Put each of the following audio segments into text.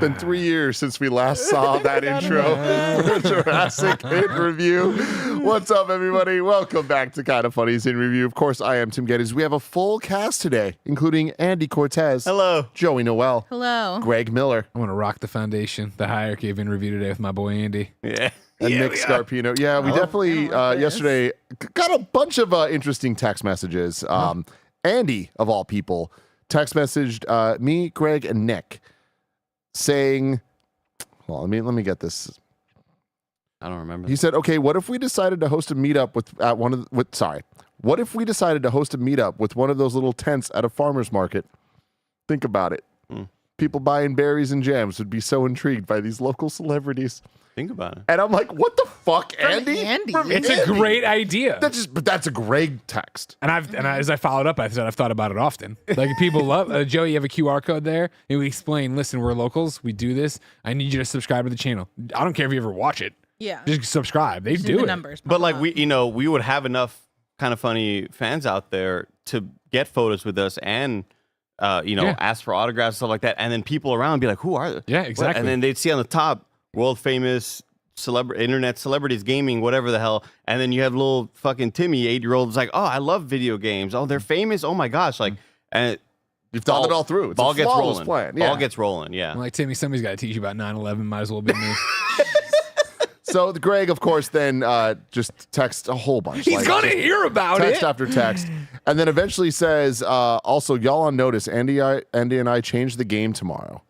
been 3 years since we last saw that intro for Jurassic in Review. What's up, everybody? Welcome back to Kind of Funnies in Review. Of course, I am Tim Geddes. We have a full cast today, including Andy Cortez. Hello. Joey Noel. Hello. Greg Miller. I want to rock the foundation, the hierarchy of in review today with my boy Andy. Yeah. And Nick Scarpino. Yeah, we definitely yesterday got a bunch of interesting text messages. Andy, of all people, text messaged me, Greg, and Nick saying, well, let me get this. I don't remember. He said, okay, what if we decided to host a meetup what if we decided to host a meetup with one of those little tents at a farmer's market? Think about it. People buying berries and jams would be so intrigued by these local celebrities. Think about it. And I'm like, what the fuck, Andy? It's a great idea. That's a Greg text. And as I followed up, I said I've thought about it often. Like people love Joey. You have a QR code there, and we explain. Listen, we're locals. We do this. I need you to subscribe to the channel. I don't care if you ever watch it. Yeah, just subscribe. They do the it. numbers. But like we would have enough kind of funny fans out there to get photos with us and ask for autographs and stuff like that. And then people around would be like, who are they? Yeah, exactly. What? And then they'd see on the top, world famous internet celebrities, gaming, whatever the hell. And then you have little fucking Timmy, 8-year-old, is like, oh, I love video games. Oh, they're famous. Oh my gosh. Like, and you've thought it all through. It's ball a gets flawless rolling. plan. Yeah. Ball gets rolling. Yeah. I'm like, Timmy, somebody's got to teach you about 9/11. Might as well be me. So Greg, of course, then just texts a whole bunch. He's gonna hear about text it. after text, and then eventually says, also, y'all on notice, Andy and I changed the game tomorrow.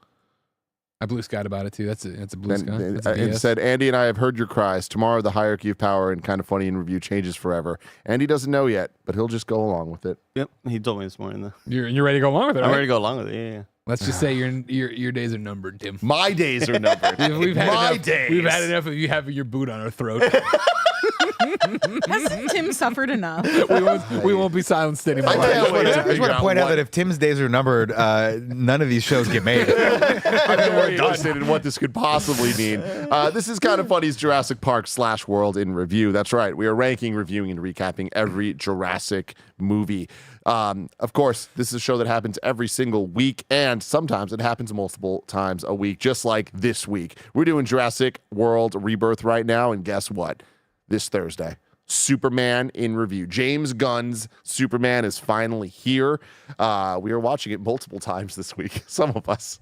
I blue skied about it too. That's a blue sky. That's a It BS. said, Andy and I have heard your cries. Tomorrow, the hierarchy of power and Kind of Funny in Review changes forever. Andy doesn't know yet, but he'll just go along with it. Yep. He told me this morning though. You're ready to go along with it, I'm right? ready to go along with it. Yeah. Let's just say your days are numbered, Tim. My days are numbered. We've had My enough, days. We've had enough of you having your boot on our throat. Hasn't Tim suffered enough? we won't be silenced anymore. I can't wait to I just figure want to out point out what- that if Tim's days are numbered, none of these shows get made. I'm more interested in what this could possibly mean. This is Kind of Funny's Jurassic Park / World in Review. That's right. We are ranking, reviewing, and recapping every Jurassic movie. Of course, this is a show that happens every single week, and sometimes it happens multiple times a week, just like this week. We're doing Jurassic World Rebirth right now, and guess what? This Thursday, Superman in Review. James Gunn's Superman is finally here. We are watching it multiple times this week. Some of us.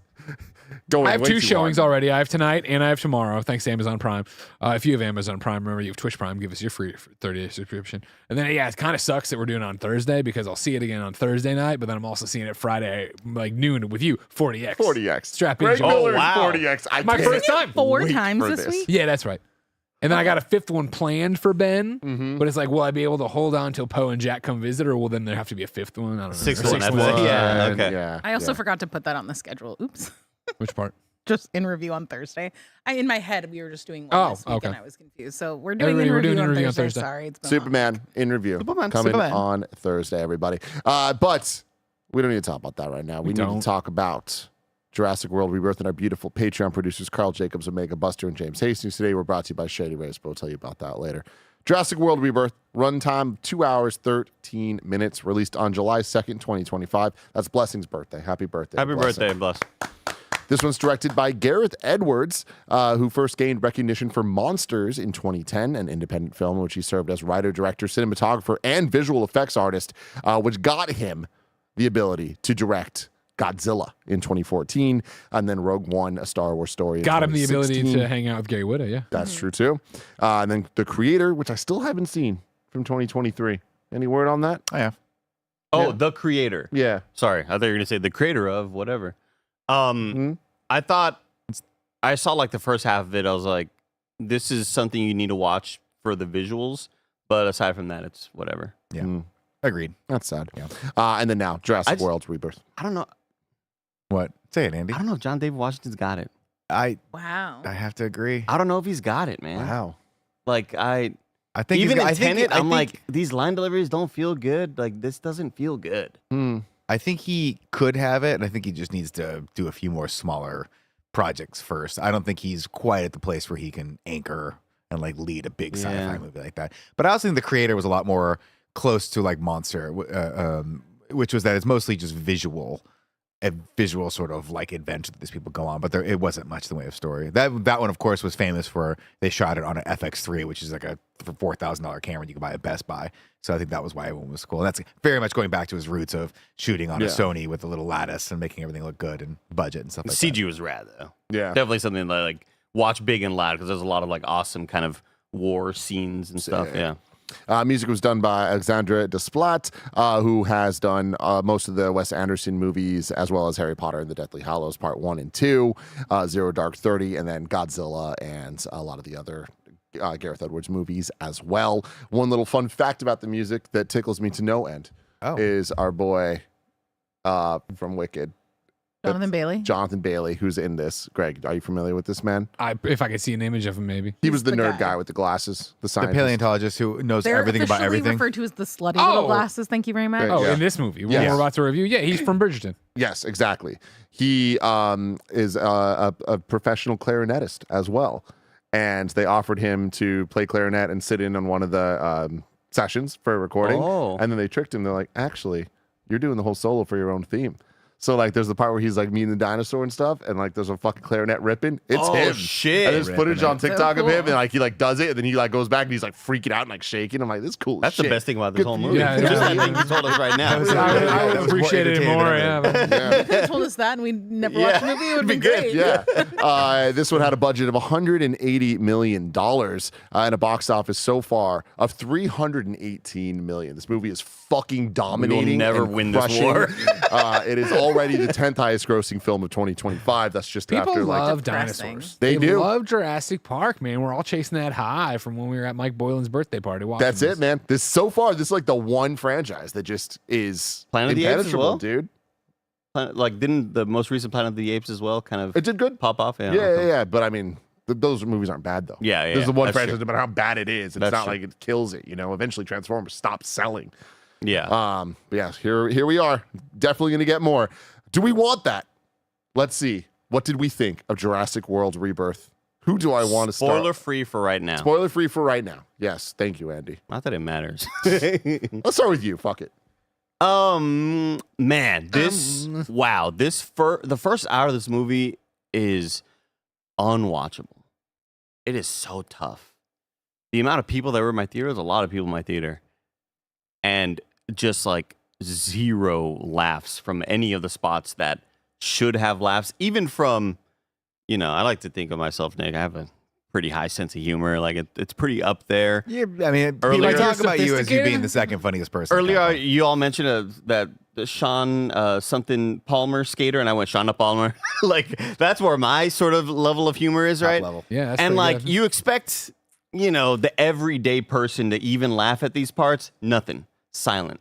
I have 2 showings already. I have tonight and I have tomorrow, thanks to Amazon Prime. If you have Amazon Prime, remember you have Twitch Prime, give us your free 30-day subscription. And then, it kind of sucks that we're doing it on Thursday because I'll see it again on Thursday night, but then I'm also seeing it Friday, like noon with you, 40X. 40X. Strap in, Greg Joey. Miller wow. 40X. My first time. 4 wait times for this week. Yeah, that's right. And then I got a 5th one planned for Ben, but it's like, will I be able to hold on until Poe and Jack come visit, or will then there have to be a 5th one? I don't know. 6th Or one. sixth That's it. Yeah. And, Okay. yeah, I also yeah. forgot to put that on the schedule. Oops. Which part? Just in review on Thursday. In my head, we were just doing one this week, okay. and I was confused. So we're doing Everybody, in we're doing review in on review on Thursday. Thursday. Sorry, it's been Superman in Review coming on Thursday, everybody. But we don't need to talk about that right now. We need to talk about Jurassic World Rebirth and our beautiful Patreon producers, Carl Jacobs, Omega Buster, and James Hastings. Today, we're brought to you by Shady Rays, but we'll tell you about that later. Jurassic World Rebirth, runtime 2 hours, 13 minutes, released on July 2nd, 2025. That's Blessing's birthday. Happy birthday. Happy Blessing. birthday, Bless. This one's directed by Gareth Edwards, who first gained recognition for Monsters in 2010, an independent film in which he served as writer, director, cinematographer, and visual effects artist, which got him the ability to direct Godzilla in 2014, and then Rogue One, a Star Wars story. Got him the 2016. ability to hang out with Gary Whitta, yeah. That's true, too. And then The Creator, which I still haven't seen, from 2023. Any word on that? I have. Oh, Yeah. the creator. Yeah. Sorry, I thought you were gonna say the creator of whatever. I thought I saw like the first half of it. I was like, this is something you need to watch for the visuals. But aside from that, it's whatever. Yeah. Agreed. That's sad. Yeah. And then now, Jurassic World Rebirth. I don't know. What? Say it, Andy. I don't know if John David Washington's got it. Wow. I have to agree. I don't know if he's got it, man. Wow. Like I think even he's got, in Tenet, I'm think- like, these line deliveries don't feel good. Like this doesn't feel good. I think he could have it, and I think he just needs to do a few more smaller projects first. I don't think he's quite at the place where he can anchor and like lead a big sci-fi movie like that. But I also think The Creator was a lot more close to like Monster, which was that it's mostly just visual a visual sort of like adventure that these people go on, but it wasn't much in the way of story. That one, of course, was famous for they shot it on an FX3, which is like a $4,000 camera you can buy at Best Buy. So I think that was why everyone was cool. And that's very much going back to his roots of shooting on a Sony with a little lattice and making everything look good and budget and stuff like that. CG was rad though. Yeah. Definitely something that like watch big and loud because there's a lot of like awesome kind of war scenes and stuff. Yeah. Music was done by Alexandre Desplat, who has done most of the Wes Anderson movies, as well as Harry Potter and the Deathly Hallows Part 1 and 2, Zero Dark 30, and then Godzilla and a lot of the other Gareth Edwards movies as well. One little fun fact about the music that tickles me to no end is our boy from Wicked. Jonathan Bailey, who's in this. Greg, are you familiar with this man? If I could see an image of him, maybe. He was the nerd guy with the glasses, the scientist. The paleontologist who knows everything about everything. They're referred to as the slutty little glasses. Thank you very much. Oh, in this movie, we're about to review. Yeah, he's from Bridgerton. Yes, exactly. He is a professional clarinetist as well. And they offered him to play clarinet and sit in on one of the sessions for a recording. And then they tricked him. They're like, actually, you're doing the whole solo for your own theme. So, like, there's the part where he's, like, meeting the dinosaur and stuff, and, like, there's a fucking clarinet ripping. It's him. Shit. And there's footage on TikTok of him, and, like, he, like, does it, and then he, like, goes back, and he's, like, freaking out and, like, shaking. I'm like, this is cool That's as shit. the best thing about this whole movie. Yeah, Just yeah. that thing you told us right now. I would appreciate it more. If you told us that and we never watched the movie, it would have been great. Yeah. This one had a budget of $180 million and a box office so far of $318 million. This movie is fucking dominating. We will never win this war. It is already the 10th highest grossing film of 2025. That's just People after love like dinosaurs. They do love Jurassic Park, man. We're all chasing that high from when we were at Mike Boylan's birthday party. That's it, man. This so far, this is like the one franchise that just is Planet of the Apes as well, dude. Like, didn't the most recent Planet of the Apes as well kind of it did good pop off? Yeah. But I mean, those movies aren't bad though. Yeah. There's the one That's franchise, true. no matter how bad it is, it's That's not true. like it kills it. You know, eventually Transformers stops selling. Yeah. But yeah, here we are. Definitely gonna get more. Do we want that? Let's see. What did we think of Jurassic World Rebirth? Who do I want to start? Spoiler free for right now. Spoiler free for right now. Yes, thank you, Andy. Not that it matters. Let's start with you. Fuck it. Man, the first hour of this movie is unwatchable. It is so tough. The amount of people that were in my theater, there's a lot of people in my theater, and just like zero laughs from any of the spots that should have laughs, even from, I like to think of myself, Nick, I have a pretty high sense of humor. Like it's pretty up there. Yeah, I mean, Earlier- people talk about you as you being the second funniest person. Earlier, you all mentioned that the Sean something Palmer skater, and I went Shauna Palmer. Like that's where my sort of level of humor is, right? Level. Yeah, that's And pretty like good. you expect, the everyday person to even laugh at these parts. Nothing. Silent.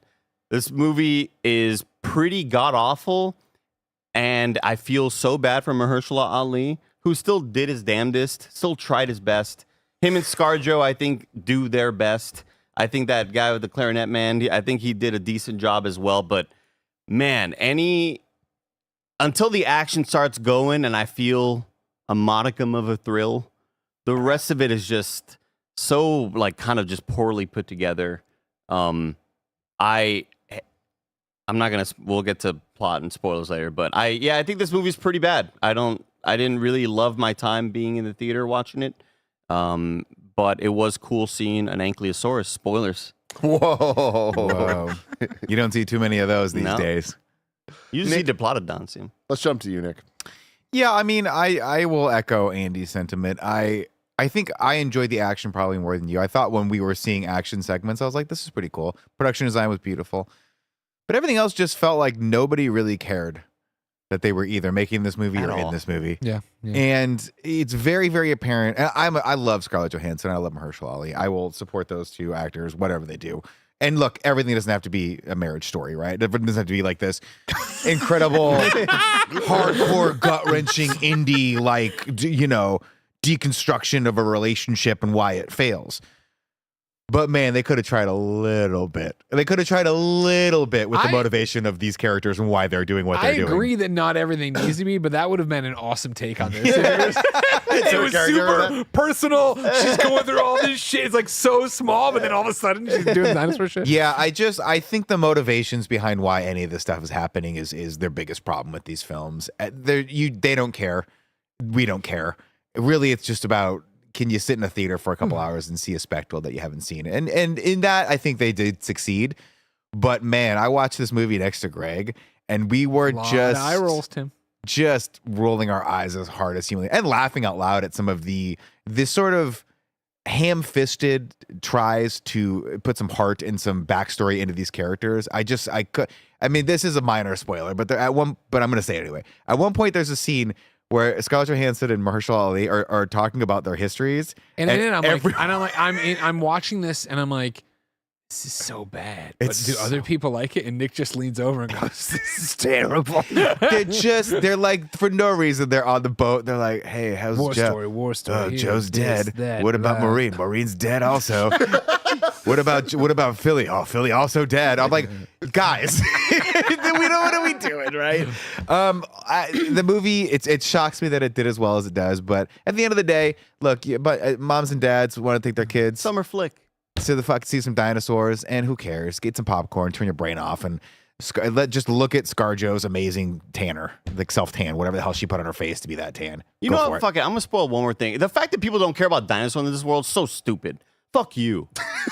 This movie is pretty god awful, and I feel so bad for Mahershala Ali, who still did his damnedest, still tried his best. Him and ScarJo, I think, do their best. I think that guy with the clarinet man, I think he did a decent job as well. But man, until the action starts going and I feel a modicum of a thrill, the rest of it is just so like kind of just poorly put together. I'm not gonna. We'll get to plot and spoilers later, but I think this movie's pretty bad. I didn't really love my time being in the theater watching it, but it was cool seeing an ankylosaurus. Spoilers. Whoa. You don't see too many of those these No. days. You just see Diplodocus. Yeah. Let's jump to you, Nick. Yeah, I mean, I will echo Andy's sentiment. I think I enjoyed the action probably more than you. I thought when we were seeing action segments, I was like, this is pretty cool. Production design was beautiful. But everything else just felt like nobody really cared that they were either making this movie At or all. in this movie. Yeah. And it's very, very apparent. And I love Scarlett Johansson. I love Mahershala Ali. I will support those two actors, whatever they do. And look, everything doesn't have to be a marriage story, right? It doesn't have to be like this incredible, hardcore, gut-wrenching indie, like, deconstruction of a relationship and why it fails. But man, they could have tried a little bit. They could have tried a little bit with the I- motivation of these characters and why they're doing what I they're doing. agree that not everything needs to be, but that would have been an awesome take on this. It was super personal. She's going through all this shit. It's like so small, but then all of a sudden she's doing dinosaur shit. Yeah, I think the motivations behind why any of this stuff is happening is their biggest problem with these films. They don't care. We don't care. Really, it's just about, can you sit in a theater for a couple hours and see a spectacle that you haven't seen? And in that, I think they did succeed. But man, I watched this movie next to Greg, and we were just eye rolls, Tim. Just rolling our eyes as hard as humanly and laughing out loud at some of this sort of ham-fisted tries to put some heart and some backstory into these characters. I mean, this is a minor spoiler, but but I'm going to say it anyway. At one point, there's a scene where Scarlett Johansson and Mahershala Ali are talking about their histories, And then I'm watching this and I'm like, this is so bad. But It's do other people like it? And Nick just leans over and goes, this is terrible. they're like, for no reason, they're on the boat. They're like, hey, how's War Joe? story, war story. Oh, Here, Joe's this, dead. that, What about blah. Maureen? Maureen's dead also. What about Philly? Oh, Philly also dead. I'm like, guys, what are we doing, right? The movie, it shocks me that it did as well as it does. But at the end of the day, look, but moms and dads want to take their kids Summer flick. see some dinosaurs, and who cares? Get some popcorn, turn your brain off, and just look at ScarJo's amazing tanner, like self-tan, whatever the hell she put on her face to be that tan. You Go know for what? it. Fuck it. I'm gonna spoil one more thing. The fact that people don't care about dinosaurs in this world is so stupid. Fuck you.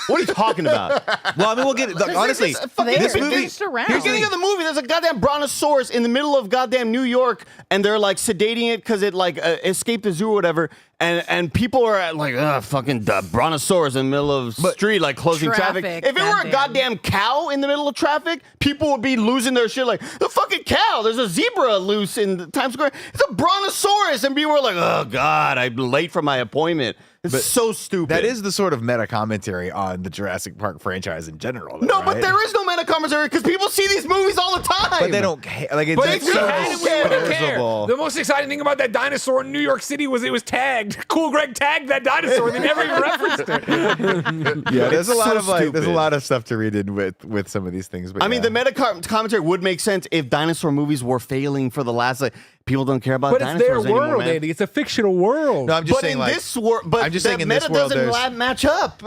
What are you talking about? Well, I mean, we'll get honestly. This They're movie, just around. Beginning of the movie, there's a goddamn brontosaurus in the middle of goddamn New York, and they're like sedating it because it like escaped the zoo or whatever, and people are like, fucking brontosaurus in the middle of street, like closing traffic. Traffic, If it were a goddamn. goddamn cow in the middle of traffic, people would be losing their shit. Like, the fucking cow, there's a zebra loose in Times Square. It's a brontosaurus, and people are like, oh god, I'm late for my appointment. It's so stupid. that is the sort of meta commentary on the Jurassic Park franchise in general. no, right? but there is no meta commentary because people see these movies all the time. But they don't care. Like it's But it's if we so had it, we wouldn't care. disposable. The most exciting thing about that dinosaur in New York City was it was tagged. Cool Greg tagged that dinosaur. They never even referenced it. Yeah, there's a It's lot so of there's a stupid. lot of stuff to read in with some of these things. But I mean, yeah. the meta commentary would make sense if dinosaur movies were failing for the last. Like, people don't care about But it's dinosaurs their anymore, world, man. Andy. It's a fictional world. No, I'm just But saying, in like, this world, but I'm just the saying in meta this world, doesn't there's- match up.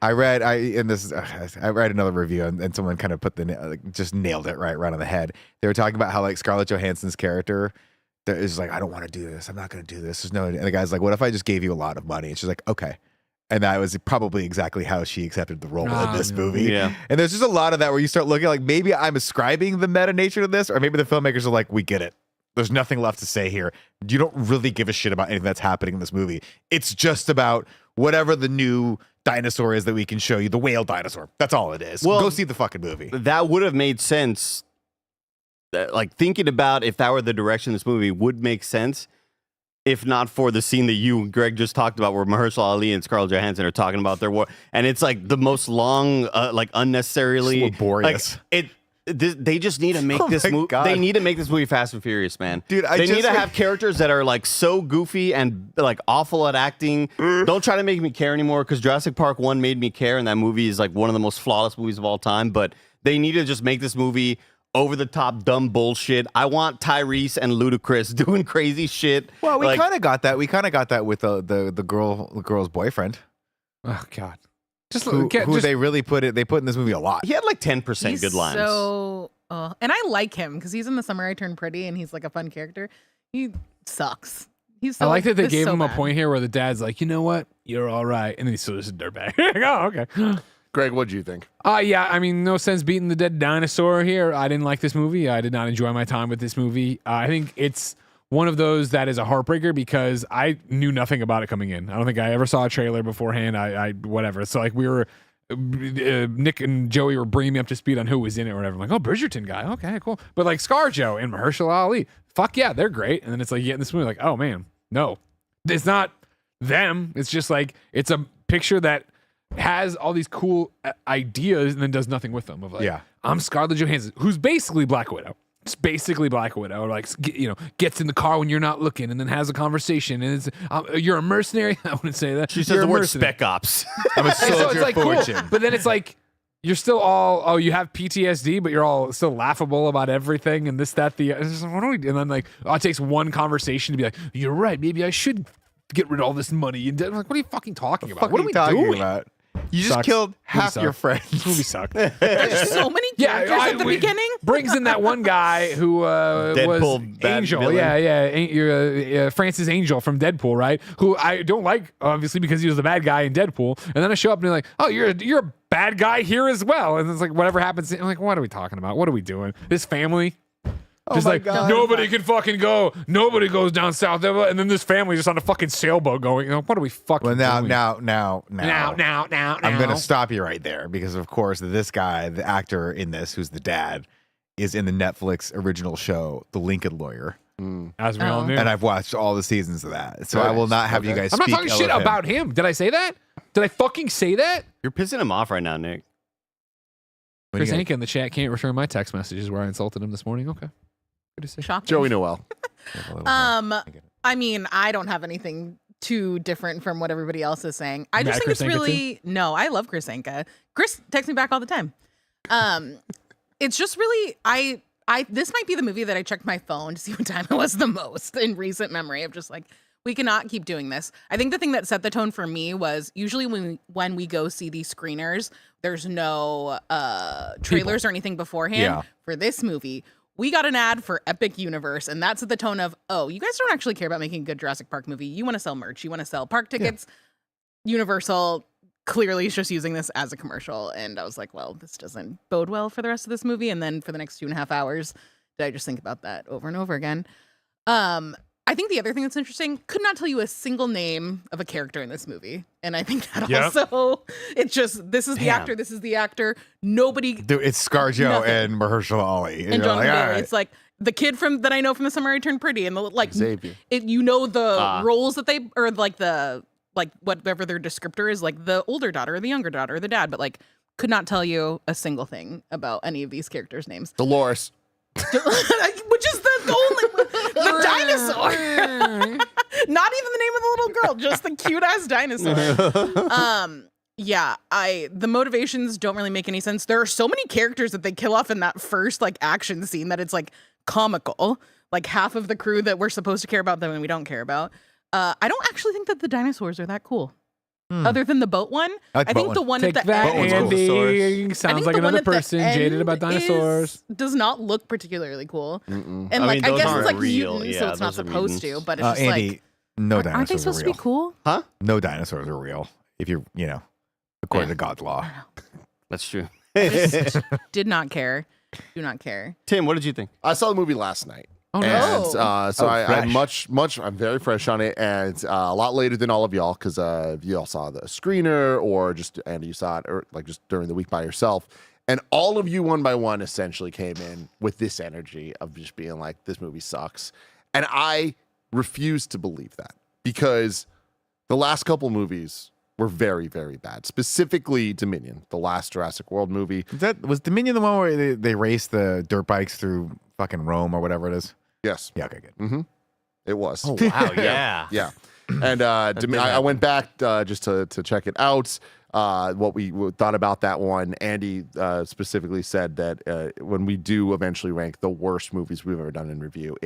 I read another review and someone kind of put just nailed it right on the head. They were talking about how like Scarlett Johansson's character is like, I don't want to do this. I'm not going to do this. There's no. And the guy's like, what if I just gave you a lot of money? And she's like, okay. And that was probably exactly how she accepted the role in this movie. Yeah. And there's just a lot of that where you start looking like maybe I'm ascribing the meta nature to this, or maybe the filmmakers are like, we get it. There's nothing left to say here. You don't really give a shit about anything that's happening in this movie. It's just about whatever the new dinosaur is that we can show you, the whale dinosaur. That's all it is. Well, go see the fucking movie. That would have made sense. Like, thinking about if that were the direction of this movie would make sense, if not for the scene that you, Greg, just talked about, where Mahershala Ali and Scarlett Johansson are talking about their war, and it's like the most long, like unnecessarily Laborious. Like, they just need to make Oh this my movie. God. They need to make this movie Fast and Furious, man. Dude, they need to have characters that are like so goofy and like awful at acting. Don't try to make me care anymore, because Jurassic Park 1 made me care, and that movie is like one of the most flawless movies of all time. But they need to just make this movie over the top dumb bullshit. I want Tyrese and Ludacris doing crazy shit. Well, we Like, kind of got that. We kind of got that with the girl's boyfriend, Oh God. Just who just they really put in this movie a lot. he had like 10% He's good lines. So, and I like him because he's in The Summer I Turned Pretty, and he's like a fun character. He sucks. He's so, I like that they it's gave so him a bad. point here where the dad's like, you know what, you're all right, and then he's still just a dirtbag. Oh, okay. Greg, what do you think? Yeah, I mean, no sense beating the dead dinosaur here. I didn't like this movie. I did not enjoy my time with this movie. I think it's one of those that is a heartbreaker because I knew nothing about it coming in. I don't think I ever saw a trailer beforehand. I whatever. So like we were, Nick and Joey were bringing me up to speed on who was in it or whatever. I'm like, oh, Bridgerton guy. Okay, cool. But like ScarJo and Mahershala Ali, fuck yeah, they're great. And then it's like you get in this movie like, oh man, no, it's not them. It's just like it's a picture that has all these cool ideas and then does nothing with them. Of like, Yeah. I'm Scarlett Johansson, who's basically Black Widow. It's basically Black Widow, like gets in the car when you're not looking, and then has a conversation. And it's you're a mercenary. I wouldn't say that. She says the word spec ops. I'm a And so soldier it's like cool, fortune. but then it's like you're still all you have PTSD, but you're all still laughable about everything and this, that, the. It's just, what do we do? And then like it takes one conversation to be like, you're right. Maybe I should get rid of all this money. And I'm like, what are you fucking talking about? What are we doing? about? You just Sucks. killed Movie half your sucks. friends. This movie sucked. There's so many characters at the beginning. Brings in that one guy who was Deadpool bad Angel. villain. Yeah. Francis Angel from Deadpool, right? Who I don't like, obviously, because he was the bad guy in Deadpool. And then I show up and they're like, oh, you're a bad guy here as well. And it's like, whatever happens. I'm like, what are we talking about? What are we doing? This family? Just my like, God. nobody can fucking go. Nobody goes down south. And then this family just on a fucking sailboat going, what are we fucking Well, doing? now. I'm going to now. stop you right there because, of course, this guy, the actor in this, who's the dad, is in the Netflix original show, The Lincoln Lawyer. As we all knew. And I've watched all the seasons of that. So I will not have you guys I'm not speak talking ill shit of him. about him. Did I say that? Did I fucking say that? You're pissing him off right now, Nick. When Chris you- Anka in the chat can't return my text messages where I insulted him this morning. Okay. Good to see. Shocking. Joey Noel. I mean, I don't have anything too different from what everybody else is saying. I just Mad think Chris it's Anka really no. I love Chris Anka. Chris texts me back all the time. It's just really this might be the movie that I checked my phone to see what time it was the most in recent memory of just like we cannot keep doing this. I think the thing that set the tone for me was usually when we go see these screeners, there's no trailers or anything beforehand. Yeah. For this movie, we got an ad for Epic Universe, and that's at the tone of, oh, you guys don't actually care about making a good Jurassic Park movie. You want to sell merch. You want to sell park tickets. Universal clearly is just using this as a commercial. And I was like, well, this doesn't bode well for the rest of this movie. And then for the next 2.5 hours, did I just think about that over and over again? I think the other thing that's interesting, could not tell you a single name of a character in this movie. And I think that also, it's just, this is the actor, this is the actor. Nobody. Dude, it's ScarJo Nothing. and Mahershala Ali. And you're Jonathan like, all Barry. right. It's like the kid that I know from The Summer I Turned Pretty, and the like. Xavier. The roles that they or like the whatever their descriptor is, like the older daughter or the younger daughter or the dad, but like could not tell you a single thing about any of these characters' names. Dolores. Which is the only the dinosaur. Not even the name of the little girl, just the cute ass dinosaur. The motivations don't really make any sense. There are so many characters that they kill off in that first like action scene that it's like comical. Like half of the crew that we're supposed to care about them and we don't care about. I don't actually think that the dinosaurs are that cool. Other than the boat one. I like the I think boat the one. one Take at the that, end. Andy. I Sounds think like the one another at the person jaded end about dinosaurs. does not look particularly cool. And I like mean, I those guess aren't it's like real. mutants, Yeah, so it's not those are supposed to, mutants. but it's just Andy, like no aren't they dinosaurs supposed are to be real. cool? Huh? No dinosaurs are real. If you're, according to God's law. That's true. Did not care. Do not care. Tim, what did you think? I saw the movie last night. Oh, And nice. I'm fresh. I'm very fresh on it, and a lot later than all of y'all, because you all saw the screener, or just Andy, you saw it, or like just during the week by yourself. And all of you, one by one, essentially came in with this energy of just being like, "This movie sucks," and I refuse to believe that, because the last couple movies were very, very bad. Specifically, Dominion, the last Jurassic World movie. Was Dominion the one where they race the dirt bikes through fucking Rome or whatever it is? Yes, Yeah, okay, good. it was. Oh, wow. Yeah. Yeah. And I went back just to check it out. What we thought about that one. Andy specifically said that when we do eventually rank the worst movies we've ever done in review,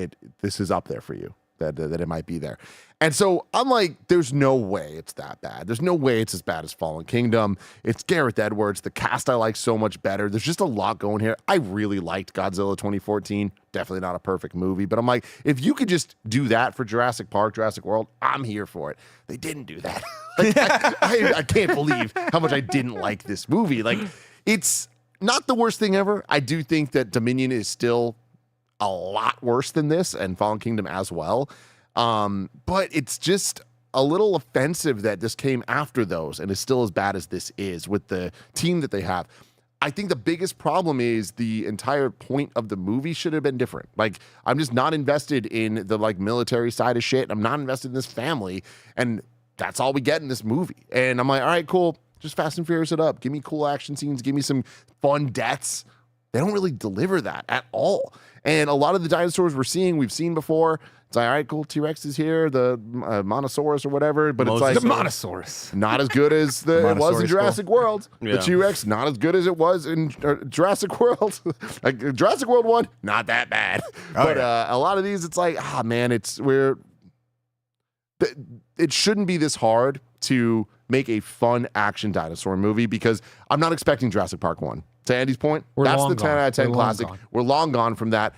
this is up there for you. That it might be there. And so I'm like, there's no way it's that bad. There's no way it's as bad as Fallen Kingdom. It's Gareth Edwards. The cast I like so much better. There's just a lot going here. I really liked Godzilla 2014. Definitely not a perfect movie, but I'm like, if you could just do that for Jurassic Park, Jurassic World, I'm here for it. They didn't do that. Like, I can't believe how much I didn't like this movie. Like, it's not the worst thing ever. I do think that Dominion is still a lot worse than this, and Fallen Kingdom as well. But it's just a little offensive that this came after those and is still as bad as this is with the team that they have. I think the biggest problem is the entire point of the movie should have been different. Like, I'm just not invested in the like military side of shit. I'm not invested in this family, and that's all we get in this movie. And I'm like, all right, cool. Just Fast and Furious it up. Give me cool action scenes. Give me some fun deaths. they don't really deliver that at all. And a lot of the dinosaurs we've seen before. It's like, all right, cool, T-Rex is here, the Monosaurus or whatever, but it's like The Monosaurus. not as good as it was in Jurassic World. Yeah. The T-Rex, not as good as it was in Jurassic World. Like Jurassic World 1, not that bad. But a lot of these, it's like, man, it shouldn't be this hard to make a fun action dinosaur movie, because I'm not expecting Jurassic Park 1. To Andy's point, that's the 10 out of 10 classic. We're long gone from that.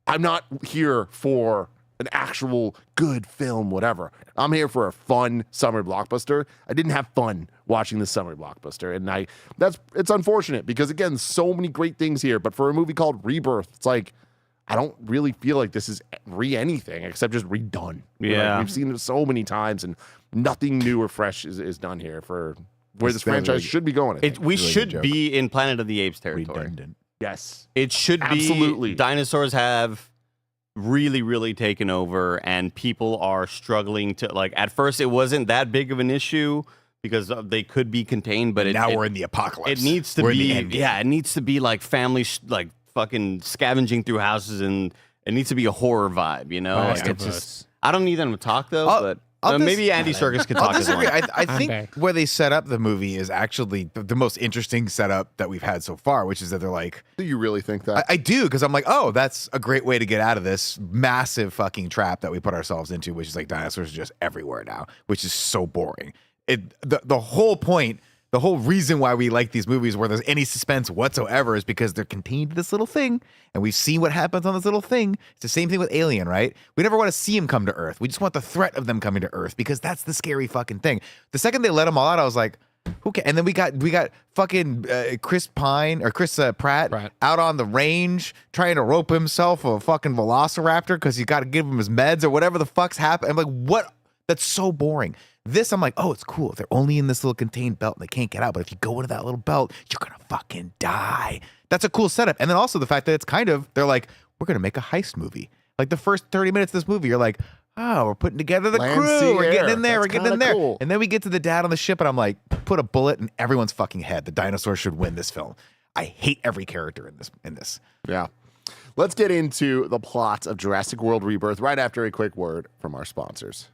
I'm not here for an actual good film, whatever. I'm here for a fun summer blockbuster. I didn't have fun watching this summer blockbuster, and it's unfortunate, because again, so many great things here. But for a movie called Rebirth, it's like I don't really feel like this is anything except just redone. Yeah, we've seen it so many times, and nothing new or fresh is done here for where this franchise should be going. We should be in Planet of the Apes territory. Redundant. Yes, it should be. Absolutely. Dinosaurs have really, really taken over, and people are struggling to, like, at first it wasn't that big of an issue because they could be contained, but now we're in the apocalypse. It needs to be, it needs to be like families like fucking scavenging through houses, and it needs to be a horror vibe, you know? Like, it's just, I don't need them to talk though, but maybe Andy Serkis could talk as one. I think where they set up the movie is actually the most interesting setup that we've had so far, which is that they're like, do you really think that? I do, because I'm like, oh, that's a great way to get out of this massive fucking trap that we put ourselves into, which is like dinosaurs are just everywhere now, which is so boring. The whole point, the whole reason why we like these movies where there's any suspense whatsoever is because they're contained in this little thing, and we've seen what happens on this little thing. It's the same thing with Alien, right? We never want to see him come to Earth. We just want the threat of them coming to Earth, because that's the scary fucking thing. The second they let them all out, I was like, okay. And then we got fucking Chris Pratt out on the range trying to rope himself a fucking velociraptor because you got to give him his meds or whatever the fuck's happened. I'm like, what? That's so boring. This, I'm like, oh, it's cool. They're only in this little contained belt and they can't get out. But if you go into that little belt, you're going to fucking die. That's a cool setup. And then also the fact that it's they're like, we're going to make a heist movie. Like the first 30 minutes of this movie, you're like, oh, we're putting together the crew. We're getting in there. We're getting in there. Cool. And then we get to the dad on the ship, and I'm like, put a bullet in everyone's fucking head. The dinosaurs should win this film. I hate every character in this. Yeah. Let's get into the plot of Jurassic World Rebirth right after a quick word from our sponsors.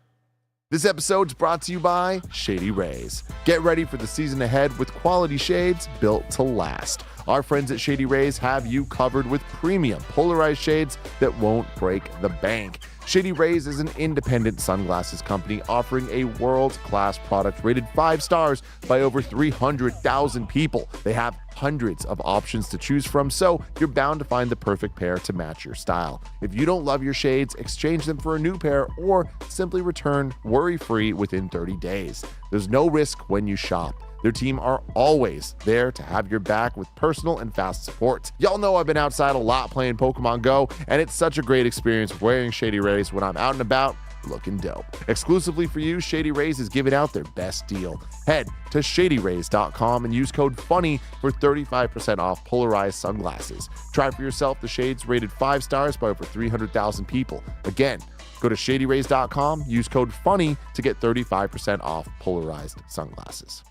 This episode's brought to you by Shady Rays. Get ready for the season ahead with quality shades built to last. Our friends at Shady Rays have you covered with premium polarized shades that won't break the bank. Shady Rays is an independent sunglasses company offering a world-class product rated 5 stars by over 300,000 people. They have hundreds of options to choose from, so you're bound to find the perfect pair to match your style. If you don't love your shades, exchange them for a new pair or simply return worry-free within 30 days. There's no risk when you shop. Their team are always there to have your back with personal and fast support. Y'all know I've been outside a lot playing Pokemon Go, and it's such a great experience wearing Shady Rays when I'm out and about looking dope. Exclusively for you, Shady Rays is giving out their best deal. Head to shadyrays.com and use code FUNNY for 35% off polarized sunglasses. Try for yourself the shades rated 5 stars by over 300,000 people. Again, go to shadyrays.com, use code FUNNY to get 35% off polarized sunglasses.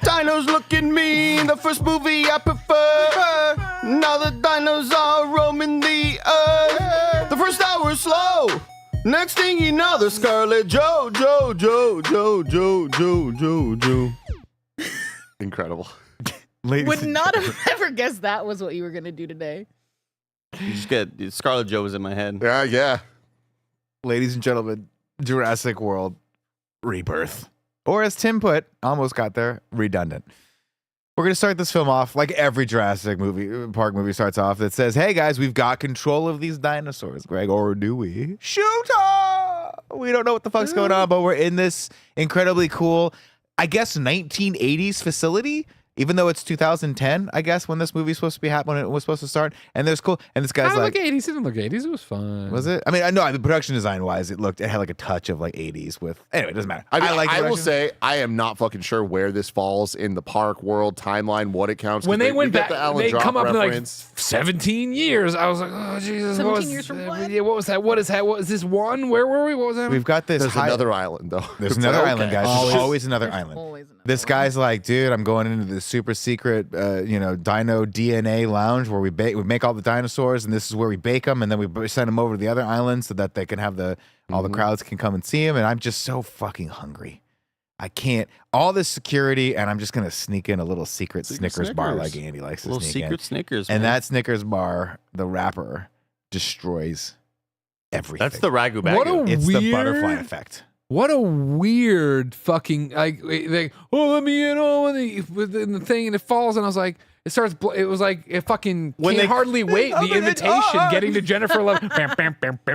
Dinos looking mean, the first movie I prefer. Now the dinos are roaming the earth. The first hour slow. Next thing you know, the Scarlet Joe. Incredible. Would not have ever guessed that was what you were going to do today. You just get Scarlet Joe was in my head. Yeah. Ladies and gentlemen, Jurassic World Rebirth. Or as Tim put, almost got there, redundant. We're going to start this film off like every Jurassic Park movie starts off that says, hey guys, we've got control of these dinosaurs, Greg, or do we? Shoot! We don't know what the fuck's going on, but we're in this incredibly cool, I guess, 1980s facility. even though it's 2010, I guess, when this movie's supposed to be when it was supposed to start. And there's cool. And this guy's like, look 80s. It didn't look 80s. It was fun. was it? I mean, I know the production design wise, it had like a touch of like 80s with. Anyway, it doesn't matter. I mean, like. I will say I am not fucking sure where this falls in the park world timeline, what it counts. When they went back, they come up reference. in like 17 years. I was like, oh Jesus, 17 years from what? Yeah, what was that? What is that? What is this one? Where were we? What was that? We've got this. There's another island though. There's another island, guys. There's always another There's island. always another This one. guy's like, dude, I'm going into the super secret, Dino DNA lounge where we make all the dinosaurs, and this is where we bake them, and then we send them over to the other islands so that they can have all the crowds can come and see them. And I'm just so fucking hungry. I can't. All this security, and I'm just gonna sneak in a little secret Snickers bar like Andy likes to Little sneak secret in. Snickers, And man. that Snickers bar, the wrapper, destroys everything. That's the RaGu BaGu. What a It's the weird butterfly effect. What a weird fucking like let me in on the thing, and it falls, and I was like, it was like it fucking When can't they- hardly wait. The invitation getting to Jennifer Love.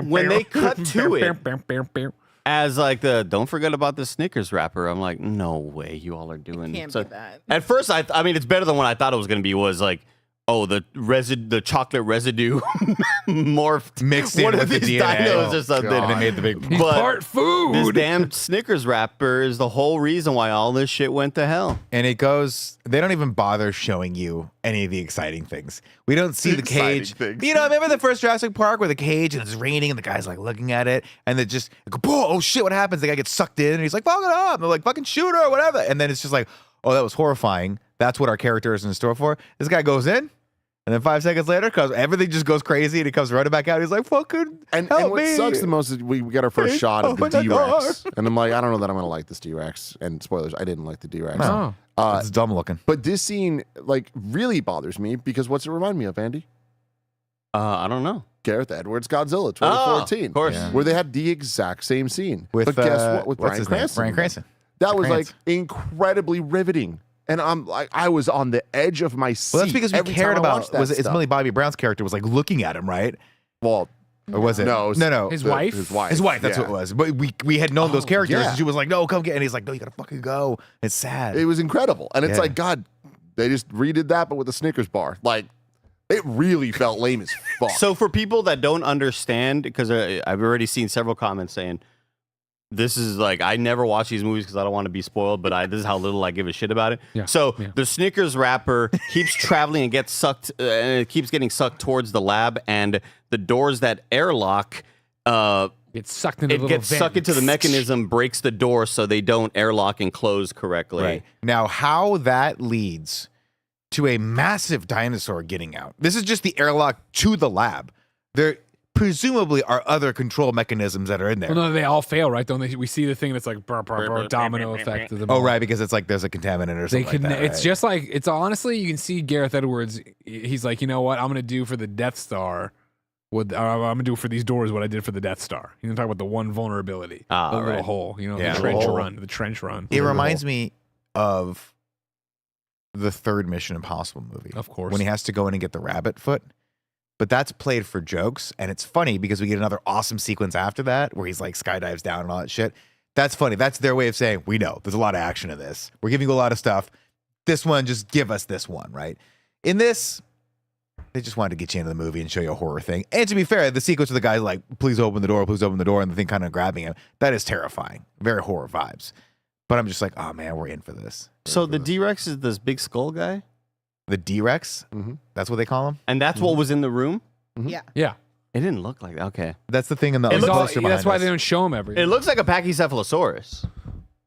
When they cut to it, as like don't forget about the Snickers wrapper. I'm like, no way, you all are doing Can't so. be that. At first, I mean, it's better than what I thought it was going to be. Was like, oh, the chocolate residue morphed Mixed in one of with the these DNA. dinos Oh, or something. God. And it made the big. He's But part this food. damn Snickers wrapper is the whole reason why all this shit went to hell. And it goes, they don't even bother showing you any of the exciting things. We don't see the Exciting cage. things. You know, remember the first Jurassic Park where the cage and it's raining and the guy's like looking at it and it just, oh shit, what happens? The guy gets sucked in and he's like, fuck it up. And they're like, fucking shoot her or whatever. And then it's just like, oh, that was horrifying. That's what our character is in store for. This guy goes in. And then 5 seconds later, because everything just goes crazy and he comes running back out. He's like, fucking And help what me. sucks the most is we get our first shot of the Open the door. D-Rex. And I'm like, I don't know that I'm going to like this D-Rex. And spoilers, I didn't like the D-Rex. Oh. It's dumb looking. But this scene, like, really bothers me because what's it remind me of, Andy? I don't know. Gareth Edwards' Godzilla Oh, 2014. of course. Yeah. Where they had the exact same scene. With, but guess what? With what's Bryan his name? Cranston. Bryan Cranston. That was Cranston. like incredibly riveting. And I'm like, I was on the edge of my seat. Well, that's because we every cared time I about, watched that it's stuff. Millie Bobby Brown's character was like looking at him, right? Well, Or was it? No, it was no. His the- wife? His wife. His wife, that's Yeah. what it was. But we had known those characters, yeah. and she was like, "No, come get." And he's like, "No, you gotta fucking go." It's sad. It was incredible. And it's Yeah. like, God, they just redid that, but with a Snickers bar. Like, it really felt lame as fuck. So for people that don't understand, because I've already seen several comments saying, this is like, I never watch these movies because I don't want to be spoiled, but this is how little I give a shit about it. Yeah, So yeah. the Snickers wrapper keeps traveling and gets sucked, and it keeps getting sucked towards the lab, and the doors that airlock, It's sucked into it the gets little sucked vent. into the mechanism, breaks the door so they don't airlock and close correctly. Right. Now, how that leads to a massive dinosaur getting out. This is just the airlock to the lab. There presumably are other control mechanisms that are in there. Well, no, they all fail, right? Don't they? We see the thing that's like domino effect of them. Oh, all. right, because it's like there's a contaminant or They something can. like that. It's right? just like it's honestly. You can see Gareth Edwards. He's like, you know what? I'm gonna do for the Death Star. I'm gonna do for these doors what I did for the Death Star. You talk about the one vulnerability, Ah, the little right. hole. You know, Yeah, the the trench hole. run. The trench run. It reminds me of the third Mission Impossible movie. Of course. When he has to go in and get the rabbit foot. But that's played for jokes, and it's funny because we get another awesome sequence after that where he's like skydives down and all that shit. That's funny. That's their way of saying, we know there's a lot of action in this. We're giving you a lot of stuff. This one, just give us this one, right? In this, they just wanted to get you into the movie and show you a horror thing. And to be fair, the sequence of the guy's like, please open the door, and the thing kind of grabbing him, that is terrifying. Very horror vibes. But I'm just like, oh man, we're in for this. So the D-Rex is this big skull guy? The D-Rex, Mhm. that's what they call him. And that's what was in the room? Yeah. Yeah. It didn't look like that. Okay. That's the thing in the It It's all- poster behind that's why us. they don't show him everything. It looks like a Pachycephalosaurus.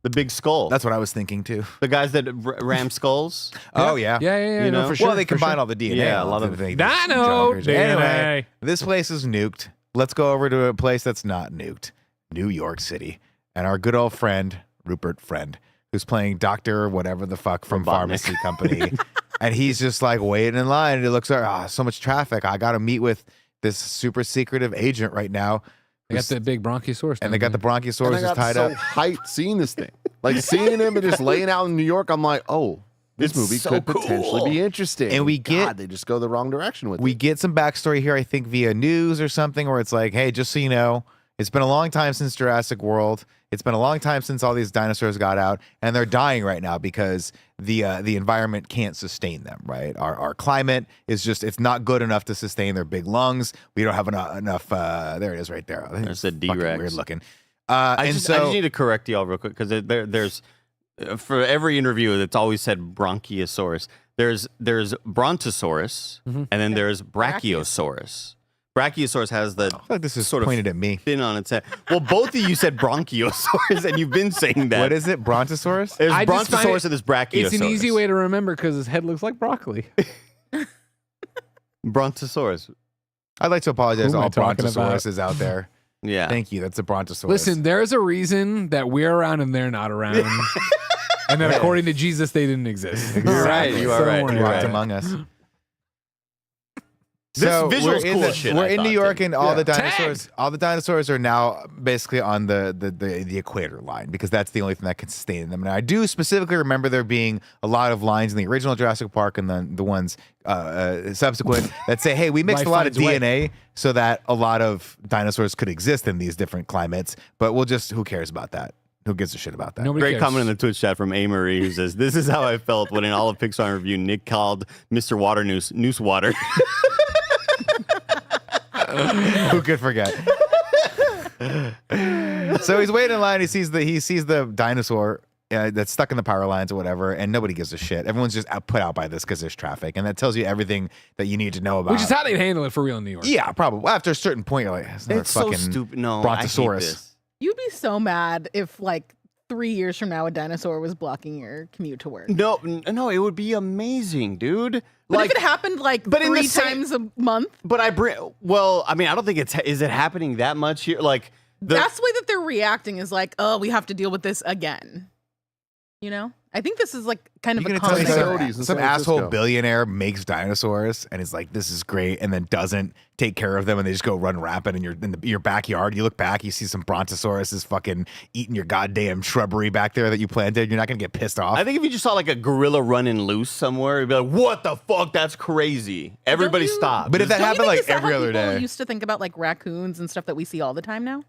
The big skull. That's what I was thinking too. the guys that ram skulls. Oh yeah. Yeah. You no, know? for sure. Well, they for combine sure. all the DNA. Yeah, a lot onto of the thing. Dino Anyway, DNA. this place is nuked. Let's go over to a place that's not nuked, New York City, and our good old friend Rupert Friend, who's playing Doctor whatever the fuck from Robotnik. Pharmacy Company, and he's just like waiting in line. And it looks like so much traffic. I got to meet with this super secretive agent right now. They got the big Bronchiosaurus. And they got the And Bronchiosaurus I just got tied so up. hyped seeing this thing. Like seeing him and just laying out in New York, I'm like, oh, this It's movie so could cool. potentially be interesting. And we get- God, they just go the wrong direction with We it. get some backstory here, I think, via news or something, where it's like, hey, just so you know, It's been a long time since Jurassic World. It's been a long time since all these dinosaurs got out, and they're dying right now because the environment can't sustain them. Right, our climate is just—it's not good enough to sustain their big lungs. We don't have enough. There it is, right there. There's a fucking D-Rex. weird looking. I just need to correct y'all real quick because there's for every interview it's always said Bronchiosaurus. There's Brontosaurus and then there's Brachiosaurus. Brachiosaurus has the I feel like this is sort of pointed at me. fin on its head. Well, both of you said Bronchiosaurus, and you've been saying that. What is it? Brontosaurus? There's I just find Brontosaurus and there's Brachiosaurus. It's an easy way to remember because his head looks like broccoli. Brontosaurus. I'd like to apologize Who to am I all talking Brontosauruses out there. Yeah. Thank you. That's a Brontosaurus. Listen, there's a reason that we're around and they're not around. And then according to Jesus, they didn't exist. You're right. You are So right. don't worry You're about walked it. among us. This visual's we're cool in as shit, We're I in thought, New York, too. and all the Tagged. dinosaurs. All the dinosaurs are now basically on the equator line because that's the only thing that can sustain them. And I do specifically remember there being a lot of lines in the original Jurassic Park and then the ones subsequent that say, "Hey, we mixed Life a lot of finds a way. DNA so that a lot of dinosaurs could exist in these different climates." But who cares about that? Who gives a shit about that? Nobody Great cares. comment in the Twitch chat from A. Marie who says, "This is how I felt when in all of Pixar review, Nick called Mr. Water Noose Water." Who could forget? So he's waiting in line. He sees the dinosaur that's stuck in the power lines or whatever, and nobody gives a shit. Everyone's just put out by this because there's traffic, and that tells you everything that you need to know about. Which is how they'd handle it for real in New York. Yeah, probably. After a certain point, you're like, "It's another It's so fucking stupid. No, Brontosaurus." I hate this. You'd be so mad if, like, 3 years from now, a dinosaur was blocking your commute to work. No, it would be amazing, dude. But if it happened like but in the 3 same- times a month, But I mean, I don't think is it happening that much here? Like, that's the way that they're reacting is like, oh, we have to deal with this again. You know? I think this is like kind of You're a gonna tell me common Coyotes in some San asshole Francisco. billionaire makes dinosaurs and is like, "This is great," and then doesn't take care of them, and they just go run rapid in your backyard. You look back, you see some Brontosauruses fucking eating your goddamn shrubbery back there that you planted. You're not gonna get pissed off. I think if you just saw like a gorilla running loose somewhere, you'd be like, "What the fuck? That's crazy!" Everybody Don't you- stop. But if that Don't you happened think like is that every how other people day, used to think about like raccoons and stuff that we see all the time now.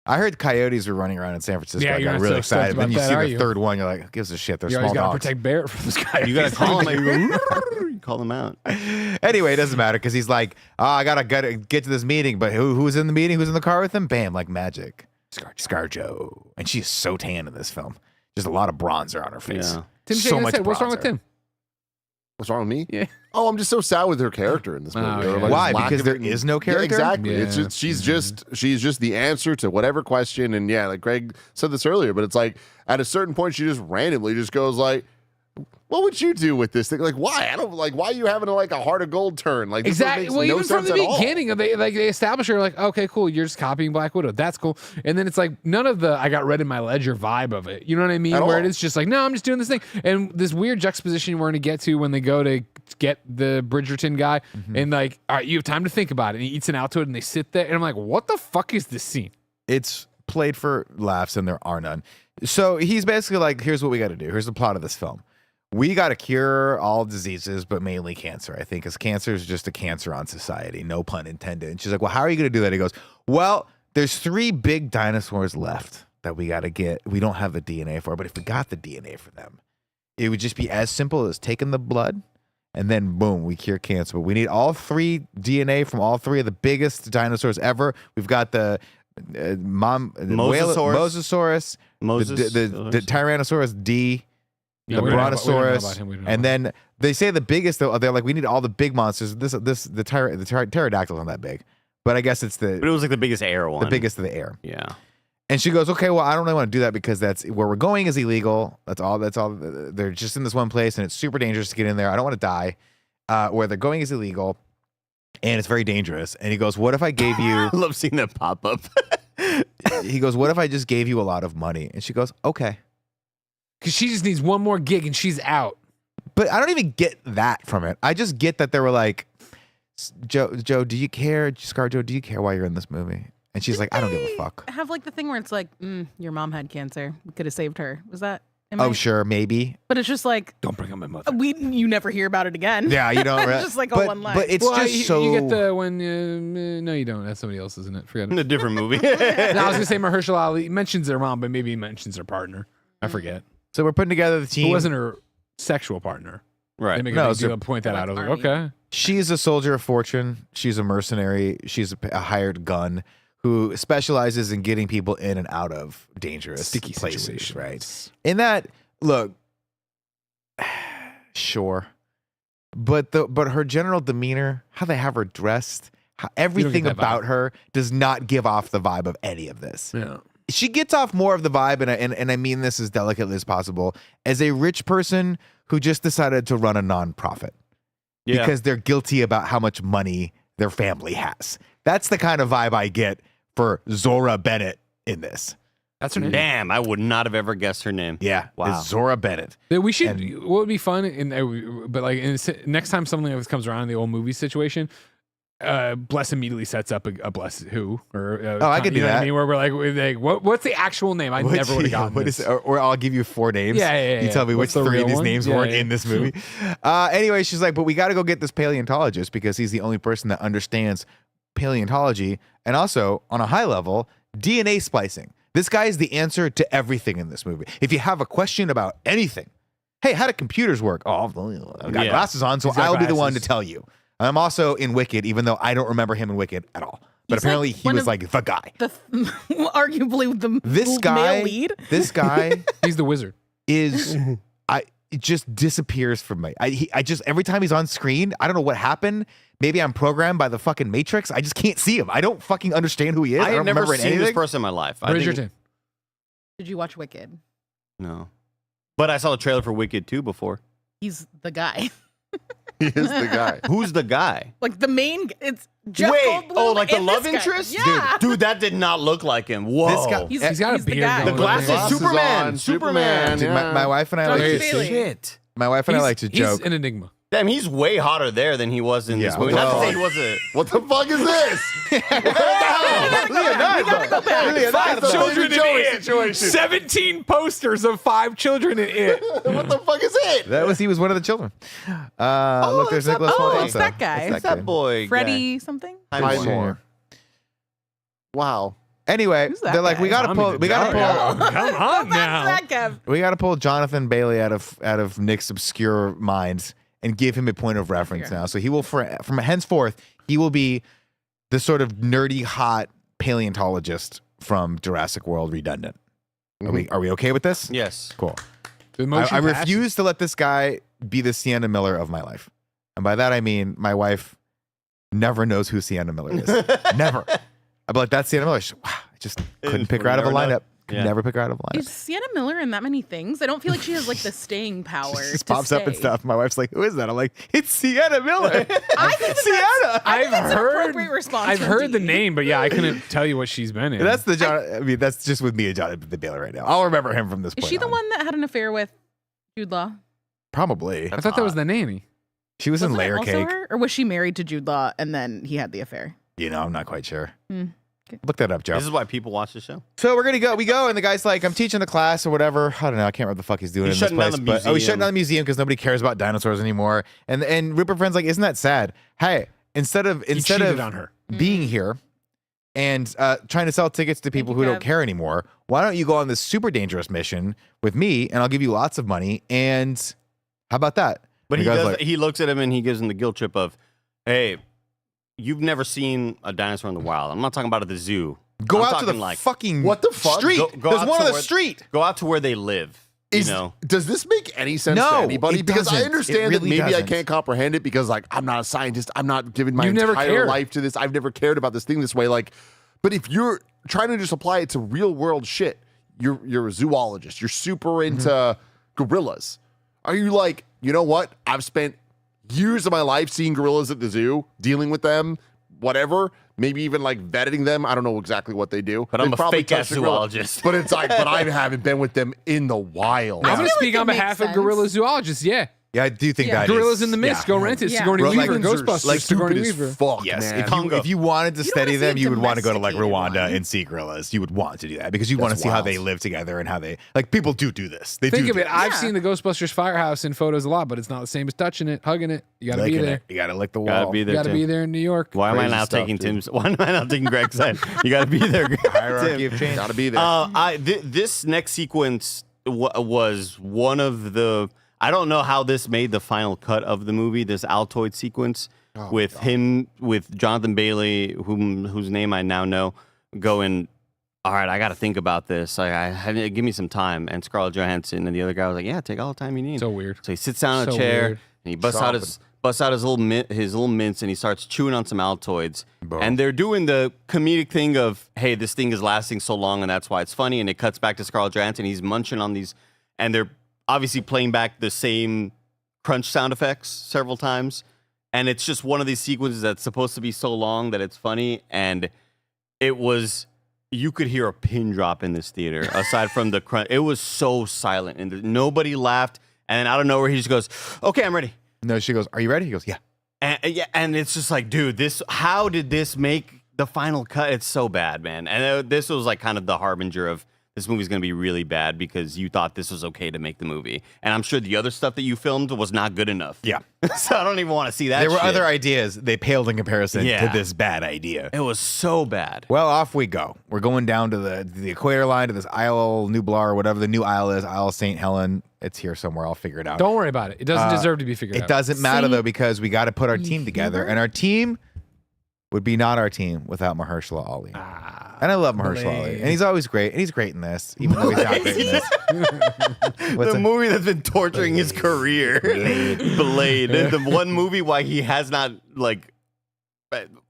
I heard coyotes were running around in San Francisco. Yeah, I you're got not really so stoked excited. Then about you that, see are the you? third one, you're like, "Who gives a shit? They're You small always got to dogs." protect Barrett from this guy. you gotta call them. You call them out. Anyway, it doesn't matter because he's like, "Oh, I gotta get to this meeting." But who's in the meeting? Who's in the car with him? Bam, like magic. ScarJo. And she's so tan in this film. Just a lot of bronzer on her face. Yeah. Tim So shaking his much head. What's wrong with bronzer. Tim? What's wrong with me? Yeah. Oh, I'm just so sad with her character in this movie. Oh, Or, yeah. like, Why? just lack Because of there it. is no Yeah, character? exactly. Yeah. It's just, she's just the answer to whatever question. And yeah, like Greg said this earlier, but it's like at a certain point, she just randomly just goes like, "What would you do with this thing? Like, why? I don't like. Why are you having like a heart of gold turn? Like, this Exactly. makes Well, no even from sense the at all." beginning, they establish her like, okay, cool, you're just copying Black Widow. That's cool. And then it's like none of the I got red in my ledger vibe of it. You know what I mean? At Where all. it's just like, no, I'm just doing this thing. And this weird juxtaposition we're going to get to when they go to get the Bridgerton guy, and like, all right, you have time to think about it. And he eats an Altoid, and they sit there, and I'm like, what the fuck is this scene? It's played for laughs, and there are none. So he's basically like, "Here's what we got to do. Here's the plot of this film. We got to cure all diseases, but mainly cancer, I think, because cancer is just a cancer on society. No pun intended." And she's like, "Well, how are you going to do that?" He goes, "Well, there's 3 big dinosaurs left that we got to get. We don't have the DNA for, but if we got the DNA for them, it would just be as simple as taking the blood, and then boom, we cure cancer. But we need all 3 DNA from all 3 of the biggest dinosaurs ever. We've got the Mosasaurus, the Tyrannosaurus D, Yeah, the we don't know about- we don't know Brontosaurus, about him, we don't know and about then they say the biggest. Though they're like, we need all the big monsters. The pterodactyl's not that big, but I guess it's But it the was like the biggest air one. biggest of the air. Yeah. And she goes, "Okay, well, I don't really want to do that because that's where we're going is illegal. That's all. They're just in this one place, and it's super dangerous to get in there. I don't want to die. Where they're going is illegal, and it's very dangerous." And he goes, "What if I gave you?" I love seeing that pop up. He goes, "What if I just gave you a lot of money?" And she goes, "Okay." Because she just needs one more gig, and she's out. But I don't even get that from it. I just get that they were like, Joe, do you care? ScarJo, do you care why you're in this movie?" And she's like, "I don't give a fuck." Have like the thing where it's like, your mom had cancer. We could have saved her. Was that? Oh, sure, maybe. But it's just like Don't bring up my mother. you never hear about it again. Yeah, you don't. It's just like a but, one line. But it's Well, just so. You get the when. No, you don't. That's somebody else, isn't it? Forget In it. a different movie. No, I was gonna say Mahershala Ali mentions their mom, but maybe he mentions her partner. I forget. So we're putting together the team. Who wasn't her sexual partner? Right. They make No, a big so- deal to point that out. I was like, Army. okay. She's a soldier of fortune. She's a mercenary. She's a hired gun who specializes in getting people in and out of dangerous Sticky places. situations. Right. In that, look, sure, but her general demeanor, how they have her dressed, everything that about vibe. her does not give off the vibe of any of this. Yeah. She gets off more of the vibe, and I mean this as delicately as possible, as a rich person who just decided to run a nonprofit Yeah. because they're guilty about how much money their family has. That's the kind of vibe I get for Zora Bennett in this. That's her name. Damn, I would not have ever guessed her name. Yeah, Wow. it's Zora Bennett. We should. What would be fun? But like next time something like this comes around in the old movie situation, Bless immediately sets up a Bless who or I could do you know what that. I mean, where we're like, what's the actual name? I never would have gotten What this. is, or I'll give you 4 names. Yeah. You tell me What's which the 3 of real these one? names Yeah, weren't yeah. in this movie. Anyway, she's like, but we got to go get this paleontologist because he's the only person that understands paleontology and also, on a high level, DNA splicing. This guy is the answer to everything in this movie. If you have a question about anything, hey, how do computers work? Oh, I've got Yeah. glasses on, so He's got I'll be the one to glasses. tell you. I'm also in Wicked, even though I don't remember him in Wicked at all. But He's apparently like he one was of like the guy. Arguably the This guy, male lead. this guy He's the wizard. is it just disappears from me. I just every time he's on screen, I don't know what happened. Maybe I'm programmed by the fucking Matrix. I just can't see him. I don't fucking understand who he is. I I don't have never remember seen this anything. person in my life. I Raise your think- tin. Did you watch Wicked? No. But I saw the trailer for Wicked 2 before. He's the guy. He is the guy. Who's the guy? Like the main. It's Jeff Wait, Goldblum like the and love this guy. interest? Yeah. Dude, that did not look like him. Whoa. This guy- He's got a the beard guy. the going. glasses, Glasses Superman. on, Superman. Dude, yeah. my wife and I John like C. to Bailey. Shit. my wife and I like to He's joke. an enigma. Damn, he's way hotter there than he was in this Yeah, movie. Not to well- say he was a... What the fuck is this? What the hell? Leonardo. Five the children in Joey it. situation. 17 posters of 5 children in it. What the fuck is it? He was one of the children. Look, there's it's that Nicholas boy. Holt It's also. that guy. It's Who's that kid. boy? Freddie something. Guy? Hi, Time Junior. more. Wow. Anyway, Who's that they're like, guy? we gotta Tommy pull, the we gotta Giant. pull, Come on now. That's that Kev. we gotta pull Jonathan Bailey out of Nick's obscure mind and give him a point of reference Sure. now. So he will, from henceforth, he will be the sort of nerdy, hot paleontologist from Jurassic World Redundant. Are we okay with this? Yes. Cool. The I motion refuse to let this guy be the Sienna Miller of my life. And by that, I mean my wife never knows who Sienna Miller is. Never. I'm like, that's Sienna Miller. Wow, I just couldn't pick her out of a Never know. lineup. Could Yeah. never pick her out of a lineup. Is Sienna Miller in that many things? I don't feel like she has like the staying power. She just to pops up and stay. stuff. My wife's like, who is that? I'm like, it's Sienna Miller. I think that Sienna. I've that's an heard. appropriate response I've from heard the Dee. name, but yeah, I couldn't tell you what she's been in. That's the John. I mean, that's just with me and Jonathan Bailey right now. I'll remember him from this Is point she the on. one that had an affair with Jude Law? Probably. I thought that was the nanny. She was in Wasn't it Layer also Cake. her? Or was she married to Jude Law and then he had the affair? You know, I'm not quite sure. Hmm. Okay. Look that up, Joe. This is why people watch the show. So we're gonna go. We go, and the guy's like, "I'm teaching the class or whatever." I don't know. I can't remember what the fuck he's doing He's in this shutting down place. the But he's shutting museum. down the museum because nobody cares about dinosaurs anymore. And Rupert Friend's like, "Isn't that sad? Hey, instead of cheated on her. being here and trying to sell tickets to people you, who don't Kev. care anymore, why don't you go on this super dangerous mission with me, and I'll give you lots of money? And how about that?" But The he guy's does. like, He looks at him and he gives him the guilt trip of, "Hey, you've never seen a dinosaur in the wild. I'm not talking about at the zoo. "Go I'm out to the talking like fucking What the fuck? street. Go There's out one to on the where- street." go out to where they live." Is, you know, does this make any sense No, to anybody? it Because I doesn't. understand It that really maybe I doesn't. can't comprehend it because like I'm not a scientist. I'm not giving my You've never entire cared. life to this. I've never cared about this thing this way. Like, but if you're trying to just apply it to real world shit, you're a zoologist. You're super into gorillas. Are you like, you know what? I've spent years of my life seeing gorillas at the zoo, dealing with them, whatever. Maybe even like vetting them. I don't know exactly what they do. But I'm They a probably fake-ass touch the gorilla. zoologist. But it's like, but I haven't been with them in the wild. I'm going to feel like speak it on makes behalf of sense. gorilla zoologists. Yeah. Yeah, I do think Yeah. that Gorillas is- in the Mist. yeah. Go rent it. Yeah. Sigourney Bro, like, Weaver. Humans are, Ghostbusters. like, Sigourney stupid Weaver. as fuck, Yes, man. if you wanted to You don't study wanna see them, a you would want to go to like domesticated Rwanda one. and see gorillas. You would want to do that because you want to That's see how wild. they live together and how they like. People do this. They Think do of it. do I've Yeah. seen the Ghostbusters firehouse in photos a lot, but it's not the same as touching it, hugging it. You got to be licking there. it. You got to lick the wall. Gotta be You there. got to Tim. be there in New York. Why am I Crazy now stuff, taking dude. Tim's? Why am I now taking Greg's side? You got to be there. Hierarchy Tim. of change. Gotta be there. This next sequence was one of the. I don't know how this made the final cut of the movie. This Altoid sequence with him, with Jonathan Bailey, whose name I now know, going, all right, I got to think about this. Give me some time. And Scarlett Johansson and the other guy was like, yeah, take all the time you need. So weird. So he sits down in a So chair weird. and he busts out his little mints and he starts chewing on some Altoids. Bro. And they're doing the comedic thing of, hey, this thing is lasting so long and that's why it's funny. And it cuts back to Scarlett Johansson. He's munching on these, and they're obviously playing back the same crunch sound effects several times. And it's just one of these sequences that's supposed to be so long that it's funny. And it was, you could hear a pin drop in this theater aside from the crunch. It was so silent and nobody laughed. And then out of nowhere, he just goes, okay, I'm ready. No, she goes, "Are you ready?" He goes, "Yeah." And it's just like, dude, how did this make the final cut? It's so bad, man. And this was like kind of the harbinger of this movie's going to be really bad because you thought this was okay to make the movie. And I'm sure the other stuff that you filmed was not good enough. Yeah. So I don't even want to see that There were shit. other ideas. They paled in comparison Yeah. to this bad idea. It was so bad. Well, off we go. We're going down to the equator line to this Isle Nublar or whatever the new isle is, Isle St. Helen. It's here somewhere. I'll figure it out. Don't worry about it. It doesn't deserve to be figured out. It doesn't matter Saint though because we got to put our team together, and our team would be not our team without Mahershala Ali. And I love Mahershala Ali, and he's always great, and he's great in this, even though he's not great in this. What's The it? movie that's been torturing his career. Blade. The one movie why he has not, like,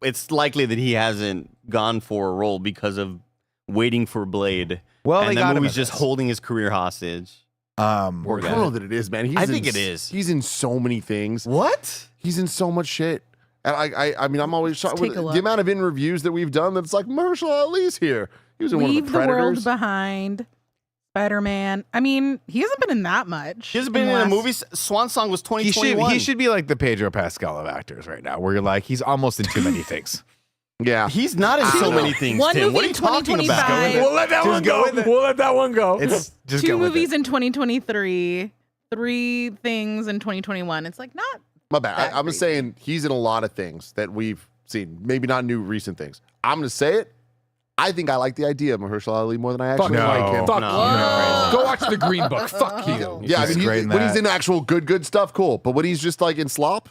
it's likely that he hasn't gone for a role because of waiting for Blade. Well, they and got the him movie's in just this. holding his career hostage. I Poor don't guy. know that it is, man. He's I in think it is. He's in so many things. What? He's in so much shit. And I mean, I'm always shocked take with a look. the amount of in reviews that we've done. That's like Mahershala Ali's here. He was in one of Leave the the world Predators. behind. Spider-Man. I mean, he hasn't been in that much. He hasn't been the in a last- movie. Swan Song was He 2021. should be like the Pedro Pascal of actors right now, where you're like, he's almost in too many things. Yeah. He's not in so many things, One Tim. movie What are you in talking about? 2025. We'll let that one go. We'll let that one go. It's just Two go with movies it. in 2023, 3 things in 2021. It's like not. My bad. That I'm crazy. saying he's in a lot of things that we've seen. Maybe not new recent things. I'm going to say it. I think I like the idea of Mahershala Ali more than I actually no. like him. Fuck No. you. Whoa. Go watch The Green Book. Fuck you. Yeah, I He's mean, great in when he's that. in actual good stuff, cool. But when he's just like in slop,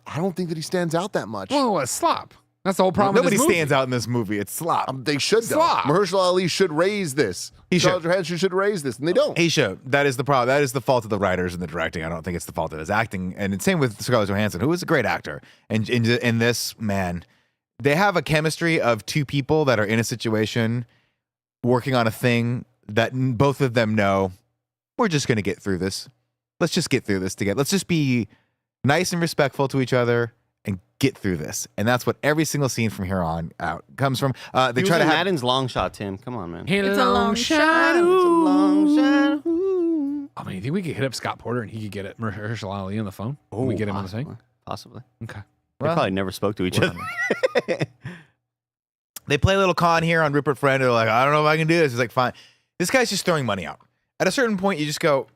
I don't think that he stands out that much. Well, it's slop. That's the whole problem. Nobody with this movie. stands out in this movie. It's slop. They should, though. Slop. Mahershala Ali should raise this. He should. Scarlett Johansson should raise this, and they don't. He should. That is the problem. That is the fault of the writers and the directing. I don't think it's the fault of his acting. And it's same with Scarlett Johansson, who is a great actor. And in this, man, they have a chemistry of two people that are in a situation working on a thing that both of them know, we're just going to get through this. Let's just get through this together. Let's just be nice and respectful to each other and get through this. And that's what every single scene from here on out comes from. They He was try to in have Madden's long shot, Tim. Come on, man. It's a long shot. I mean, you think we could hit up Scott Porter and he could get Mahershala Ali on the phone? Can we get him on the thing? Possibly. Okay. They probably never spoke to each other. They play a little con here on Rupert Friend. They're like, I don't know if I can do this. He's like, fine. This guy's just throwing money out. At a certain point, you just go,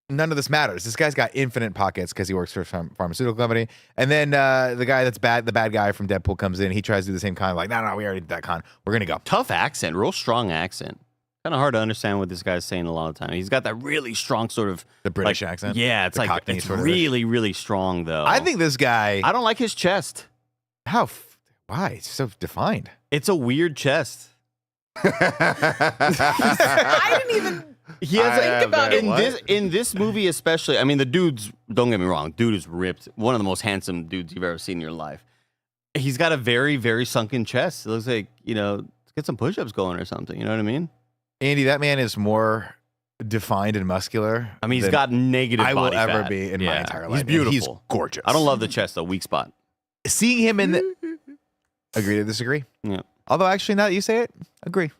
none of this matters. This guy's got infinite pockets because he works for a pharmaceutical company. And then the guy that's bad, the bad guy from Deadpool comes in. He tries to do the same con. Like, no, we already did that con. We're going to go. Tough accent, real strong accent. Kind of hard to understand what this guy's saying a lot of the time. He's got that really strong sort of The British like, accent. Yeah, it's The like Cockney it's sort of really, really strong though. I think this guy, I don't like his chest. why? It's so defined. It's a weird chest. I didn't even He has think about it. in this movie especially. I mean, the dude's, don't get me wrong, dude is ripped. One of the most handsome dudes you've ever seen in your life. He's got a very, very sunken chest. It looks like, let's get some push-ups going or something. You know what I mean? Andy, that man is more defined and muscular. I mean, he's than got negative I will body ever fat. be in my Yeah. entire life. He's And beautiful. He's gorgeous. I don't love the chest though. Weak spot. seeing him in the. Agree to disagree? Yeah. Although, actually, now that you say it, agree.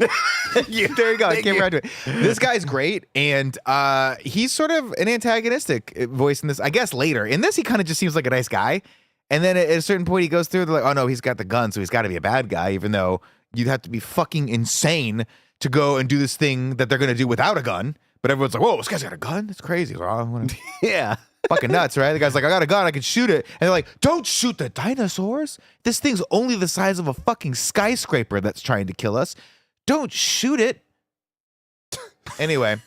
There you go. I came around to it. This guy's great, and he's sort of an antagonistic voice in this, I guess, later. In this, he kind of just seems like a nice guy. And then at a certain point, he goes through, they're like, oh, no, he's got the gun, so he's got to be a bad guy, even though you'd have to be fucking insane to go and do this thing that they're going to do without a gun. But everyone's like, whoa, this guy's got a gun? That's crazy. Yeah. Fucking nuts, right? The guy's like, I got a gun, I can shoot it. And they're like, don't shoot the dinosaurs. This thing's only the size of a fucking skyscraper that's trying to kill us. Don't shoot it. Anyway.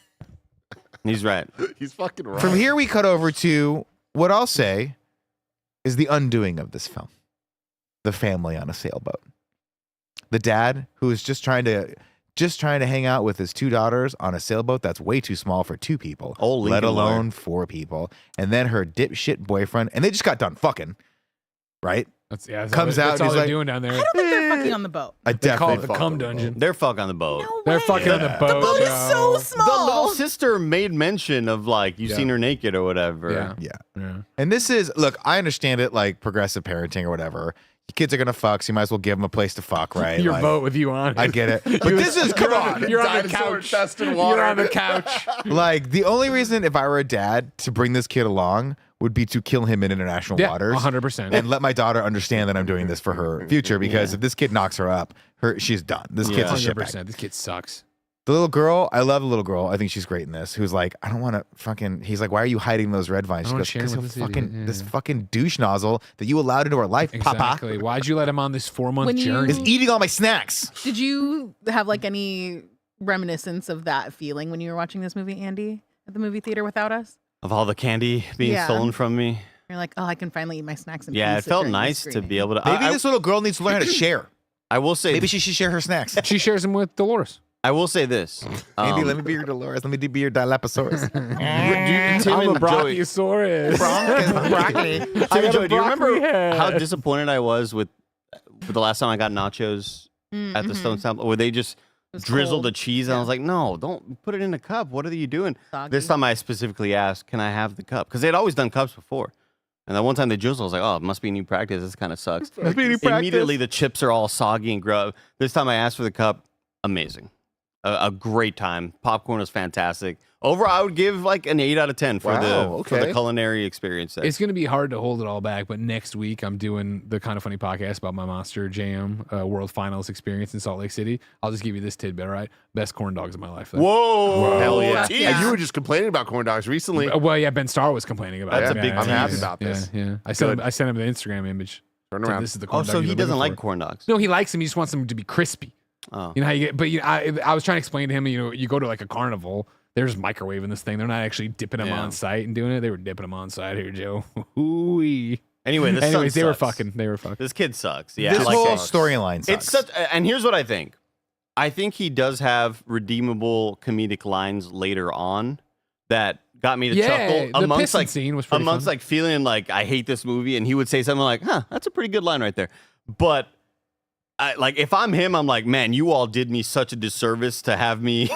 He's right. He's fucking right. From here, we cut over to what I'll say is the undoing of this film. The family on a sailboat. The dad who is just trying to hang out with his 2 daughters on a sailboat that's way too small for 2 people, let alone 4 people. And then her dipshit boyfriend, and they just got done fucking, right? Comes out That's and all he's they're like, doing down there. I don't think they're fucking on the boat. I They call definitely it the cum dungeon. They're fuck on the boat. No They're way. fucking on the boat. The boat is so Joe. small. The little sister made mention of like, you've seen her naked or whatever. Yeah. And this is, look, I understand it like progressive parenting or whatever. Your kids are going to fuck, so you might as well give them a place to fuck, right? Your Like, boat with you on it. I get it. But this is, come on. You're on the Dinosaur couch. infested water. You're on the couch. Like, the only reason if I were a dad to bring this kid along would be to kill him in international waters. 100%. And let my daughter understand that I'm doing this for her future, because if this kid knocks her up, she's done. This kid's a shitbag. 100%. This kid sucks. The little girl, I love the little girl. I think she's great in this. Who's like, I don't want to fucking. He's like, why are you hiding those red vines? She I goes, wanna share because with this idiot, this fucking douche nozzle that you allowed into our life, Papa, Exactly. Why'd you let him on this 4-month When you- journey? is eating all my snacks. Did you have like any reminiscence of that feeling when you were watching this movie, Andy, at the movie theater without us? Of all the candy being Yeah. stolen from me. You're like, oh, I can finally eat my snacks in Yeah, it peace felt during the nice to screening. be able to. Maybe I this little girl needs to learn how to share. I will say. Maybe she should share her snacks. She shares him with Dolores. I will say this. Andy, let me be your Dolores. Let me be your Dilophosaurus. Tim I'm a and Joey. Brachiosaurus. Broccoli. Tim and got a Joey, do you remember broccoli head. how disappointed I was with the last time I got nachos at the Stone Temple, where they just was drizzled cold. the cheese, and I was like, no, don't put it in a cup. What are you doing? Soggy. This time I specifically asked, can I have the cup? Because they'd always done cups before. And then one time they drizzled, I was like, oh, it must be new practice. This kind of sucks. Must be new practice. Immediately the chips are all soggy and grub. This time I asked for the cup. Amazing. A great time. Popcorn was fantastic. Overall, I would give like an 8 out of 10 for for the culinary experience. There. It's going to be hard to hold it all back, but next week I'm doing the Kind of Funny podcast about my Monster Jam World Finals experience in Salt Lake City. I'll just give you this tidbit, all right? Best corn dogs of my life. There. Whoa! Hell yeah! Yeah. And you were just complaining about corn dogs recently. Well, yeah, Ben Starr was complaining about That's it. a big I'm tease. happy about this. Yeah. I sent him the Instagram image. Turn Said, around. this is the corn Oh, dog so you've he been doesn't looking like for. corn dogs. No, he likes them. He just wants them to be crispy. Oh. You know how you get, but I was trying to explain to him, you go to like a carnival, they're just microwaving this thing.Ey're not actually dipping them on site and doing it. They were dipping them on site here, Joe. Ooh-wee. Anyway, this Anyways, son they were sucks. fucking. They were fucking. This kid sucks. Yeah, This I like whole that. storyline sucks. It's such, and here's what I think. I think he does have redeemable comedic lines later on that got me to chuckle. the Amongst piston like scene was pretty amongst fun. like feeling like I hate this movie, and he would say something like, "Huh, that's a pretty good line right there." But like if I'm him, I'm like, man, you all did me such a disservice to have me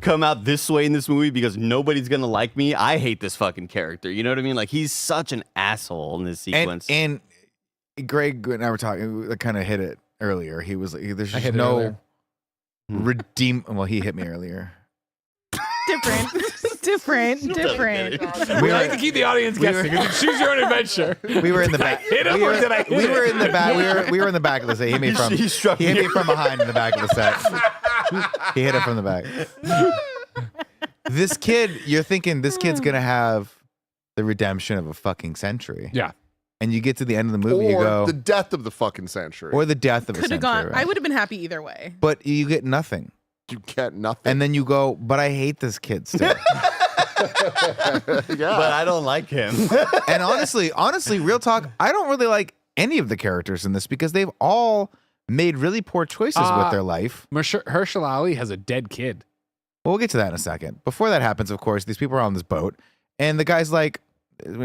come out this way in this movie because nobody's gonna like me. I hate this fucking character. You know what I mean? Like he's such an asshole in this sequence. And Greg and I were talking, I kind of hit it earlier. He was like, there's I just hit it no earlier. well, he hit me earlier. Different. We like to keep the audience guessing. Choose your own adventure. We were in the back. Hit him or did I hit We were him? in the back. We were in the back of the set. He hit me from. He struck He hit me. me from behind in the back of the set. He hit it from the back. This kid, you're thinking this kid's gonna have the redemption of a fucking century. Yeah. And you get to the end of the movie, you Or go, the death of the fucking century. or the death of a Could century. have gone. right? I would have been happy either way. But you get nothing. You get nothing. And then you go, but I hate this kid still. but I don't like him. And honestly, real talk, I don't really like any of the characters in this because they've all made really poor choices with their life. Herschel Ali has a dead kid. Well, we'll get to that in a second. Before that happens, of course, these people are on this boat, and the guy's like,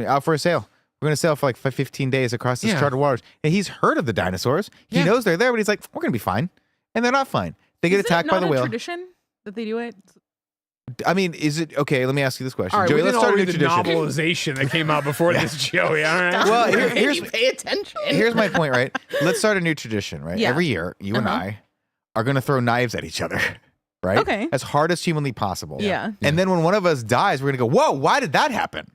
out for a sail. We're going to sail for like 15 days across these charted waters. And he's heard of the dinosaurs. He knows they're there, but he's like, we're going to be fine. And they're not fine. They get Is it attacked by not the a whale. tradition that they do it? I mean, is it okay? Let me ask you this question, All right, Joey. we Let's didn't start all a new read the tradition. novelization that came out before this, Joey. All right. Well, Maybe here's pay attention. here's my point, right? Let's start a new tradition, right? Yeah. Every year, you and I are going to throw knives at each other, right? Okay. As hard as humanly possible. Yeah. And then when one of us dies, we're going to go, whoa, why did that happen?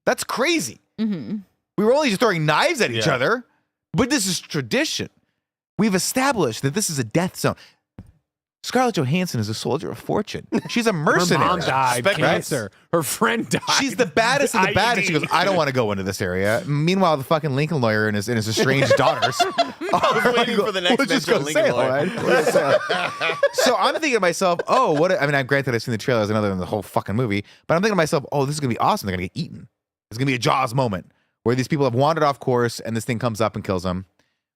That's crazy. Mm-hmm. We were only just throwing knives at each Yeah. other, but this is tradition. We've established that this is a death zone. Scarlett Johansson is a soldier of fortune. She's a Her mercenary. mom died, Respect cancer. Her friend died. She's the baddest of the baddest. She goes, I don't want to go into this area. Meanwhile, the fucking Lincoln lawyer and his estranged daughters. I was waiting for the next We're just mention gonna of say Lincoln it, lawyer. all right? We're gonna say it. So I'm thinking to myself, oh, what? I mean, granted, I've seen the trailers and other than the whole fucking movie, but I'm thinking to myself, oh, this is gonna be awesome. They're gonna get eaten. It's gonna be a Jaws moment where these people have wandered off course and this thing comes up and kills them.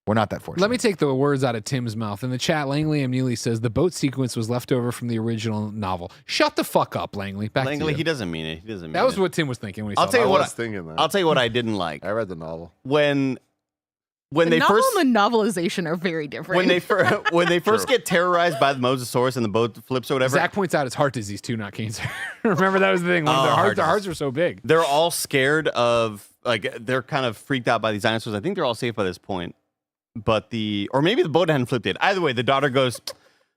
We're not that fortunate. Let me take the words out of Tim's mouth. In the chat, Langley M. Neely says the boat sequence was left over from the original novel. Shut the fuck up, Langley. Back to Langley, you. he doesn't mean it. He doesn't mean That was it. what Tim was thinking when he I'll saw tell that. you I what was thinking that. I'll tell you what I didn't like. I read the novel. When The they novel first and the novelization are very different. when they first get terrorized by the Mosasaurus and the boat flips or whatever, Zach points out it's heart disease too, not cancer. Remember that was the thing. When Oh, their heart hearts are so big. they're all scared of, like, they're kind of freaked out by these dinosaurs. I think they're all safe by this point. But or maybe the boat hadn't flipped yet. Either way, the daughter goes,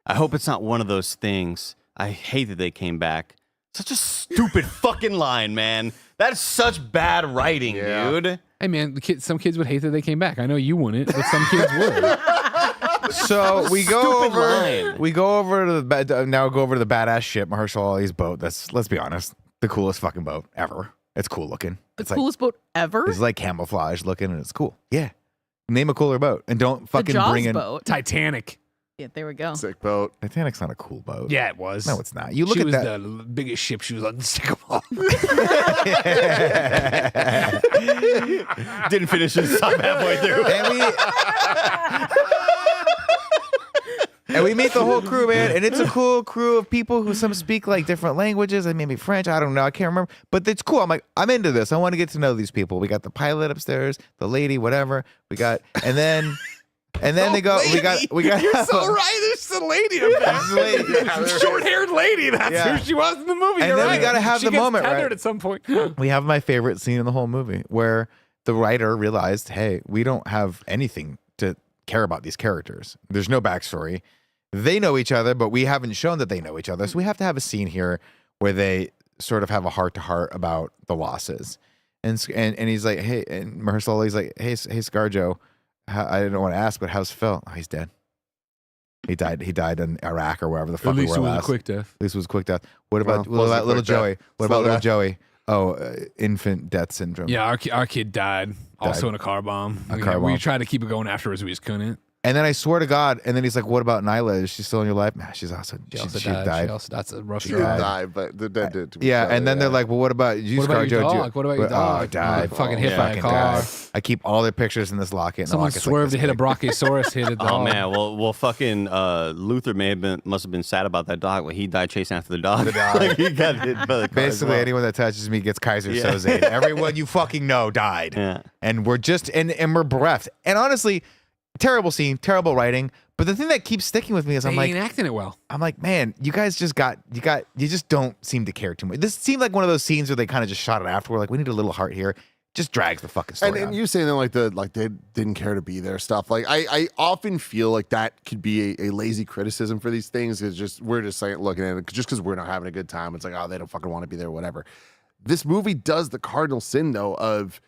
I hope it's not one of those things. I hate that they came back. Such a stupid fucking line, man. That's such bad writing, Yeah. dude. Hey man, some kids would hate that they came back. I know you wouldn't, but some kids would. So we go Stupid over. line. We go over to the badass ship, Mahershala Ali's boat. That's, let's be honest, the coolest fucking boat ever. It's cool looking. the It's like coolest boat ever. it's like camouflage looking, and it's cool. Yeah. Name a cooler boat, and don't The fucking Jaws bring in. boat. Titanic. Yeah, there we go. Sick boat. Titanic's not a cool boat. Yeah, it was. No, it's not. You look she at was that. the biggest ship. She was unsinkable. Didn't finish his time halfway through. And we meet the whole crew, man, and it's a cool crew of people who some speak like different languages and maybe French. I don't know, I can't remember, but it's cool. I'm like, I'm into this. I want to get to know these people. We got the pilot upstairs, the lady, whatever. We got, and then they go. We got. You're so right. There's the lady up there. Short-haired lady. That's Yeah. who she was in the movie. And You're then we right. gotta have She the gets moment, tethered right? at some point. We have my favorite scene in the whole movie where the writer realized, hey, we don't have anything to care about these characters. There's no backstory. They know each other, but we haven't shown that they know each other. So we have to have a scene here where they sort of have a heart-to-heart about the losses. And he's like, hey, and Mahershala Ali's like, hey, ScarJo, I didn't want to ask, but how's Phil? Oh, he's dead. He died in Iraq or wherever the fuck At least we it were was a last. quick death. At least it was a quick death. What about, Well, wasn't a little quick death. Joey? What Slow about little death. Joey? Oh, infant death syndrome. Yeah, our kid died. Also in a car bomb. A car We bomb. tried to keep it going afterwards. We just couldn't. And then I swear to God, and then he's like, what about Nyla? Is she still in your life? Nah, she's also, She also she died. died. That's a rough She story. did died. die, but the dead did. Yeah, and then they're like, well, what about you, What about your ScarJo? dog? What about your dog? Oh, died. Fucking hit yeah. by a Fucking car. died. I keep all their pictures in this locket. And Someone the locket's swerved to like hit a this big. Brachiosaurus, hit a dog. Oh man, well, fucking Luther must have been sad about that dog. Well, he died chasing after the dog. The dog. Like, he got hit by the car as Basically, well. anyone that touches me gets Kaiser Yeah. Soze. Everyone you fucking know died. Yeah. And we're just, and we're bereft. And honestly, terrible scene, terrible writing. But the thing that keeps sticking with me is They I'm ain't acting it well. like, man, you guys just you just don't seem to care too much. This seemed like one of those scenes where they kind of just shot it afterward. Like, we need a little heart here. Just drags the fucking story. And on. you saying that like they didn't care to be there stuff. Like I often feel like that could be a lazy criticism for these things. Is just we're just saying looking at it just because we're not having a good time. It's like, oh, they don't fucking want to be there, whatever. This movie does the cardinal sin though of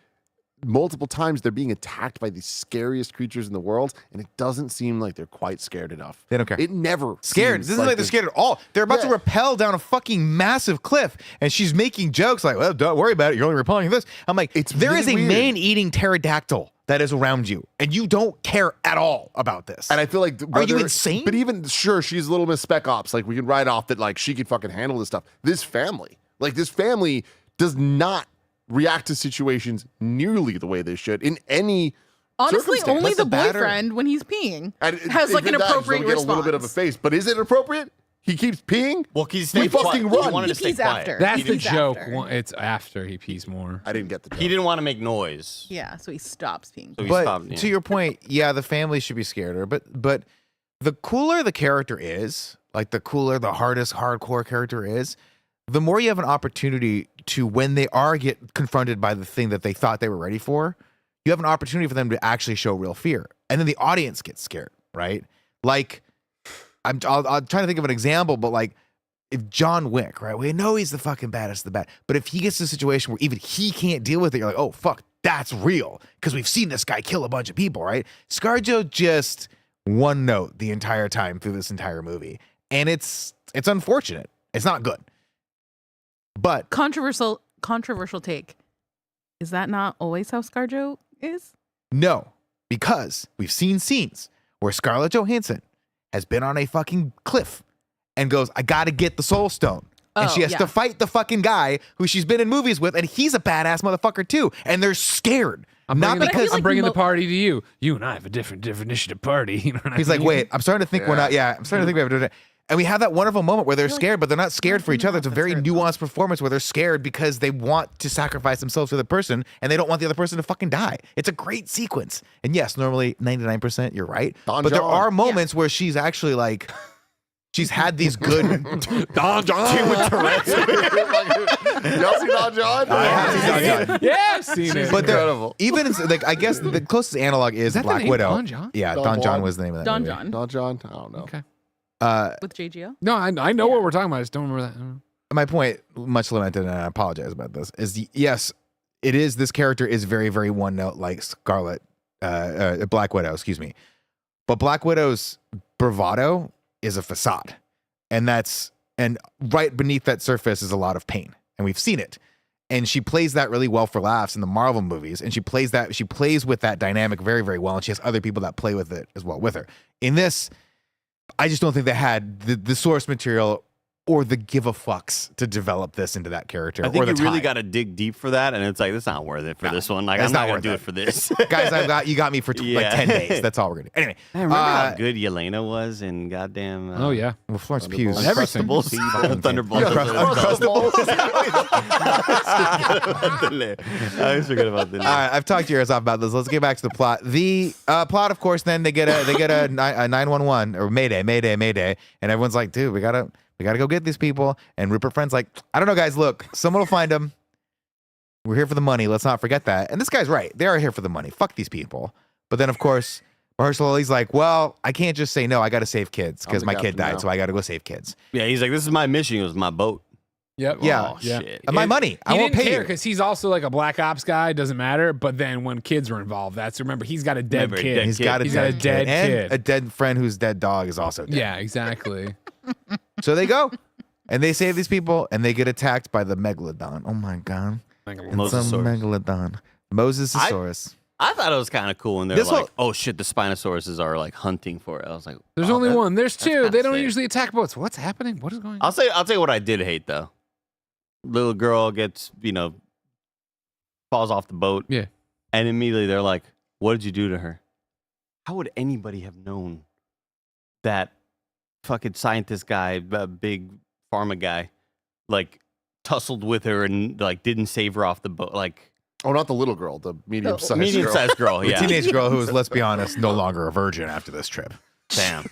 multiple times they're being attacked by the scariest creatures in the world, and it doesn't seem like they're quite scared enough. They don't care. It never Scared. seems This isn't like they're scared at all. They're about to Yeah. rappel down a fucking massive cliff, and she's making jokes like, well, don't worry about it. You're only rappelling this. I'm like, there really is a weird. man-eating pterodactyl that is around you, and you don't care at all about this. And I feel like Are you insane? But even sure, she's Little Miss Spec Ops. Like we can write off that like she could fucking handle this stuff. This family does not react to situations nearly the way they should in any. Honestly, circumstance. only What's the the batter? boyfriend when he's peeing And has like an even that, appropriate you'll get response. a little bit of a face, but is it appropriate? He keeps peeing. Well, he's We stayed fucking quiet. run. He wanted He to stay pees quiet. after. That's He the pees joke. after. It's after he pees more. I didn't get the joke. He didn't want to make noise. Yeah, so he stops peeing. So he but stopped. to your point, yeah, the family should be scared of her, but the cooler the character is, like the cooler the hardcore character is, the more you have an opportunity to, when they are get confronted by the thing that they thought they were ready for, you have an opportunity for them to actually show real fear. And then the audience gets scared, right? Like, I'm trying to think of an example, but like, if John Wick, right? We know he's the fucking baddest of the bad, but if he gets to a situation where even he can't deal with it, you're like, oh, fuck, that's real. Because we've seen this guy kill a bunch of people, right? ScarJo just one note the entire time through this entire movie. And it's unfortunate. It's not good. But Controversial take. Is that not always how ScarJo is? no, because we've seen scenes where Scarlett Johansson has been on a fucking cliff and goes, I gotta get the Soul Stone. And she has to fight the fucking guy who she's been in movies with, and he's a badass motherfucker too. And they're scared. I'm bringing the like party to you. You and I have a different definition of party. You know what He's I like, mean? wait, I'm starting to think we're not. Yeah, I'm starting to think we have to do it. And we have that wonderful moment where they're scared, but they're not scared for each other. It's a very nuanced performance where they're scared because they want to sacrifice themselves for the person and they don't want the other person to fucking die. It's a great sequence. And yes, normally 99%, you're right. But there are moments where she's actually like, she's had these good. Don John with Tourette's. Y'all seen Don John? Yeah, I've seen it. But incredible. Even in, like, I guess the closest analog is that the Black name? Widow. Don John? Yeah, Don Don John Juan? was the name of that Don movie. John Don John? I don't know. Okay. with JGO. No, I know what we're talking about. I just don't remember that. My point, much lamented, and I apologize about this, is yes, it is. This character is very, very one note like Black Widow, excuse me. But Black Widow's bravado is a facade, and right beneath that surface is a lot of pain, and we've seen it. And she plays that really well for laughs in the Marvel movies, and she plays with that dynamic very, very well, and she has other people that play with it as well with her. In this, I just don't think they had the source material or the give a fucks to develop this into that character. I think or the you really time. got to dig deep for that, and it's like, this is not worth it for this one. Like, it's I'm not not going worth to do it. it for this. Guys, you got me for like 10 days. That's all we're gonna do. Anyway, I remember how good Yelena was in goddamn. Oh, yeah. well, Florence Pugh's Everything. Uncrustables. Thunderbolts. I always forget about the name. All right, I've talked to your ears off about this. Let's get back to the plot. The plot, of course, then they get a 911 or Mayday, and everyone's like, dude, we gotta go get these people. And Rupert Friend's like, I don't know, guys. Look, someone will find them. We're here for the money. Let's not forget that. And this guy's right. They are here for the money. Fuck these people. But then, of course, Mahershala Ali's like, well, I can't just say no. I got to save kids because my kid died, so I got to go save kids. Yeah, he's like, this is my mission. It was my boat. Yep. Yeah. Oh, shit. And my money. I He won't didn't pay care you. because he's also like a black ops guy. Doesn't matter. But then when kids were involved, remember he's got a dead Remember, a kid. dead He's kid. got a He's got a dead dead kid. kid. And a dead friend whose dead dog is also dead. Yeah, exactly. So they go and they save these people and they get attacked by the megalodon. Oh my god. It's a Mosasaurus. megalodon. Mosasaurus. I thought it was kind of cool when they're This like, whole- oh shit, the Spinosauruses are like hunting for it. I was like, There's oh, only that- one. There's two. kinda They don't sick. usually attack boats. What's happening? What is going on? I'll tell you what I did hate though. Little girl gets, falls off the boat. Yeah. And immediately they're like, what did you do to her? How would anybody have known that fucking scientist guy, big pharma guy, like tussled with her and like didn't save her off the boat? Like, Oh, not the little girl, the medium-sized girl. medium-sized girl, The yeah. teenage girl who is, let's be honest, no longer a virgin after this trip. Damn.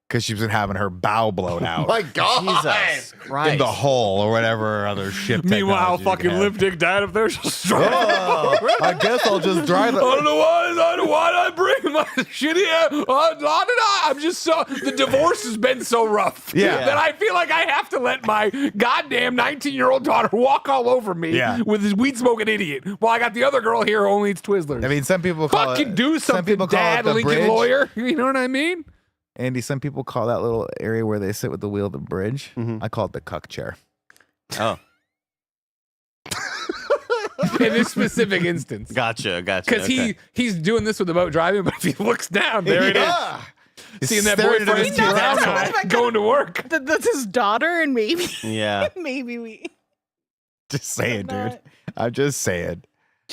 Because she's been having her bow blown out My God. Jesus Christ. in the hull or whatever other ship. Meanwhile, technology fucking you can have. Lip Dick died up there. Oh, I guess I'll just drive it. I don't know why I bring my shitty. I'm just so the divorce has been so rough. Yeah. That I feel like I have to let my goddamn 19-year-old daughter walk all over me Yeah. with this weed smoking idiot, while I got the other girl here who only eats Twizzlers. I mean, some people call fucking it. do some something, people call Dad, it the Lincoln bridge. lawyer. You know what I mean? Andy, some people call that little area where they sit with the wheel the bridge. Mhm. I call it the cuck chair. Oh, In this specific instance, gotcha. because Okay. he's doing this with the boat driving, but if he looks down, there it is. He's Seeing that staring boyfriend at is his kids' asshole. asshole. going to work. That's his daughter, and maybe Yeah. maybe we. Just saying, dude. Not. I'm just saying.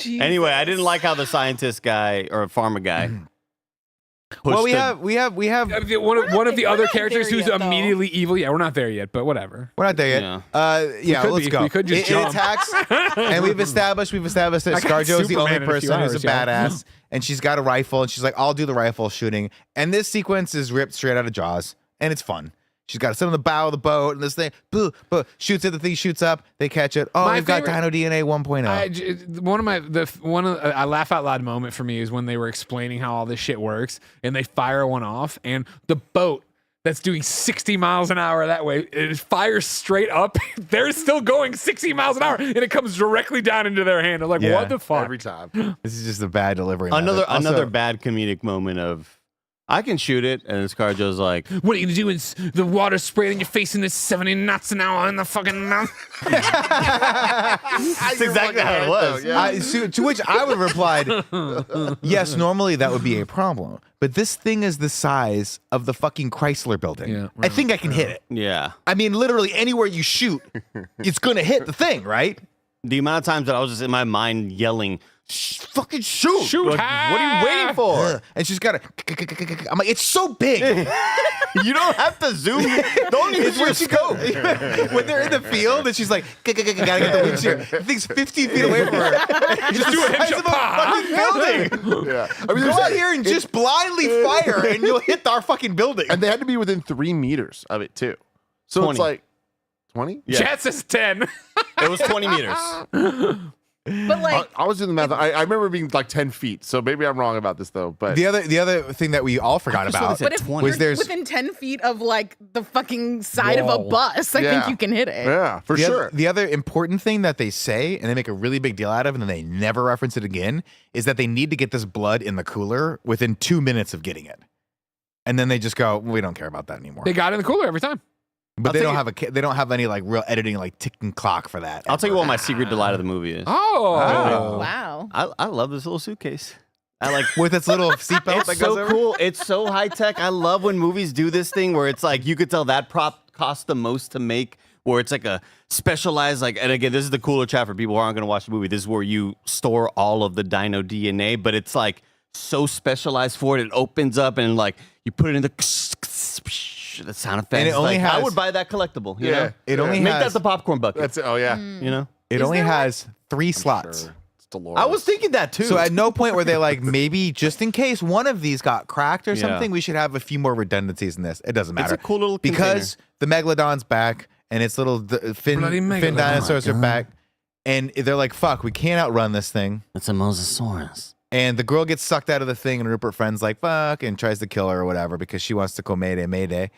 Anyway, I didn't like how the scientist guy or pharma guy. Well, we pushed have. One of the other not characters there who's yet, though. immediately evil. Yeah, we're not there yet, but whatever. We're not there yet. Yeah. could Let's be. go. We could just it jump. attacks, and we've established that I got ScarJo's the only Superman in a few person who's a hours, y'all. badass, and she's got a rifle, and she's like, "I'll do the rifle shooting." And this sequence is ripped straight out of Jaws, and it's fun She's got to sit on the bow of the boat, and this thing, boo, boo, shoots it. The thing shoots up. They catch it. Oh, My we've got favorite- Dino DNA 1.0. A laugh out loud moment for me is when they were explaining how all this shit works, and they fire one off, and the boat that's doing 60 miles an hour that way, it fires straight up. They're still going 60 miles an hour, and it comes directly down into their hand. I'm like, Yeah. what the fuck? Every time. This is just a bad delivery. method. Another Also, bad comedic moment of I can shoot it, and ScarJo's like, What are you gonna do? Is the water sprayed in your face and it's 70 knots an hour in the fucking mouth? that's exactly how it was. to which I would have replied, yes, normally that would be a problem. But this thing is the size of the fucking Chrysler building. Yeah, I think I can hit it. Yeah. I mean, literally anywhere you shoot, it's going to hit the thing, right? The amount of times that I was just in my mind yelling, fucking shoot. Shoot, Like, what are you waiting for? And she's got to. I'm like, it's so big. You don't have to zoom. Don't use It's your where she go. scope. When they're in the field and she's like, gotta get the windshield. The thing's 15 feet away from her. Just do a the size headshot. of a fucking building. Yeah. I mean, Go there's out here and just blindly fire and you'll hit our fucking building. and they had to be within 3 meters of it too. So 20. it's like 20. Yeah. Chat says 10. It was 20 meters. But like, I was doing the math. I remember being like 10 feet. So maybe I'm wrong about this though. But The other thing that we all forgot just thought about they but if 20. was you're there's within 10 feet of like the fucking side of a Wall. bus, I think Yeah. you can hit it. yeah, for the sure. Other, the other important thing that they say, and they make a really big deal out of, and then they never reference it again, is that they need to get this blood in the cooler within 2 minutes of getting it. And then they just go, we don't care about that anymore. They got it in the cooler every time. But I'll they tell don't you- have they don't have any like real editing like ticking clock for that. I'll tell you what my secret delight of the movie is. Oh. Wow. I love this little suitcase. I like with its little seatbelt it's that goes so over. cool. It's so high tech. I love when movies do this thing where it's like you could tell that prop cost the most to make, where it's like a specialized like. And again, this is the cooler chat for people who aren't going to watch the movie. This is where you store all of the dino DNA, but it's like so specialized for it. It opens up and like you put it in the sound effects. And it only I has- would buy that collectible. You Yeah. know? It only Make has that the popcorn bucket. That's it. Oh yeah. you know. it Is only there has 3 slots. Sure. It's Dolores. I was thinking that too. So at no point were they like, maybe just in case one of these got cracked or Yeah. something, we should have a few more redundancies in this. It doesn't matter. It's a cool little because the megalodon's back and its little fin Bloody megalodon. dinosaurs are back, and they're like, "Fuck, we can't outrun this thing." it's a Mosasaurus. And the girl gets sucked out of the thing, and Rupert Friend's like, "Fuck," and tries to kill her or whatever because she wants to go Mayday.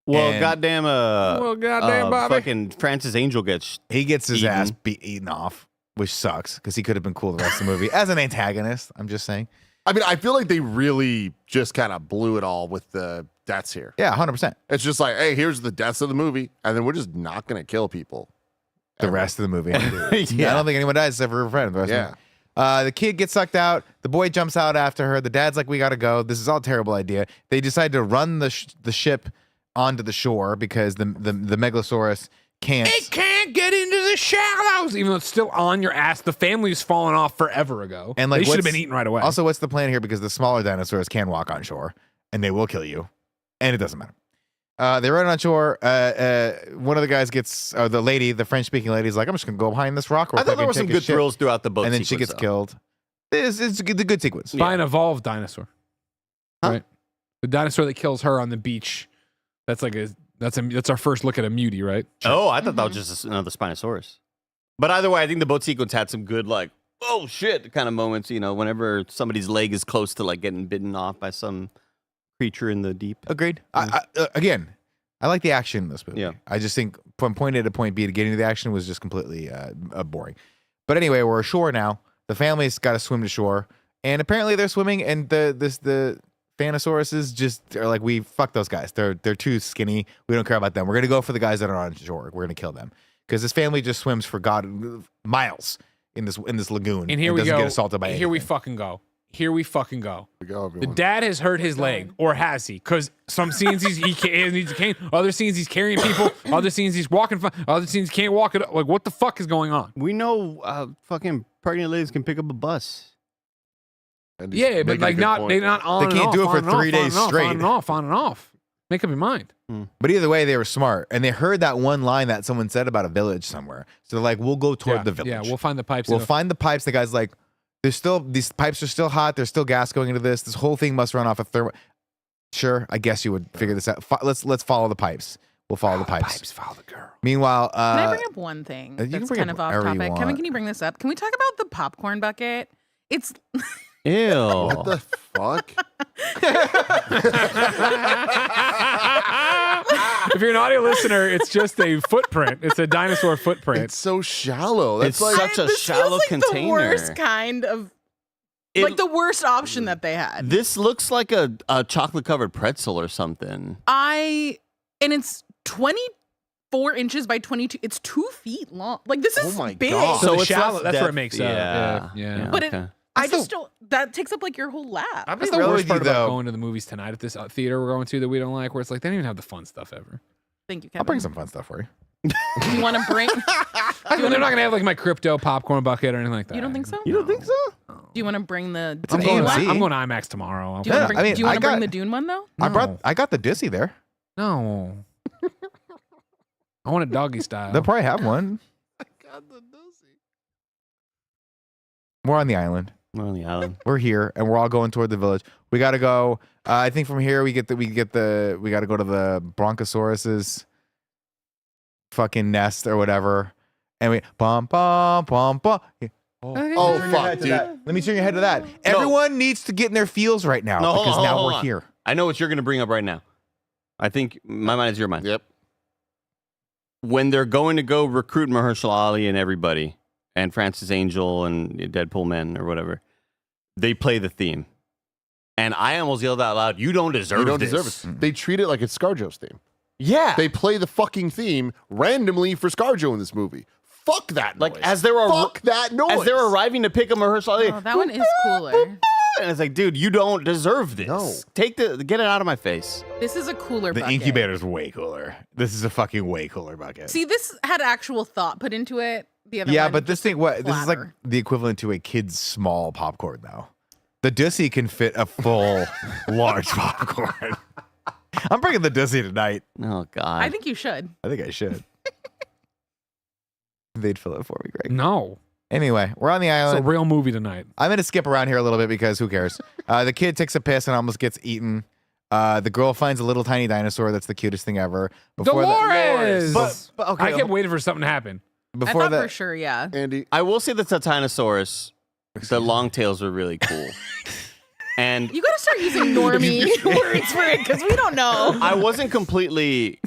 Well, And- goddamn, Bobby. fucking Francis Angel gets. He gets his Eaten. ass eaten off, which sucks because he could have been cool the rest of the movie as an antagonist. I'm just saying. I mean, I feel like they really just kind of blew it all with the deaths here. Yeah, 100%. It's just like, hey, here's the deaths of the movie, and then we're just not gonna kill people. The rest of the movie. Yeah. I don't think anyone dies except for Rupert Friend. The rest of the movie. The kid gets sucked out. The boy jumps out after her. The dad's like, "We gotta go. This is all a terrible idea." They decide to run the ship onto the shore because the Megalosaurus can't. It can't get into the shallows, even though it's still on your ass. The family's fallen off forever ago. And like, they should have what's- been eaten right away. Also, what's the plan here? Because the smaller dinosaurs can walk on shore, and they will kill you, and it doesn't matter. They run on shore. One of the guys gets, the lady, the French-speaking lady, is like, "I'm just gonna go behind this rock." real I thought quick there and were some take a good shit." thrills throughout the boat, and then she gets sequence, though. killed. It's a good sequence. by an evolved dinosaur, Huh? right? The dinosaur that kills her on the beach. That's our first look at a mutie, right? Oh, I thought that was just another Spinosaurus. But either way, I think the boat sequence had some good like, oh shit, kind of moments. You know, whenever somebody's leg is close to like getting bitten off by some creature in the deep. Agreed. Again, I like the action in this movie. Yeah. I just think from point A to point B to getting to the action was just completely boring. But anyway, we're ashore now. The family's got to swim to shore, and apparently they're swimming, and the Thanosauruses just are like, we fuck those guys. They're too skinny. We don't care about them. We're gonna go for the guys that are on shore. We're gonna kill them because this family just swims for miles in this lagoon. And here we doesn't go. Get assaulted by Here we anything. fucking go. Here we fucking go. We go, The everyone. dad has hurt his leg, or has he? Because some scenes he needs a cane. Other scenes he's carrying people. Other scenes he's walking. Other scenes he can't walk it. Like, what the fuck is going on? We know fucking pregnant ladies can pick up a bus. And he's Yeah, but making a like good not point. they not on. They can't and do it off, for on and off, 3 days on and off, straight. On and off. On and off. Make up your mind. But either way, they were smart, and they heard that one line that someone said about a village somewhere. So they're like, "We'll go toward the village. Yeah, we'll find the pipes. We'll find the pipes." The guy's like, these pipes are still hot. There's still gas going into this. This whole thing must run off a thermal." Sure, I guess you would figure this out. Let's follow the pipes. We'll follow the pipes. Follow the girl. Meanwhile, Can I bring up one thing you can that's bring kind up of off whatever you topic? Kevin, want. can you bring this up? Can we talk about the popcorn bucket? It's Ew. What the fuck? If you're an audio listener, it's just a footprint. It's a dinosaur footprint. It's so shallow. That's It's like such a this shallow feels like container. the worst kind of like the worst option that they had. This looks like a chocolate covered pretzel or something. And it's 24 inches by 22. It's 2 feet long. Like this is my big. God. So it's it's shallow. less That's where it depth. makes Yeah. up. Yeah. But okay. I just don't. That takes up like your whole lap. I'm That's being the real worst with part you, about though. going to the movies tonight at this theater we're going to that we don't like, where it's like they don't even have the fun stuff ever. Thank you, Kevin. I'll bring some fun stuff for you. Do you want to bring? They're not gonna have like my crypto popcorn bucket or anything like that. You don't think so? You don't think so? Do you want to bring the It's an Dune one? AMC. I'm going to IMAX tomorrow. Do you want to Yeah, I mean, I bring got- the Dune one though? No. I got the Dissy there. No. I want a doggy style. They'll probably have one. We're on the island. We're on the island. We're here, and we're all going toward the village. We got to go. I think from here we got to go to the Bronchosaurus's fucking nest or whatever, and we bum bum bum bum. Oh, fuck, dude. Let me turn your head to that. Everyone needs to get in their feels right now No, hold because on, now hold we're on. here. I know what you're going to bring up right now. I think my mind is your mind. Yep. When they're going to go recruit Mahershala Ali and everybody, and Francis Angel and Deadpool Men or whatever, they play the theme. And I almost yelled out loud, "You don't deserve You don't this." deserve it. They treat it like it's ScarJo's theme. Yeah. They play the fucking theme randomly for ScarJo in this movie. Fuck that noise. Like, as they were Fuck that noise. as they're arriving to pick up Mahershala Ali, Oh, that one is cooler. and it's like, dude, you don't deserve this. No. Get it out of my face. This is a cooler The bucket. incubator's way cooler. This is a fucking way cooler bucket. See, this had actual thought put into it. The other Yeah, one but this just thing, this is like flatter. the equivalent to a kid's small popcorn, though. The Dissy can fit a full large popcorn. I'm bringing the Dissy tonight. Oh God. I think you should. I think I should. They'd fill it for me, Greg. No. Anyway, we're on the It's a island. real movie tonight. I'm going to skip around here a little bit because who cares? The kid takes a piss and almost gets eaten. The girl finds a little tiny dinosaur that's the cutest thing ever. Dolores! But okay, I kept waiting for something to happen. I Before thought that, for sure, yeah. Andy. I will say the Titanosaurus, the long tails were really cool. And You got to start using normie words for it because we don't know. I wasn't completely.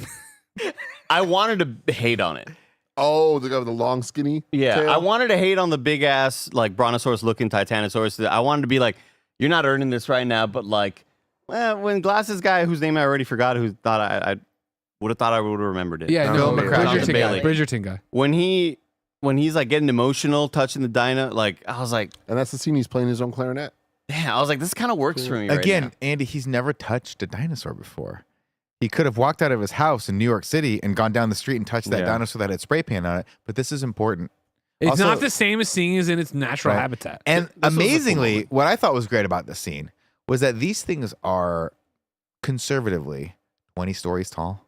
I wanted to hate on it. Oh, the guy with the long, skinny Yeah, tail? I wanted to hate on the big ass like brontosaurus looking Titanosaurus. I wanted to be like, you're not earning this right now, but like, well, when glasses guy whose name I already forgot, who thought I would have thought I would have remembered it. Yeah, Bill no, McCracken. Bridgerton guy. Bailey. Bridgerton guy. When he's like getting emotional, touching the dino, like I was like, And that's the scene he's playing his own clarinet. damn, I was like, this kind of works for me right again, now. Andy, he's never touched a dinosaur before. He could have walked out of his house in New York City and gone down the street and touched that Yeah. dinosaur that had spray paint on it. But this is important. It's Also- not the same as seeing as in its natural Right. habitat. And This was a cool amazingly, moment. what I thought was great about this scene was that these things are conservatively 20 stories tall.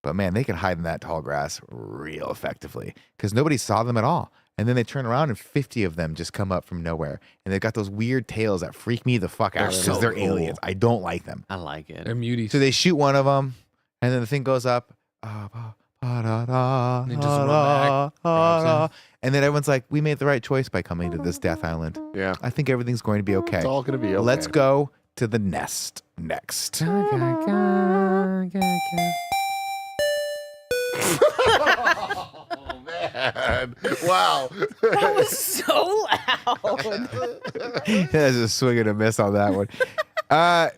But man, they can hide in that tall grass real effectively because nobody saw them at all. And then they turn around and 50 of them just come up from nowhere. And they've got those weird tails that freak me the fuck out They're because so they're cool. aliens. I don't like them. I like it. They're muties. So they shoot one of them, and then the thing goes up. And they just run back, grabs And then everyone's like, we made the right choice by coming to this death island. Yeah. I think everything's going to be okay. It's all going to be okay. Let's go to the nest next. Oh, man. Wow. That was so loud. There's a swing and a miss on that one.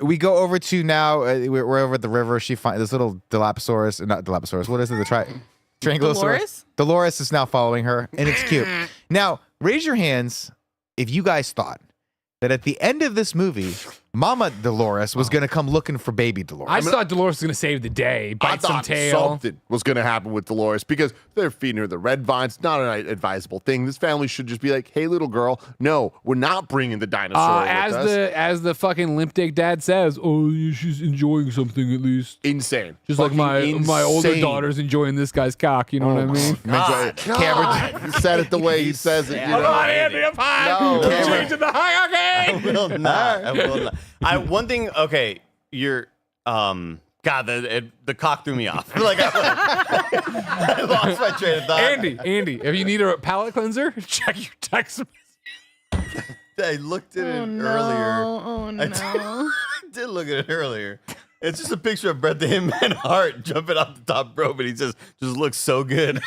We go over to now. We're over at the river. She finds this little Dilophosaurus, not Dilophosaurus. What is it? The Triangulosaurus. Dolores? Dolores is now following her, and it's cute. Now, raise your hands if you guys thought that at the end of this movie, Mama Dolores was going to come looking for baby Dolores. I thought Dolores was going to save the day, I bite some thought tail. something was going to happen with Dolores because they're feeding her the red vines. Not an advisable thing. This family should just be like, hey, little girl, no, we're not bringing the dinosaur with us. As the fucking limp dick dad says, oh, she's enjoying something at least. Insane. Just like Fucking my older insane. daughter's enjoying this guy's cock. You know what I mean? Cameron, He said it the way he says it. You know? Andy, I'm high. No, We're Cameron. changing the hierarchy. I will not. I will not. One thing. Okay, you're. God, the cock threw me off. Like I lost my train of thought. Andy, if you need a palate cleanser, check your text. I looked at it earlier. Oh no! I did look at it earlier. It's just a picture of Bret the Hitman Hart jumping off the top rope, and he just looks so good.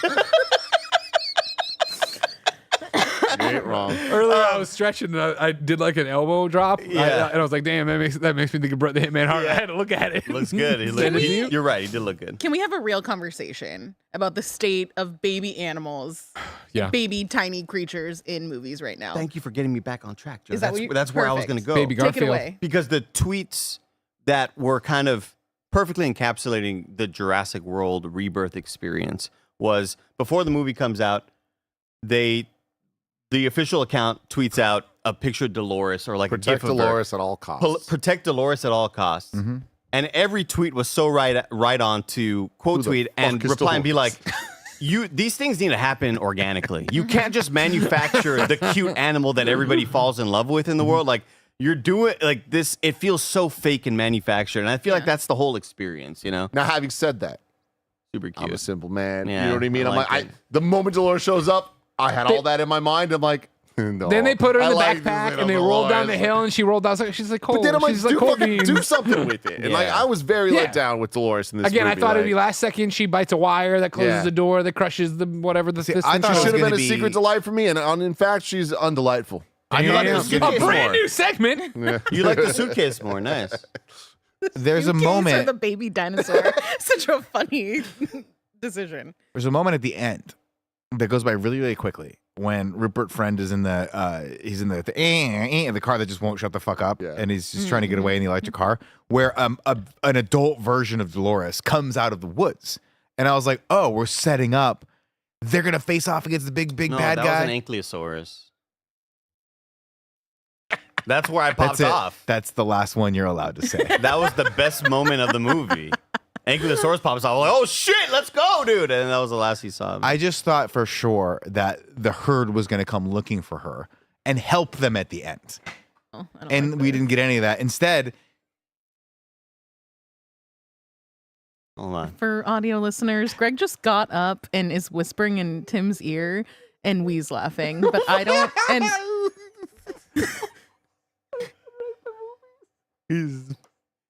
You ain't wrong. Earlier, I was stretching and I did like an elbow drop. Yeah. And I was like, damn, that makes me think of Bret the Hitman Hart. I had to look at it. Looks good. You're right. He did look good. Can we have a real conversation about the state of baby animals, Yeah. baby tiny creatures in movies right now? Thank you for getting me back on track, Joe. Is that what That's where I was going to go. Baby Take it Garfield. away. Because the tweets that were kind of perfectly encapsulating the Jurassic World Rebirth experience was before the movie comes out, the official account tweets out a picture of Dolores or like a Protect gif of her. Dolores at all costs. Protect Dolores at all costs. Mm-hmm. And every tweet was so right on to quote Who the tweet and fuck is reply and be like, Dolores? these things need to happen organically. You can't just manufacture the cute animal that everybody falls in love with in the world. Like you're doing like this, it feels so fake and manufactured. And I feel like that's the whole experience, you know? Now, having said that, Super cute. I'm a simple man. Yeah, You know what I mean? I I'm like like, it. the moment Dolores shows up, I had all that in my mind. I'm like, no. Then they put her in I the like this backpack little and they rolled down the Dolores. hill and she rolled down. She's like cold. But then I'm like, She's like cold beans. do something with it. And like, Yeah. I was very Yeah. let down with Dolores in this Again, movie. I thought it'd like, be last second. She bites a wire that closes Yeah. the door that crushes the whatever. This I thing thought it She was should have gonna been a be- secret delight for me. And in fact, she's undelightful. I thought it was Damn. suitcase A brand more. new segment. You like the suitcase more. Nice. There's a Suitcase or moment. the baby dinosaur. Such a funny decision. There's a moment at the end that goes by really, really quickly when Rupert Friend is in the the car that just won't shut the fuck up, Yeah. and he's just trying to get away in the electric car, where an adult version of Dolores comes out of the woods, and I was like, oh, we're setting up. They're gonna face off against the big No, bad that guy. was an ankylosaurus. That's where I popped That's it. off. That's the last one you're allowed to say. That was the best moment of the movie. Ankylosaurus pops off. I'm like, oh shit, let's go, dude. And that was the last he saw. I just thought for sure that the herd was gonna come looking for her and help them at the end, Oh, I don't and like we this. didn't get any of that. Instead, Hold on. For audio listeners, Greg just got up and is whispering in Tim's ear, and we's laughing, but I don't. And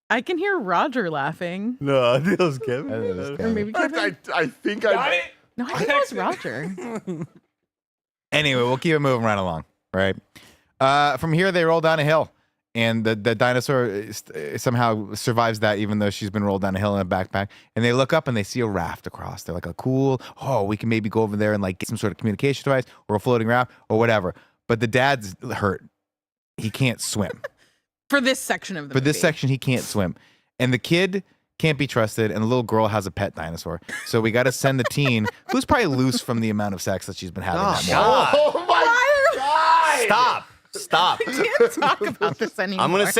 I can hear Roger laughing, No, I think it was Kevin. or maybe Kevin. I think I. No, I think it was Roger. anyway, we'll keep it moving right along. Right. From here, they roll down a hill, and the dinosaur somehow survives that, even though she's been rolled down a hill in a backpack. And they look up and they see a raft across. They're like, we can maybe go over there and like get some sort of communication device or a floating raft or whatever. But the dad's hurt. He can't swim. For this section of the For movie. this section, he can't swim. And the kid can't be trusted, and the little girl has a pet dinosaur. So we got to send the teen, who's probably loose from the amount of sex that she's been having that morning. God. Oh my God! Stop. We can't talk about this anymore. I'm gonna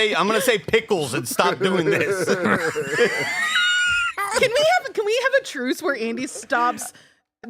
say pickles and stop doing this. Can we have a truce where Andy stops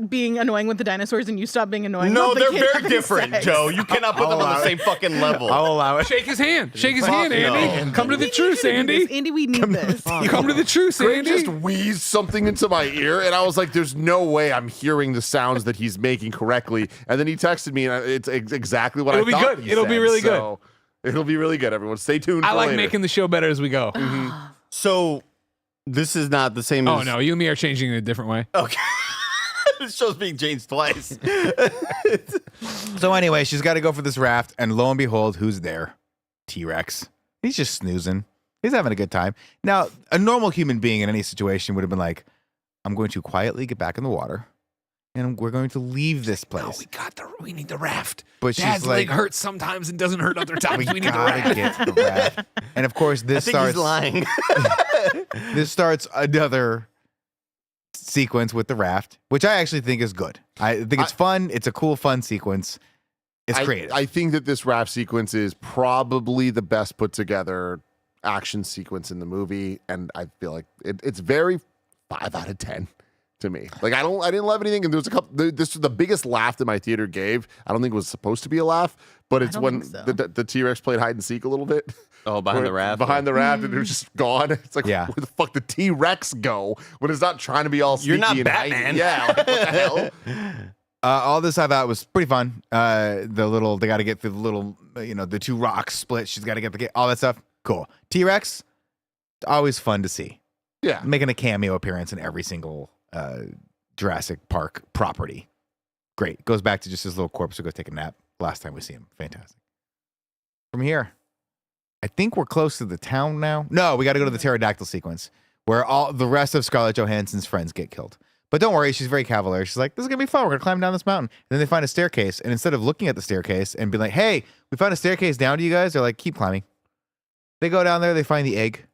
being annoying with the dinosaurs and you stop being annoying? No, with the they're kid very having different, sex? Joe. You cannot put them on the same fucking level. I'll allow it. Shake his hand. Shake his hand, no. Andy. Come to the truce, Andy. Andy, we need this. Come to the truce, Greg Andy. just wheezed something into my ear, and I was like, "There's no way I'm hearing the sounds that he's making correctly." And then he texted me, and it's exactly what It'll I be thought. good. he It'll be said. really good. So, it'll be really good. Everyone, stay tuned. I for like later. making the show better as we go. So this is not the same Oh as no, you and me are changing it a different way. Okay. This show's being changed twice. So anyway, she's got to go for this raft, and lo and behold, who's there? T-Rex. He's just snoozing. He's having a good time. Now, a normal human being in any situation would have been like, I'm going to quietly get back in the water, and we're going to leave this place. We need the raft. But she's Dad's like, leg hurts sometimes and doesn't hurt other times. we We need the gotta raft. get the raft. And of course, I this think he's starts lying. this starts another sequence with the raft, which I actually think is good. I think it's fun. It's a cool, fun sequence. It's creative. I think that this rap sequence is probably the best put together action sequence in the movie, and I feel like it's very 5 out of 10. to me. Like I didn't love anything, and there was a couple. This was the biggest laugh that my theater gave. I don't think it was supposed to be a laugh, but it's when the T-Rex played hide and seek a little bit. Oh, behind the raft. Behind the raft, and it was just gone. It's like, where the fuck did T-Rex go when it's not trying to be all sneaky? You're not and Batman. Yeah, like, what the hell? All this I thought was pretty fun. They got to get through the little, the two rocks split. She's got to get the all that stuff. Cool. T-Rex, always fun to see. Yeah, making a cameo appearance in every single Jurassic Park property. Great. Goes back to just his little corpse who goes take a nap. Last time we see him. Fantastic. From here, I think we're close to the town now. No, we got to go to the pterodactyl sequence where all the rest of Scarlett Johansson's friends get killed. But don't worry, she's very cavalier. She's like, this is going to be fun. We're going to climb down this mountain. And then they find a staircase. And instead of looking at the staircase and being like, hey, we found a staircase down to you guys, they're like, keep climbing. They go down there. They find the egg.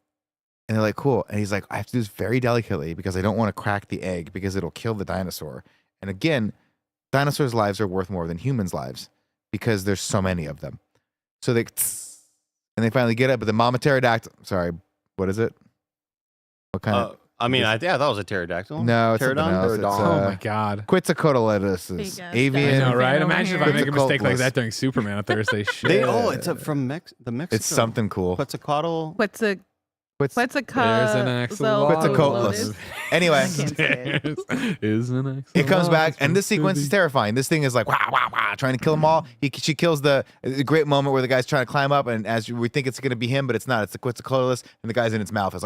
And they're like, cool. And he's like, I have to do this very delicately because I don't want to crack the egg because it'll kill the dinosaur. And again, dinosaurs' lives are worth more than humans' lives because there's so many of them. So they finally get it. But the mama pterodactyl, sorry, what is it? What kind of? I thought it was a pterodactyl. No, it's something else. It's, oh my god. Quetzalcoatlus. Avian. I know, right? Imagine if I make a mistake like Quetzalcoatlus. that during Superman on Thursday. Shit. It's from the Mexico. It's something cool. Quetzalcoatl. Quetzalcoatlus. Anyway, it comes back, and this sequence is terrifying. This thing is like, wah, trying to kill them all. She kills the great moment where the guy's trying to climb up, and we think it's going to be him, but it's not. It's the Quetzalcoatlus, and the guy's in its mouth. It's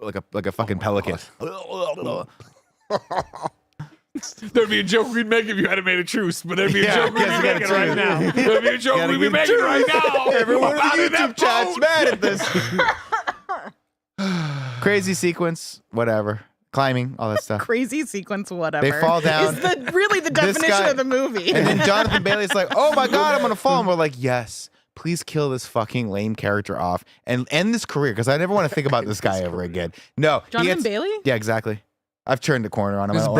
like a fucking pelican. There'd be a joke we'd make if you hadn't made a truce, but there'd be a joke we'd be making right now. There'd be a joke we'd be making right now. Everyone in the YouTube chat's mad at this. Crazy sequence, whatever. Climbing, all that stuff. Crazy sequence, whatever. They fall down. Is really the definition of the movie. And then Jonathan Bailey's like, oh my God, I'm going to fall. And we're like, yes, please kill this fucking lame character off and end this career because I never want to think about this guy ever again. No. Jonathan Bailey? Yeah, exactly. I've turned the corner on him. I don't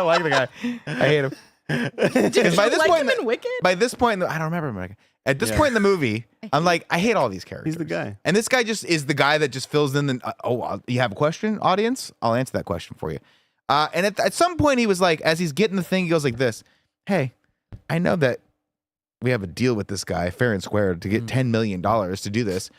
like the guy. I hate him. Did you like him in Wicked? By this point, I don't remember him. At this point in the movie, I'm like, I hate all these characters. He's the guy. And this guy just is the guy that just fills in the, you have a question, audience? I'll answer that question for you. And at some point, he was like, as he's getting the thing, he goes like this, hey, I know that we have a deal with this guy, fair and square, to get $10 million to do this.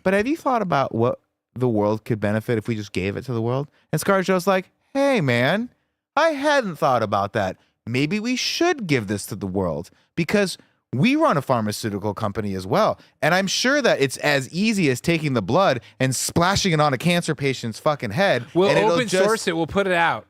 But have you thought about what the world could benefit if we just gave it to the world? And ScarJo's like, hey, man, I hadn't thought about that. Maybe we should give this to the world because we run a pharmaceutical company as well. And I'm sure that it's as easy as taking the blood and splashing it on a cancer patient's fucking head. We'll open source it. We'll put it out.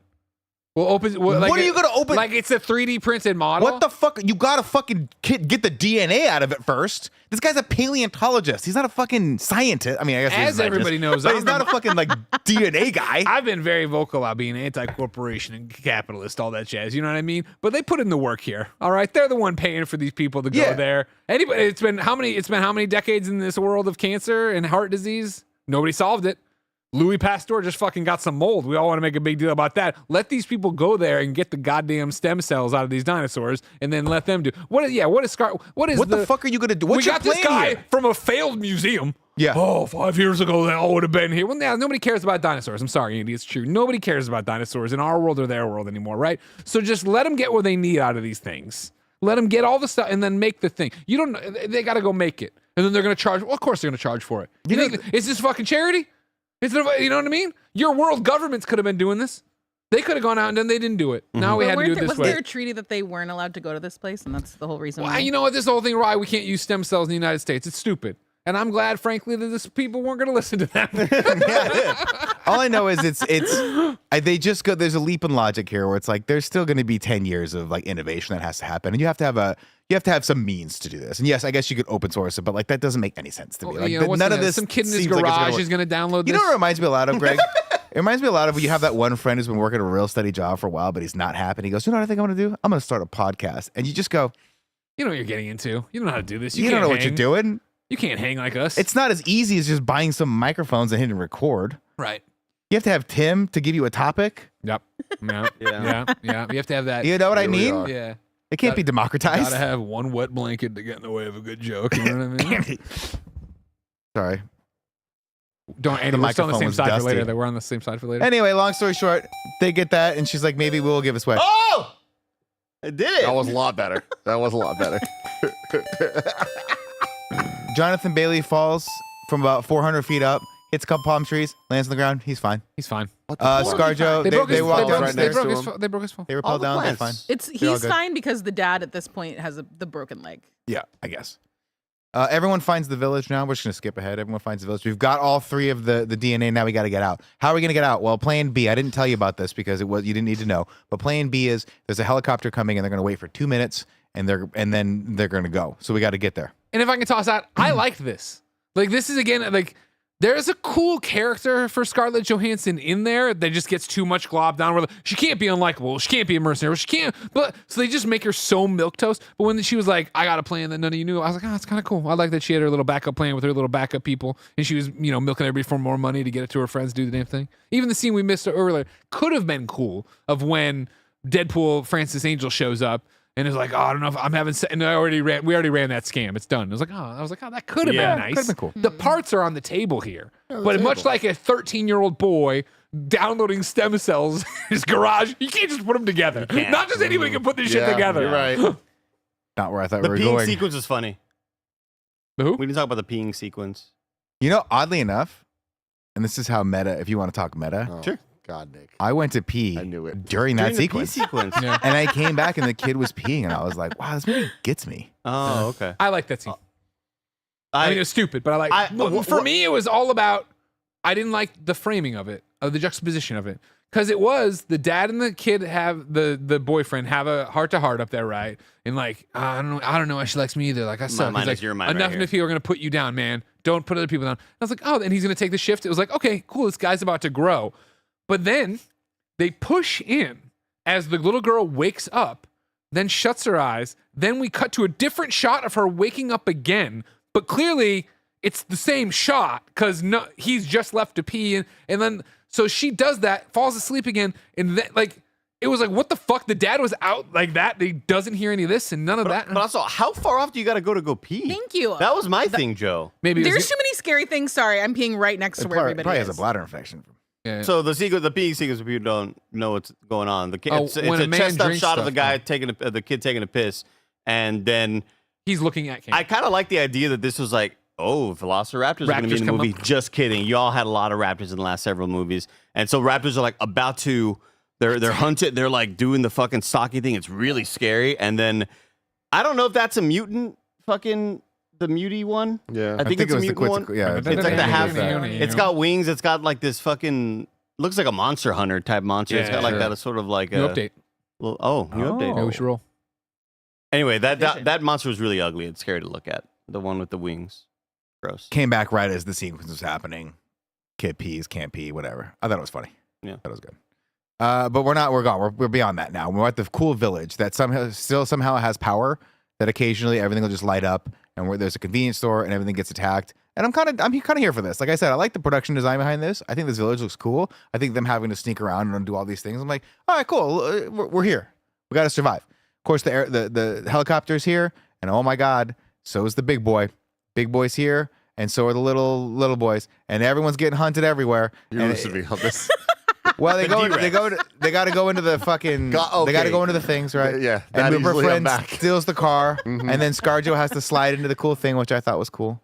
What are you going to open? Like it's a 3D printed model? What the fuck? You got to fucking get the DNA out of it first. This guy's a paleontologist. He's not a fucking scientist. I mean, I guess as everybody knows, but he's not a fucking like DNA guy. I've been very vocal about being anti-corporation and capitalist, all that jazz. You know what I mean? But they put in the work here. All right, they're the one paying for these people to go there. Anybody? It's been how many decades in this world of cancer and heart disease? Nobody solved it. Louis Pasteur just fucking got some mold. We all want to make a big deal about that. Let these people go there and get the goddamn stem cells out of these dinosaurs, and then let them do. What the fuck are you gonna do? What's your plan this guy here? from a failed museum. Yeah. Oh, 5 years ago they all would have been here. Well, now nobody cares about dinosaurs. I'm sorry, Andy. It's true. Nobody cares about dinosaurs in our world or their world anymore, right? So just let them get what they need out of these things. Let them get all the stuff and then make the thing. They got to go make it, and then they're gonna charge. Well, of course they're gonna charge for it. You think is this fucking charity? You know what I mean? Your world governments could have been doing this. They could have gone out and then they didn't do it. Now we had to do it this way. Was there a treaty that they weren't allowed to go to this place, and that's the whole reason why? You know what? This whole thing, why we can't use stem cells in the United States. It's stupid. And I'm glad, frankly, that this people weren't going to listen to them. All I know is they just go. There's a leap in logic here where it's like there's still going to be 10 years of like innovation that has to happen, and you have to have some means to do this. And yes, I guess you could open source it, but like that doesn't make any sense to me. Like none of this. Some kid in his garage is going to download this. You know what it reminds me a lot of, Greg? It reminds me a lot of when you have that one friend who's been working a real steady job for a while, but he's not happy. He goes, you know what I think I'm going to do? I'm going to start a podcast. And you just go, you know what you're getting into. You don't know how to do this. You don't know what you're doing. You can't hang like us. It's not as easy as just buying some microphones and hitting record. Right. You have to have Tim to give you a topic. Yep. Yeah. You have to have that. You know what I mean? Yeah. It can't be democratized. Gotta have one wet blanket to get in the way of a good joke. You know what I mean? Sorry. Don't, Andy, we're still on the microphone same was side for dusty. later. We're on the same side for later. Anyway, long story short, they get that, and she's like, maybe we'll give us away. Oh, I did it. That was a lot better. That was a lot better. Jonathan Bailey falls from about 400 feet up, hits a couple palm trees, lands on the ground. He's fine. He's fine. ScarJo, they walk down the stairs. They broke his fall. They rappel down. They're fine. He's fine because the dad at this point has the broken leg. Yeah, I guess. Everyone finds the village now. We're just going to skip ahead. Everyone finds the village. We've got all 3 of the DNA. Now we got to get out. How are we going to get out? Well, plan B, I didn't tell you about this because you didn't need to know. But plan B is there's a helicopter coming and they're going to wait for 2 minutes and then they're going to go. So we got to get there. And if I can toss out, I liked this. Like, this is, again, like, there's a cool character for Scarlett Johansson in there that just gets too much globbed down. Where she can't be unlikable. She can't be a mercenary. She can't. But so they just make her so milquetoast. But when she was like, I got a plan that none of you knew, I was like, oh, that's kind of cool. I like that she had her little backup plan with her little backup people. And she was, milking everybody for more money to get it to her friends, do the damn thing. Even the scene we missed earlier could have been cool of when Deadpool Francis Angel shows up. And it's like, oh, I don't know if I'm having. And we already ran that scam. It's done. I was like, that could have been nice. Could have been cool. The parts are on the table here, but much like a 13-year-old boy downloading stem cells in his garage, you can't just put them together. Not just anybody can put this shit together. You're right. Not where I thought The we were peeing going. sequence is funny. Who? We didn't talk about the peeing sequence. Oddly enough, and this is how meta, if you want to talk meta, Oh, Sure. God, Nick. I went to pee I knew it. during that During the pee sequence. sequence. Yeah. And I came back and the kid was peeing and I was like, wow, this movie gets me. Oh, okay. I like that scene. I mean, it was stupid, but for me, it was all about. I didn't like the framing of it, of the juxtaposition of it, because it was the dad and the kid have the boyfriend have a heart to heart up there, right? And like, I don't know why she likes me either. Like, I suck. mind He's is like, your mind enough right of people are gonna put you down, man. Don't put other people down. I was like, oh, and he's gonna take the shift. It was like, okay, cool. This guy's about to grow, but then they push in as the little girl wakes up, then shuts her eyes. Then we cut to a different shot of her waking up again, but clearly it's the same shot because he's just left to pee, and then so she does that, falls asleep again, and then like it was like, what the fuck? The dad was out like that. He doesn't hear any of this and none of that. But also, how far off do you got to go pee? Thank you. That was my thing, Joe. Maybe it was There's too many scary things. Sorry, I'm peeing right next to where everybody Probably is. has a bladder infection. yeah. So the peeing sequence, if you don't know what's going on, it's when a a man chest up drinks shot of the stuff, guy the kid taking a piss, and then He's looking at camera. I kind of like the idea that this was like, oh, Velociraptors are going to be in the come movie. up. Just kidding. You all had a lot of raptors in the last several movies, and so raptors are like about to. They're hunted. They're like doing the fucking stocky thing. It's really scary. And then I don't know if that's a mutant fucking the mutie one. Yeah. I think it's a mutant one. Yeah, It's like the half. Yeah. It's got wings. It's got like this fucking looks like a Monster Hunter type monster. It's Yeah, got like sure. that sort of like New a update. little, new update. Yeah, we should roll. Anyway, that monster was really ugly. It's scary to look at. The one with the wings. Gross. Came back right as the sequence was happening. Kid pees, can't pee, whatever. I thought it was funny. Yeah. That was good. But we're gone. We're beyond that now. We're at the cool village that somehow has power, that occasionally everything will just light up, and where there's a convenience store and everything gets attacked. And I'm kind of here for this. Like I said, I like the production design behind this. I think this village looks cool. I think them having to sneak around and do all these things. I'm like, all right, cool. We're here. We got to survive. Of course, the helicopter's here, and oh my god, so is the big boy. Big boy's here, and so are the little boys, and everyone's getting hunted everywhere. You're And listening on this. well, they got to go into the fucking. They got to go into the things, right? Yeah, And that her easily I'm friend back. steals the car, and then ScarJo has to slide into the cool thing, which I thought was cool.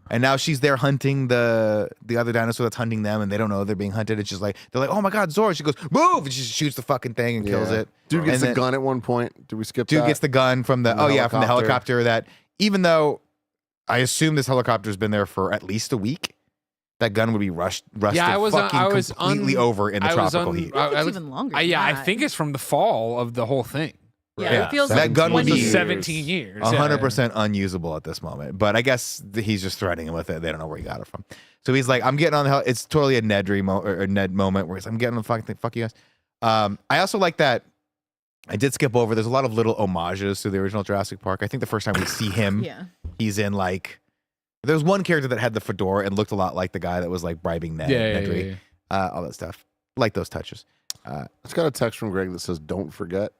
And now she's there hunting the other dinosaur that's hunting them, and they don't know they're being hunted. It's just like they're like, "Oh my god, Zora!" She goes, "Move!" And she just shoots the fucking thing and kills Yeah. it. Dude gets And the then- gun at one point. Did we skip Dude that? gets the gun from the From the from the helicopter. helicopter. That even though I assume this helicopter's been there for at least a week, that gun would be rusted Yeah, I was completely over in the tropical heat. I think it's even longer. than I that. think it's from the fall of the whole thing. Yeah, Yeah. it feels That like gun would 20 be years. 17 years. 100% unusable at this moment. But I guess he's just threatening him with it. They don't know where he got it from. So he's like, I'm getting on the hell. It's totally a Ned moment where he's, I'm getting on the fucking thing. Fuck you guys. I also like that. I did skip over. There's a lot of little homages to the original Jurassic Park. I think the first time we see him, Yeah. he's in like, there was one character that had the fedora and looked a lot like the guy that was like bribing Ned. Nedry, all that stuff. Like those touches. It's got a text from Greg that says, "Don't forget."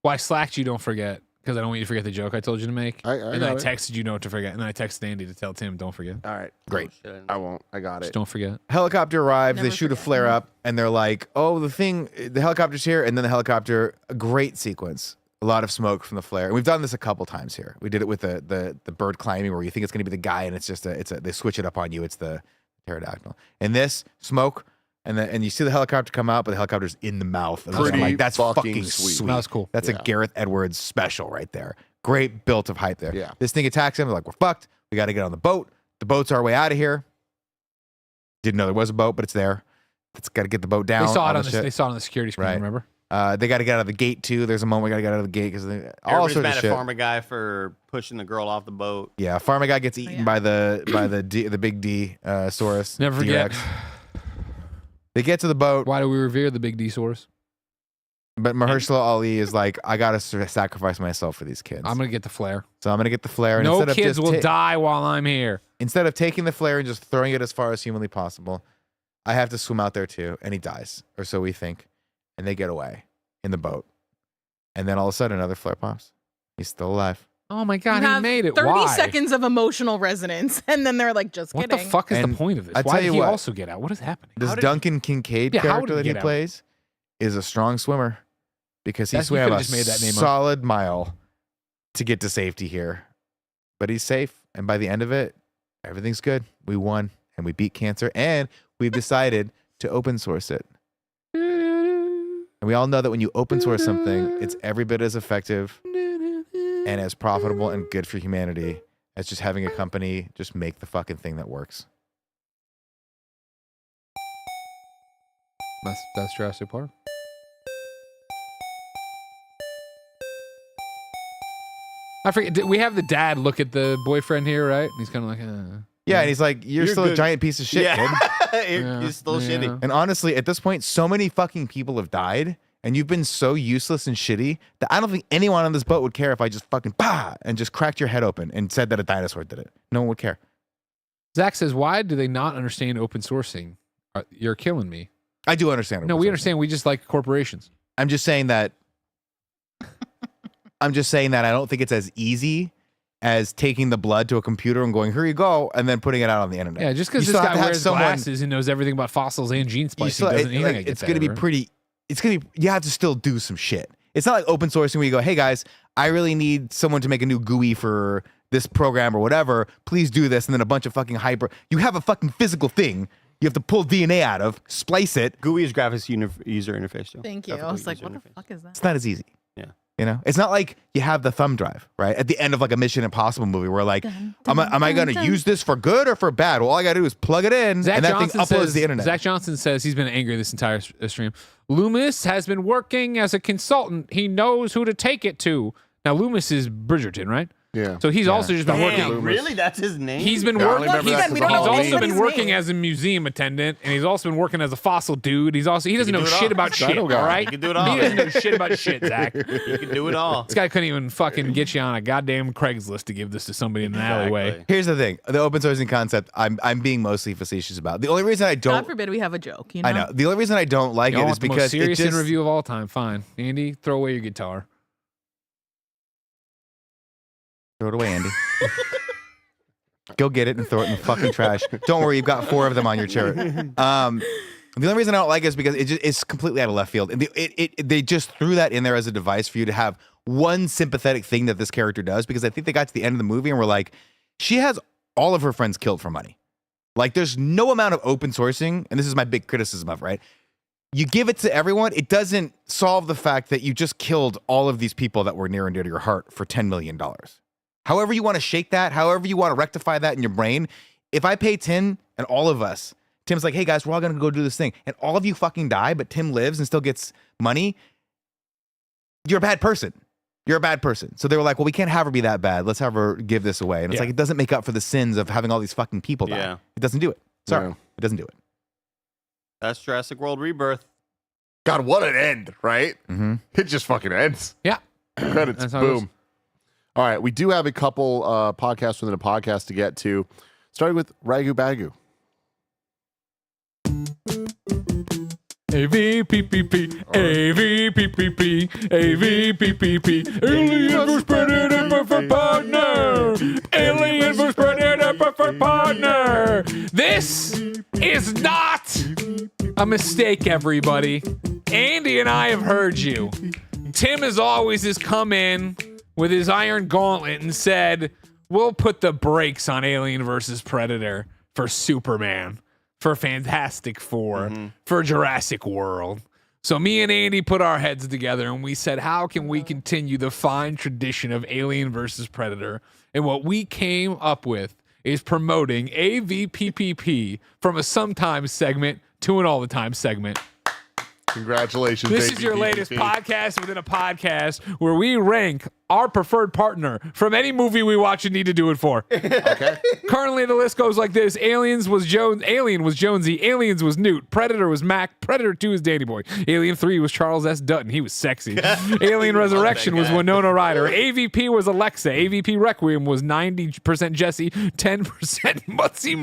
Well, I slacked you. Don't forget, because I don't want you to forget the joke I told you to make. I and then I got it. texted you not to forget. And then I texted Andy to tell Tim, don't forget. All right. Great. Oh, shit, I won't. I got Just it. don't forget. Helicopter arrives. They Never shoot a forget. flare up, and they're like, "Oh, the helicopter's here." And then the helicopter, a great sequence, a lot of smoke from the flare. And we've done this a couple times here. We did it with the bird climbing, where you think it's going to be the guy, and it's just they switch it up on you. It's the pterodactyl. And this smoke, and you see the helicopter come out, but the helicopter's in the mouth. And I'm Pretty like, that's fucking fucking sweet. sweet. That was cool. That's a Gareth Edwards special right there. Great built of hype there. Yeah. This thing attacks him. They're like, we're fucked. We got to get on the boat. The boat's our way out of here. Didn't know there was a boat, but it's there. It's got to get the boat down. They saw it all on this the shit. they saw it on the security screen. Right. Remember? They got to get out of the gate too. There's a moment we got to get out of the gate because all Everybody's sorts of mad at shit. Farmer Guy for pushing the girl off the boat. Yeah, Farmer Guy gets eaten yeah. by the big D Saurus. Never forget. D-Rex. They get to the boat, Why do we revere the big D-Saurus? but Mahershala Ali is like, I gotta sacrifice myself for these kids. I'm gonna get the flare. So I'm gonna get the flare. And No instead of kids just will die while I'm here. instead of taking the flare and just throwing it as far as humanly possible, I have to swim out there too, and he dies, or so we think. And they get away in the boat, and then all of a sudden another flare pops. He's still alive. Oh my You god, he have made it. 30 Why? seconds of emotional resonance, and then they're like, just What kidding. the fuck is the And point of this? I Why tell did you he what. also get out? What is happening? This How did- Duncan Kincaid Yeah, how character did that he he get out? plays is a strong swimmer because he You swam could've a just made that name up. solid mile to get to safety here. But he's safe. And by the end of it, everything's good. We won and we beat cancer. And we've decided to open source it. And we all know that when you open source something, it's every bit as effective and as profitable and good for humanity as just having a company just make the fucking thing that works. That's Jurassic Park. I forget. We have the dad look at the boyfriend here, right? And he's kind of like, Yeah, and he's like, you're still a good. giant piece of shit, kid. You're still shitty. And honestly, at this point, so many fucking people have died, and you've been so useless and shitty that I don't think anyone on this boat would care if I just fucking bah and just cracked your head open and said that a dinosaur did it. No one would care. Zach says, why do they not understand open sourcing? You're killing me. I do understand. No, we understand. We just like corporations. I'm just saying that. I'm just saying that I don't think it's as easy as taking the blood to a computer and going, here you go, and then putting it out on the internet. Yeah, just because You this still have guy to have wears someone- glasses and knows everything about fossils and gene You splicing still- doesn't mean I it's get going to be that, right? pretty. It's going to be. You have to still do some shit. It's not like open sourcing where you go, hey guys, I really need someone to make a new GUI for this program or whatever. Please do this, and then a bunch of fucking hyper. You have a fucking physical thing. You have to pull DNA out of, splice it. GUI is graphics user interface. Too. Thank you. I Graphical was like, user what the interface. fuck is that? It's not as easy. Yeah. You know, it's not like you have the thumb drive, right? At the end of like a Mission Impossible movie where like, am I going to use this for good or for bad? Well, all I got to do is plug it in Zach and that Johnson thing uploads says, to the internet. Zach Johnson says he's been angry this entire stream. Loomis has been working as a consultant. He knows who to take it to. Now, Loomis is Bridgerton, right? Yeah. So he's also just been Damn, working. Loomis. really? That's his name? He's been Yeah, I only working. remember He's, that 'cause we of don't know Halloween. also been anybody's working name. as a museum attendant, and he's also been working as a fossil dude. He doesn't know do it all. shit about shit. Dino guy. All right, He can do it all. He doesn't know shit about shit, Zach. You can do it all. This guy couldn't even fucking get you on a goddamn Craigslist to give this to somebody in an alleyway. Exactly. Here's the thing: the open sourcing concept. I'm being mostly facetious about. The only reason I God don't, forbid we have a joke. You know. I know. The only reason I don't like Y'all it is want the most because it serious just. interview of all time. Fine, Andy, throw away your guitar. Throw it away, Andy. Go get it and throw it in the fucking trash. Don't worry, you've got 4 of them on your chair. The only reason I don't like it is because it's completely out of left field. And they just threw that in there as a device for you to have one sympathetic thing that this character does, because I think they got to the end of the movie and were like, she has all of her friends killed for money. Like, there's no amount of open sourcing, and this is my big criticism of it, right? You give it to everyone, it doesn't solve the fact that you just killed all of these people that were near and dear to your heart for $10 million. However you want to shake that, however you want to rectify that in your brain, if I pay Tim and all of us, Tim's like, hey guys, we're all going to go do this thing, and all of you fucking die, but Tim lives and still gets money, you're a bad person. You're a bad person. So they were like, well, we can't have her be that bad. Let's have her give this away. And it's Yeah. like, it doesn't make up for the sins of having all these fucking people die. Yeah. It doesn't do it. Sorry. No. It doesn't do it. That's Jurassic World Rebirth. God, what an end, right? Mm-hmm. It just fucking ends. Yeah. Credits, That's how it goes. boom. All right, we do have a couple podcasts within a podcast to get to, starting with RaGu BaGu. AVPPP, AVPPP, AVPPP. Alien vs. Predator for partner. Alien vs. Predator for partner. This is not a mistake, everybody. Andy and I have heard you. Tim, as always, has come in with his iron gauntlet and said, we'll put the brakes on Alien vs. Predator for Superman, for Fantastic Four, for Jurassic World. So me and Andy put our heads together and we said, how can we continue the fine tradition of Alien vs. Predator? And what we came up with is promoting AVPPP from a sometimes segment to an all the time segment. Congratulations. This is your latest podcast within a podcast where we rank our preferred partner from any movie we watch and need to do it for. Okay. Currently, the list goes like this. Alien was Jonesy. Aliens was Newt. Predator was Mac. Predator 2 was Danny Boy. Alien 3 was Charles S. Dutton. He was sexy. Alien Resurrection was Winona Ryder. AVP was Alexa. AVP Requiem was 90% Jesse, 10% Mutzy.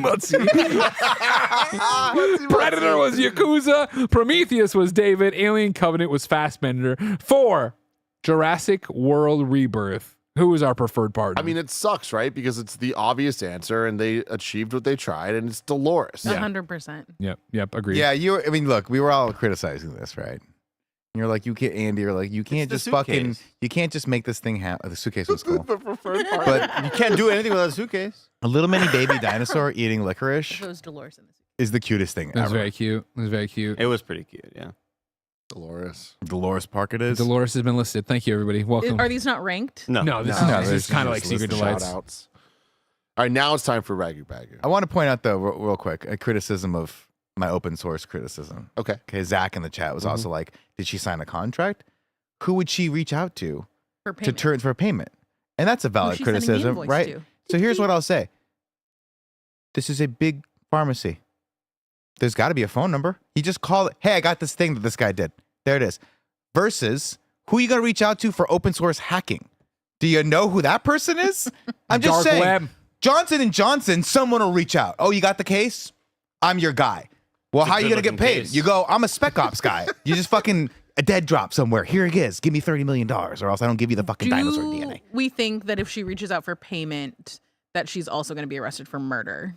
Predator was Yakuza. Prometheus was David. Alien Covenant was Fassbender. 4, Jurassic World Rebirth. Who is our preferred partner? I mean, it sucks, right? Because it's the obvious answer, and they achieved what they tried, and it's Dolores. 100%. Yep, agreed. Yeah, I mean, look, we were all criticizing this, right? And you're like, you can't, Andy, you're like, you can't just fucking, you can't just make this thing happen. The suitcase was cool. The preferred partner. But You can't do anything without a suitcase. a little mini baby dinosaur eating licorice It was Dolores in this. is the cutest thing It was ever. very cute. It was pretty cute, yeah. Dolores. Dolores Park it is. Dolores has been listed. Thank you, everybody. Welcome. Are these not ranked? No, this No, is kind of like Just Secret list of Delights. shout-outs. All right, now it's time for RaGu BaGu. I want to point out, though, real quick, a criticism of my open source criticism. Okay. Okay, Zach in the chat was also like, did she sign a contract? Who would she reach out to For payment. to turn for payment? And that's a valid Who's she sending the criticism, invoice right? to? So here's what I'll say. This is a big pharmacy. There's got to be a phone number. You just call it, hey, I got this thing that this guy did. There it is. Versus, who are you going to reach out to for open source hacking? Do you know who that person is? I'm just Dark saying. web. Johnson & Johnson, someone will reach out. Oh, you got the case? I'm your guy. Well, how are you going to get good-looking paid? case. You go, I'm a spec ops guy. You just fucking a dead drop somewhere. Here it is. Give me $30 million or else I don't give you the fucking dinosaur DNA. We think that if she reaches out for payment, that she's also going to be arrested for murder.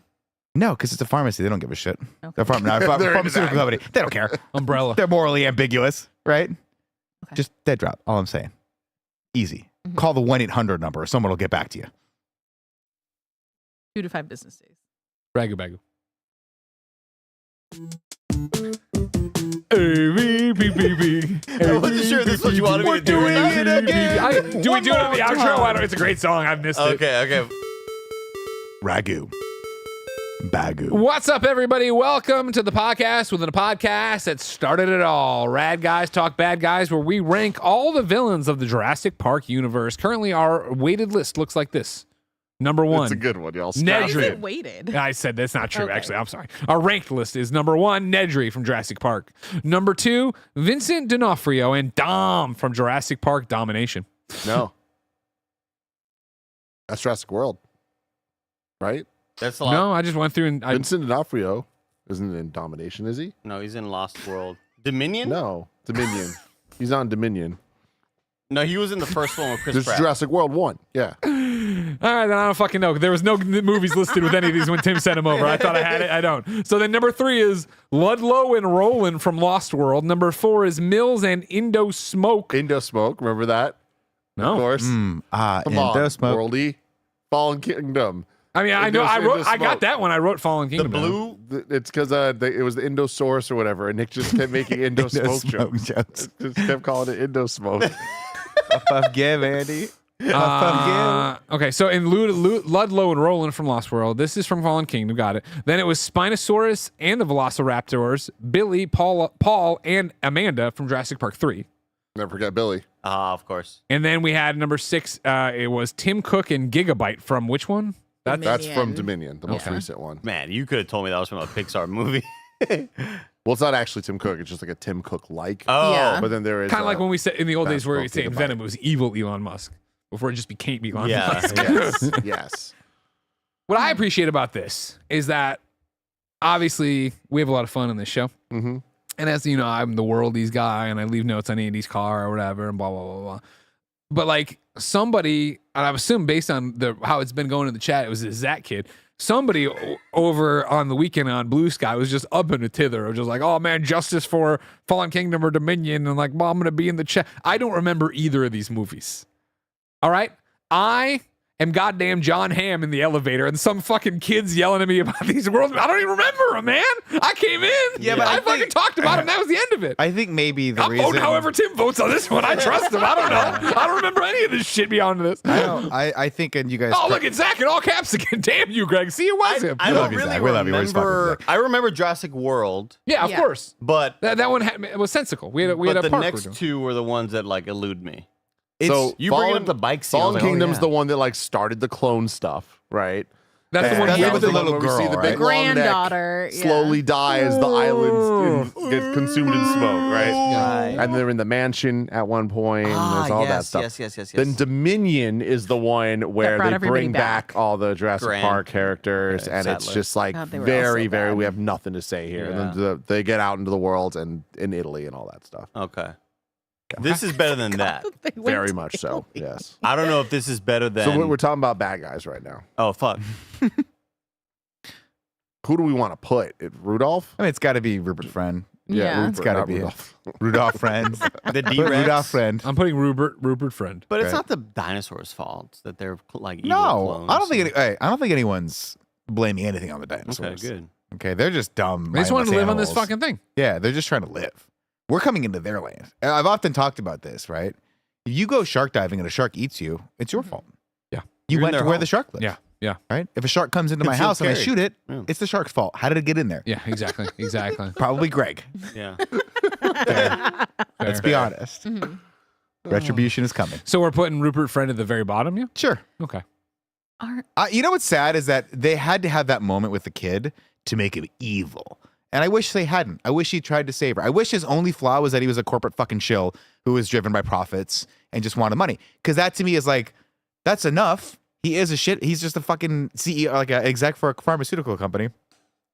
No, because it's a pharmacy. They don't give a shit. Okay. They're pharmaceutical company. They don't care. Umbrella. They're morally ambiguous, right? Okay. Just dead drop. All I'm saying. Easy. Call the 1-800 number. Someone will get back to you. 2 to 5 business days. RaGu BaGu. AVPPP. I wasn't sure this is what you wanted me to do. Do we do it in the outro? I don't, it's a great song. I've missed it. Okay. RaGu BaGu. What's up, everybody? Welcome to the podcast within a podcast that started it all. Rad Guys Talk Bad Guys, where we rank all the villains of the Jurassic Park universe. Currently, our weighted list looks like this. Number 1. It's a good one, y'all. Why is Nedry. it weighted? I said that's not true, Okay. actually. I'm sorry. Our ranked list is number 1, Nedry from Jurassic Park. Number 2, Vincent D'Onofrio and Dom from Jurassic Park Domination. No. That's Jurassic World. Right? That's a lot. No, I just went through and Vincent D'Onofrio isn't in Domination, is he? No, he's in Lost World. Dominion? No. Dominion. He's on Dominion. No, he was in the first one with Chris This is Pratt. Jurassic World 1. Yeah. all right, then I don't fucking know. There was no movies listed with any of these when Tim sent them over. I thought I had it. I don't. So then number 3 is Ludlow and Roland from Lost World. Number 4 is Mills and Indo Smoke. Indo Smoke. Remember that? No. Of course. Come Come on, Worldy. Fallen Kingdom. I mean, I know. I got that one. I wrote Fallen The Kingdom. down. blue. It's because it was the Indosaurus or whatever, and Nick just kept making Indo Smoke jokes. Just kept calling it Indo Smoke. Puff give, Andy. Okay, so in Ludlow and Roland from Lost World, this is from Fallen Kingdom, got it. Then it was Spinosaurus and the Velociraptors, Billy, Paul, and Amanda from Jurassic Park 3. Never forget Billy. Of course. And then we had number 6, it was Tim Cook and Gigabyte from which one? That's from Dominion. Dominion, the most Okay. recent one. Man, you could have told me that was from a Pixar movie. Well, it's not actually Tim Cook. It's just like a Tim Cook-like. Oh. Yeah. But then there is... Kind of like when we said in the old days where we Fast say Gigabyte. Venom, it was evil Elon Musk before it just became Elon Yeah. Musk. Yes. Yes. What I appreciate about this is that obviously we have a lot of fun on this show. Mm-hmm. And as you know, I'm the worldies guy, and I leave notes on Andy's car or whatever, and blah blah blah blah. But like somebody, and I assume based on how it's been going in the chat, it was a Zach kid. Somebody over on the weekend on Blue Sky was just up in a tither, or just like, oh man, justice for Fallen Kingdom or Dominion, and like, well, I'm gonna be in the chat. I don't remember either of these movies. All right, I am goddamn John Hamm in the elevator, and some fucking kids yelling at me about these worlds. I don't even remember them, man. I came in. Yeah, but I I fucking think- talked about it, and that was the end of it. I think maybe the I'm reason. voting however Tim votes on this one. I trust him. I don't know. I don't remember any of this shit beyond this. I think, and you guys. Oh, look at Zach in all caps again. Damn you, Greg. See, it was him. I We don't love you, really Zach. We love you. We're just fucking with remember. I remember Jurassic World, Yeah, of Yeah. course. but That one it was sensical. We had but a the park. next two were the ones that like elude me. So You bring up the bike scene. I was Fallen like, oh, Kingdom's yeah. the one that like started the clone stuff, right? That's the one That's with the the little one where girl, we see the big right? long neck Granddaughter, yeah. slowly die as the island gets consumed in smoke, right? Right. And they're in the mansion at one point. And there's all that stuff. Yes. Then Dominion is the one where brought they everybody bring back. back all the Jurassic Grand- Park characters, Yeah, and it's Sattler. just like God, they were all very, so very. bad. We have nothing to say here. And Yeah. then they get out into the world and in Italy and all that stuff. Okay. This is better than that. They went Very to much so. Italy. Yes. I don't know if this is better than. So we're talking about bad guys right now. Oh fuck. Who do we want to put? Rudolph? I mean, it's got to be Rupert Friend. Yeah. It's gotta not be it. Rudolph. Rudolph Friend. The Put D-Rex. Rudolph Friend. I'm putting Rupert Friend. But it's Right. not the dinosaurs' fault that they're like evil No, clones. I don't think. I don't think anyone's blaming anything on the Okay, dinosaurs. good. Okay, they're just dumb. They just wanted to live mindless on this animals. fucking thing. Yeah, they're just trying to live. We're coming into their land. I've often talked about this, right? If you go shark diving and a shark eats you, it's your fault. Yeah. You You're in went to their where home. the shark lives. Yeah. Yeah. Right? If a shark comes into my Concealed house and I carry. shoot it, Yeah. it's the shark's fault. How did it get in there? Yeah, exactly. Exactly. Probably Greg. Yeah. Let's be honest. Mhm. Retribution is coming. So we're putting Rupert Friend at the very bottom, yeah? Sure. Okay. You know what's sad is that they had to have that moment with the kid to make him evil. And I wish they hadn't. I wish he tried to save her. I wish his only flaw was that he was a corporate fucking shill who was driven by profits and just wanted money. Because that to me is like, that's enough. He is a shit. He's just a fucking CEO, like an exec for a pharmaceutical company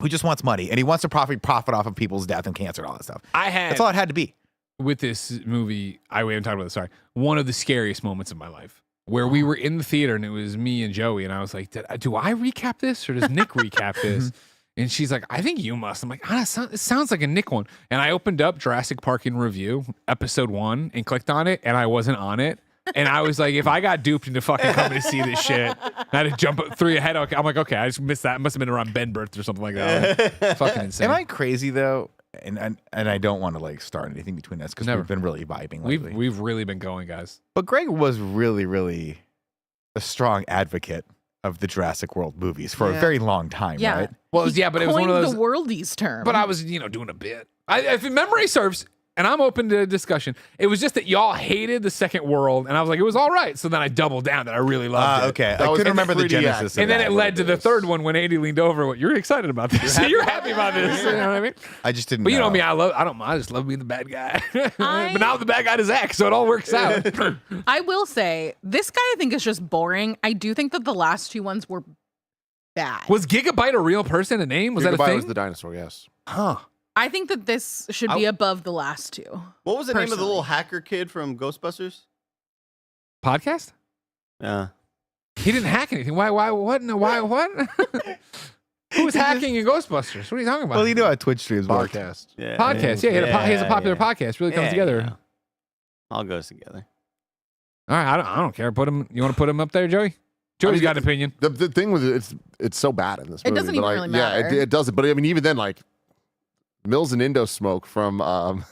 who just wants money. And he wants to profit off of people's death and cancer and all that stuff. That's all it had to be. With this movie, we haven't talked about this, sorry. One of the scariest moments of my life where we were in the theater and it was me and Joey and I was like, do I recap this or does Nick recap this? And she's like, I think you must. I'm like, it sounds like a Nick one. And I opened up Jurassic Park in Review, episode 1, and clicked on it and I wasn't on it. And I was like, if I got duped into fucking coming to see this shit, I had to jump 3 ahead. I'm like, okay, I just missed that. It must have been around Ben Birth or something like that. Fucking insane. Am I crazy though? And I don't want to like start anything between us because Never. we've been really vibing lately. We've really been going, guys. But Greg was really, really a strong advocate of the Jurassic World movies for a Yeah. very long time, Yeah. right? Well, He yeah, but it was one of coined those. the worldies term. But I was, doing a bit. If memory serves, and I'm open to discussion, it was just that y'all hated the second world, and I was like, it was all right. So then I doubled down that I really loved it. Okay. That I was couldn't remember the 3D genesis of And then that. it led to the third one when Andy leaned over. You're excited about this. You're happy about this. You know what I mean? I just didn't But you know me, I just love being the bad guy. But now I'm the bad guy to Zach, so it all works out. I will say, this guy I think is just boring. I do think that the last two ones were bad. Was Gigabyte a real person, a name? Was that a Gigabyte thing? was the dinosaur, yes. Huh. I think that this should be above the last two. What was the name of the Personally. little hacker kid from Ghostbusters? Podcast? Yeah. He didn't hack anything. Why? What? No, why? What? Who was hacking in Ghostbusters? What are you talking about? Well, you know how Twitch streams work. Podcast. Yeah. Podcast. Yeah, he has a popular podcast. Really comes Yeah, together. yeah. All goes together. All right, I don't care. Put him. You want to put him up there, Joey? Joey's got an opinion. The thing with it's so bad in this movie. doesn't but, even like, really Yeah, matter. it doesn't. But I mean, even then, like Mills and Indo smoke from want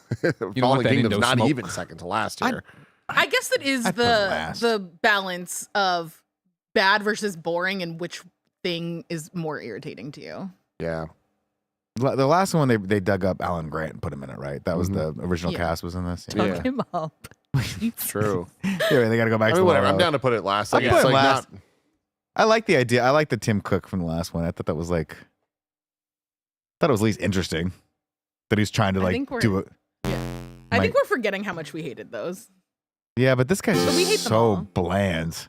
Fallen that Kingdom's Indo not smoke. even second to last here. I guess that is I'd put last. the balance of bad versus boring and which thing is more irritating to you. Yeah. The last one they dug up Alan Grant and put him in it, right? That was the original Yeah. cast was in this. Dug Yeah. him up. True. Yeah, they got to go back I to mean, the whatever. well. I'm down to put it last. I'll Like, put it's it like last. not. I like the idea. I like the Tim Cook from the last one. I thought that was like, thought it was at least interesting that he's trying to I like think we're- do it. I Mike- think we're forgetting how much we hated those. Yeah, but this guy's But we hate just them so all. bland.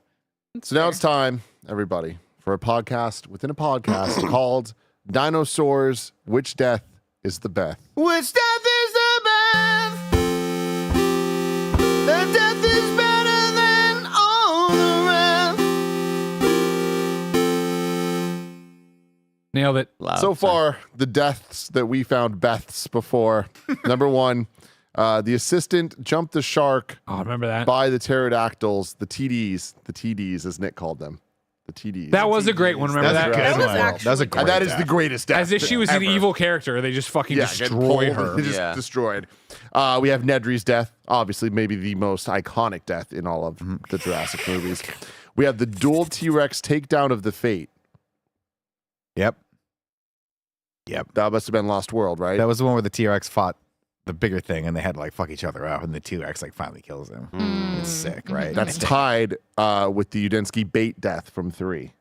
So now it's time, everybody, for a podcast within a podcast called Dinosaurs: Which Death is the Best? Which death is wrath. The death is better than all the rest. Nailed it. Loud, So sorry. far, the deaths that we found Beths before. Number one, the assistant jumped the shark Oh, remember that? by the pterodactyls, the TDs, as Nick called them. The TDs. That was a great one. Remember That's a that? good That was one. actually That was a good. great And that is death. the greatest death. As if she was an ever. evil character. They just fucking Yeah, getting destroy pulled, her. just Yeah. destroyed. We have Nedry's death, obviously maybe the most iconic death in all of the Jurassic movies. We have the dual T-Rex takedown of the Fate. Yep. That must have been Lost World, right? That was the one where the T-Rex fought the bigger thing and they had to like fuck each other up and the T-Rex like finally kills him. It's sick, right? That's tied with the Udinski bait death from 3.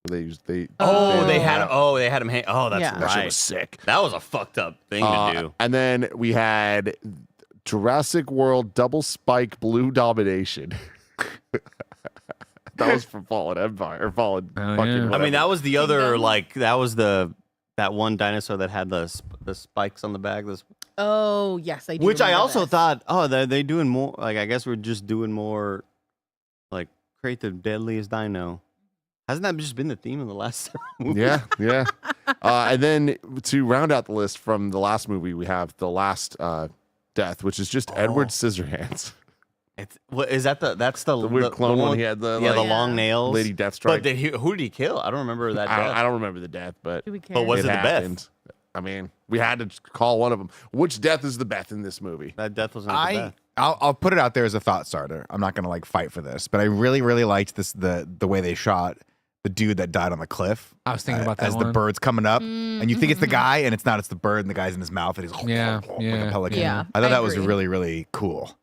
They They had him hang. Oh, that's Yeah. that shit right. was sick. That was a fucked up thing to do. And then we had Jurassic World double spike blue domination. That was from Fallen Empire or Fallen. Oh, fucking yeah. I whatever. mean, that was the other Kingdom. like that was that one dinosaur that had the spikes on the back. Oh yes, I do. Which I remember also this. thought, oh, they doing more. Like I guess we're just doing more. Like create the deadliest dino. Hasn't that just been the theme of the last several movies? Yeah. And then to round out the list from the last movie, we have the last death, which is just Edward Scissorhands. Is that that's the weird clone one one. He had the the like, long nails. Lady Deathstrike. But who did he kill? I don't remember that. Death. I don't remember the death, but Do we care? But was it the Beth? happened. I mean, we had to call one of them. Which death is the Beth in this movie? That death was not the Beth. I'll put it out there as a thought starter. I'm not gonna like fight for this, but I really liked this the way they shot the dude that died on the cliff. I was thinking about that as one. the bird's coming up, and you think it's the guy, and it's not. It's the bird, and the guy's in his mouth, and he's Yeah, like a yeah. pelican. Yeah, I thought I that was agree. really cool.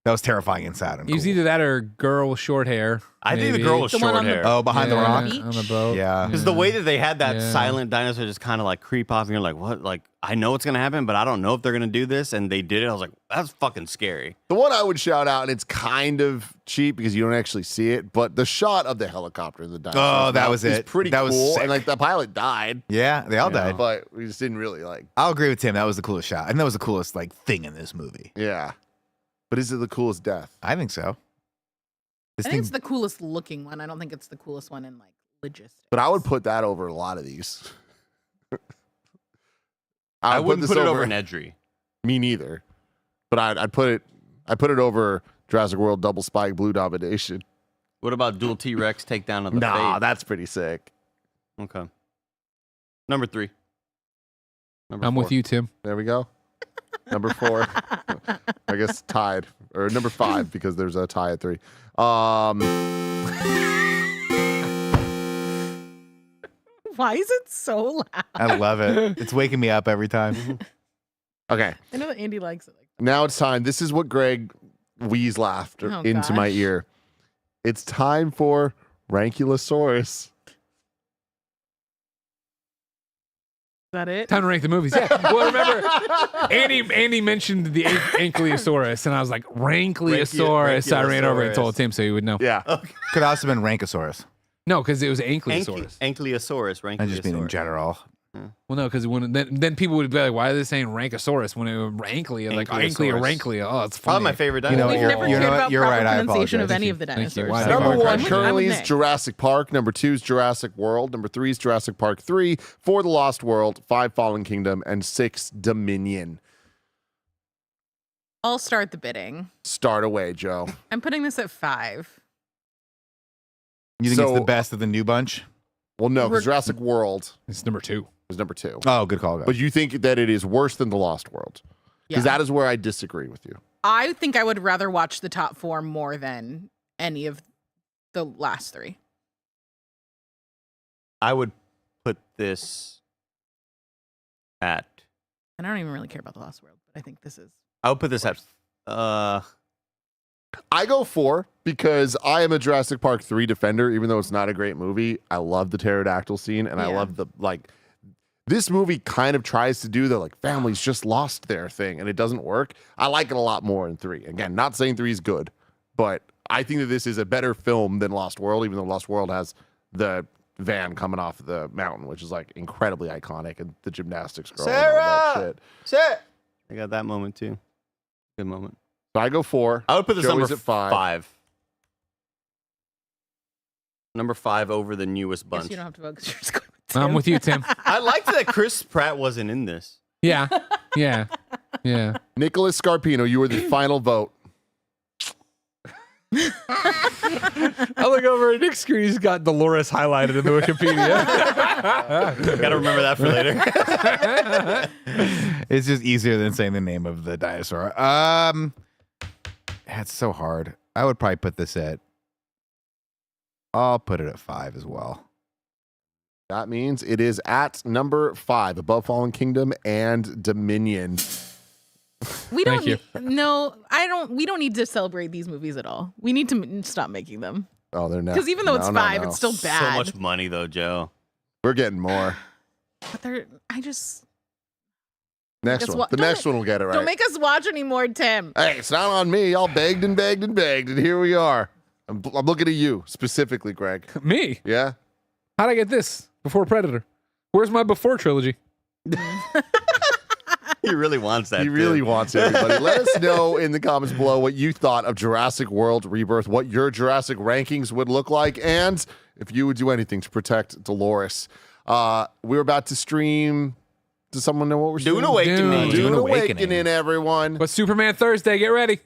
That was terrifying and sad. And It was cool. either that or a girl with short hair. I think the maybe. girl with The one short on the- hair. Oh, behind the Yeah, rock. Beach? on the boat. Yeah. Because the way that they had that Yeah. silent dinosaur just kind of like creep off, and you're like, what? Like, I know it's going to happen, but I don't know if they're going to do this. And they did it. I was like, that's fucking scary. The one I would shout out, and it's kind of cheap because you don't actually see it, but the shot of the helicopter in the dinosaur. Oh, that was is it. pretty That was cool. sick. And like the pilot died, Yeah, they all died. but we just didn't really like. I'll agree with Tim. That was the coolest shot. I think that was the coolest like thing in this movie. Yeah. But is it the coolest death? I think so. This I thing, think it's the coolest looking one. I don't think it's the coolest one in like logistics. But I would put that over a lot of these. I would wouldn't this put it over Nedry. Me neither. But I'd put it over Jurassic World double spike blue domination. What about dual T-Rex takedown of the Nah, Fate? that's pretty sick. Okay. Number 3. Number I'm 4. with you, Tim. There we go. Number 4. I guess tied. Or number 5 because there's a tie at 3. Why is it so loud? I love it. It's waking me up every time. Okay. I know that Andy likes it. Like, Now it's time. This is what Greg wheeze laughed Oh, into my gosh. ear. It's time for Rankulosaurus. is that it? Time to rank the movies. Yeah. Well, remember, Andy mentioned the Ankylosaurus, and I was like, Rankleosaurus. I ran over and told Tim so he would know. Yeah. Could also have been Rankosaurus. No, because it was Ankylosaurus. Ankylosaurus. I just mean in Rankylosaurus. general. Well, no, because then people would be like, why are they saying Rankosaurus when it was Rankly? Like, Ankly or Ankylosaurus. Rankly. Oh, it's funny. Probably my favorite You know, dinosaur. We've you're- never you cared know what? about You're proper right. I pronunciation of apologize. any of the Thank you. dinosaurs. Why So not? Number I'm one with- currently I'm is with Nick. Jurassic Park. Number 2 is Jurassic World. Number 3 is Jurassic Park 3. 4, The Lost World. 5, Fallen Kingdom. And 6, Dominion. I'll start the bidding. Start away, Joe. I'm putting this at 5. You think So- it's the best of the new bunch? Well, no, We're- because Jurassic World It's number 2. is number 2. Oh, good call, guys. But you think that it is worse than The Lost World? Because Yeah. that is where I disagree with you. I think I would rather watch the top 4 more than any of the last 3. I would put this at. And I don't even really care about the Lost World, but I think this is. I would put this at. I go 4 because I am a Jurassic Park 3 defender, even though it's not a great movie. I love the pterodactyl scene, and I Yeah. love the, like, this movie kind of tries to do the, like, families just lost their thing, and it doesn't work. I like it a lot more in 3. Again, not saying 3 is good, but I think that this is a better film than Lost World, even though Lost World has the van coming off the mountain, which is, like, incredibly iconic, and the gymnastics girl and all that Sarah! shit. Sit. I got that moment too. Good moment. So I go 4. I would put this Joey's number at 5. 5. Number 5 over the newest Guess bunch. you don't have to vote because you're just going with Tim. I'm with you, Tim. I liked that Chris Pratt wasn't in this. Yeah. Yeah. Yeah. Nicholas Scarpino, you were the final vote. I look over at Nick's screen. He's got Dolores highlighted in the Wikipedia. Gotta remember that for later. It's just easier than saying the name of the dinosaur. That's so hard. I would probably put this at. I'll put it at 5 as well. That means it is at number 5, above Fallen Kingdom and Dominion. We don't. Thank you. No, I don't. We don't need to celebrate these movies at all. We need to stop making them Oh, they're not. because even though it's no, 5, no. it's still bad. So much money though, Joe. We're getting more. But they're. I just Next Guess one. what? The Don't next one will get it right. don't make us watch anymore, Tim. Hey, it's not on me. Y'all begged and begged and begged, and here we are. I'm looking at you specifically, Greg. Me? Yeah? How'd I get this before Predator? Where's my before trilogy? He really wants that. He really too. wants everybody. Let us know in the comments below what you thought of Jurassic World Rebirth, what your Jurassic rankings would look like, and if you would do anything to protect Dolores. We're about to stream. Does someone know what we're Dune streaming? Awakening. Dune Dune Awakening. Awakening, everyone. But Superman Thursday, get ready.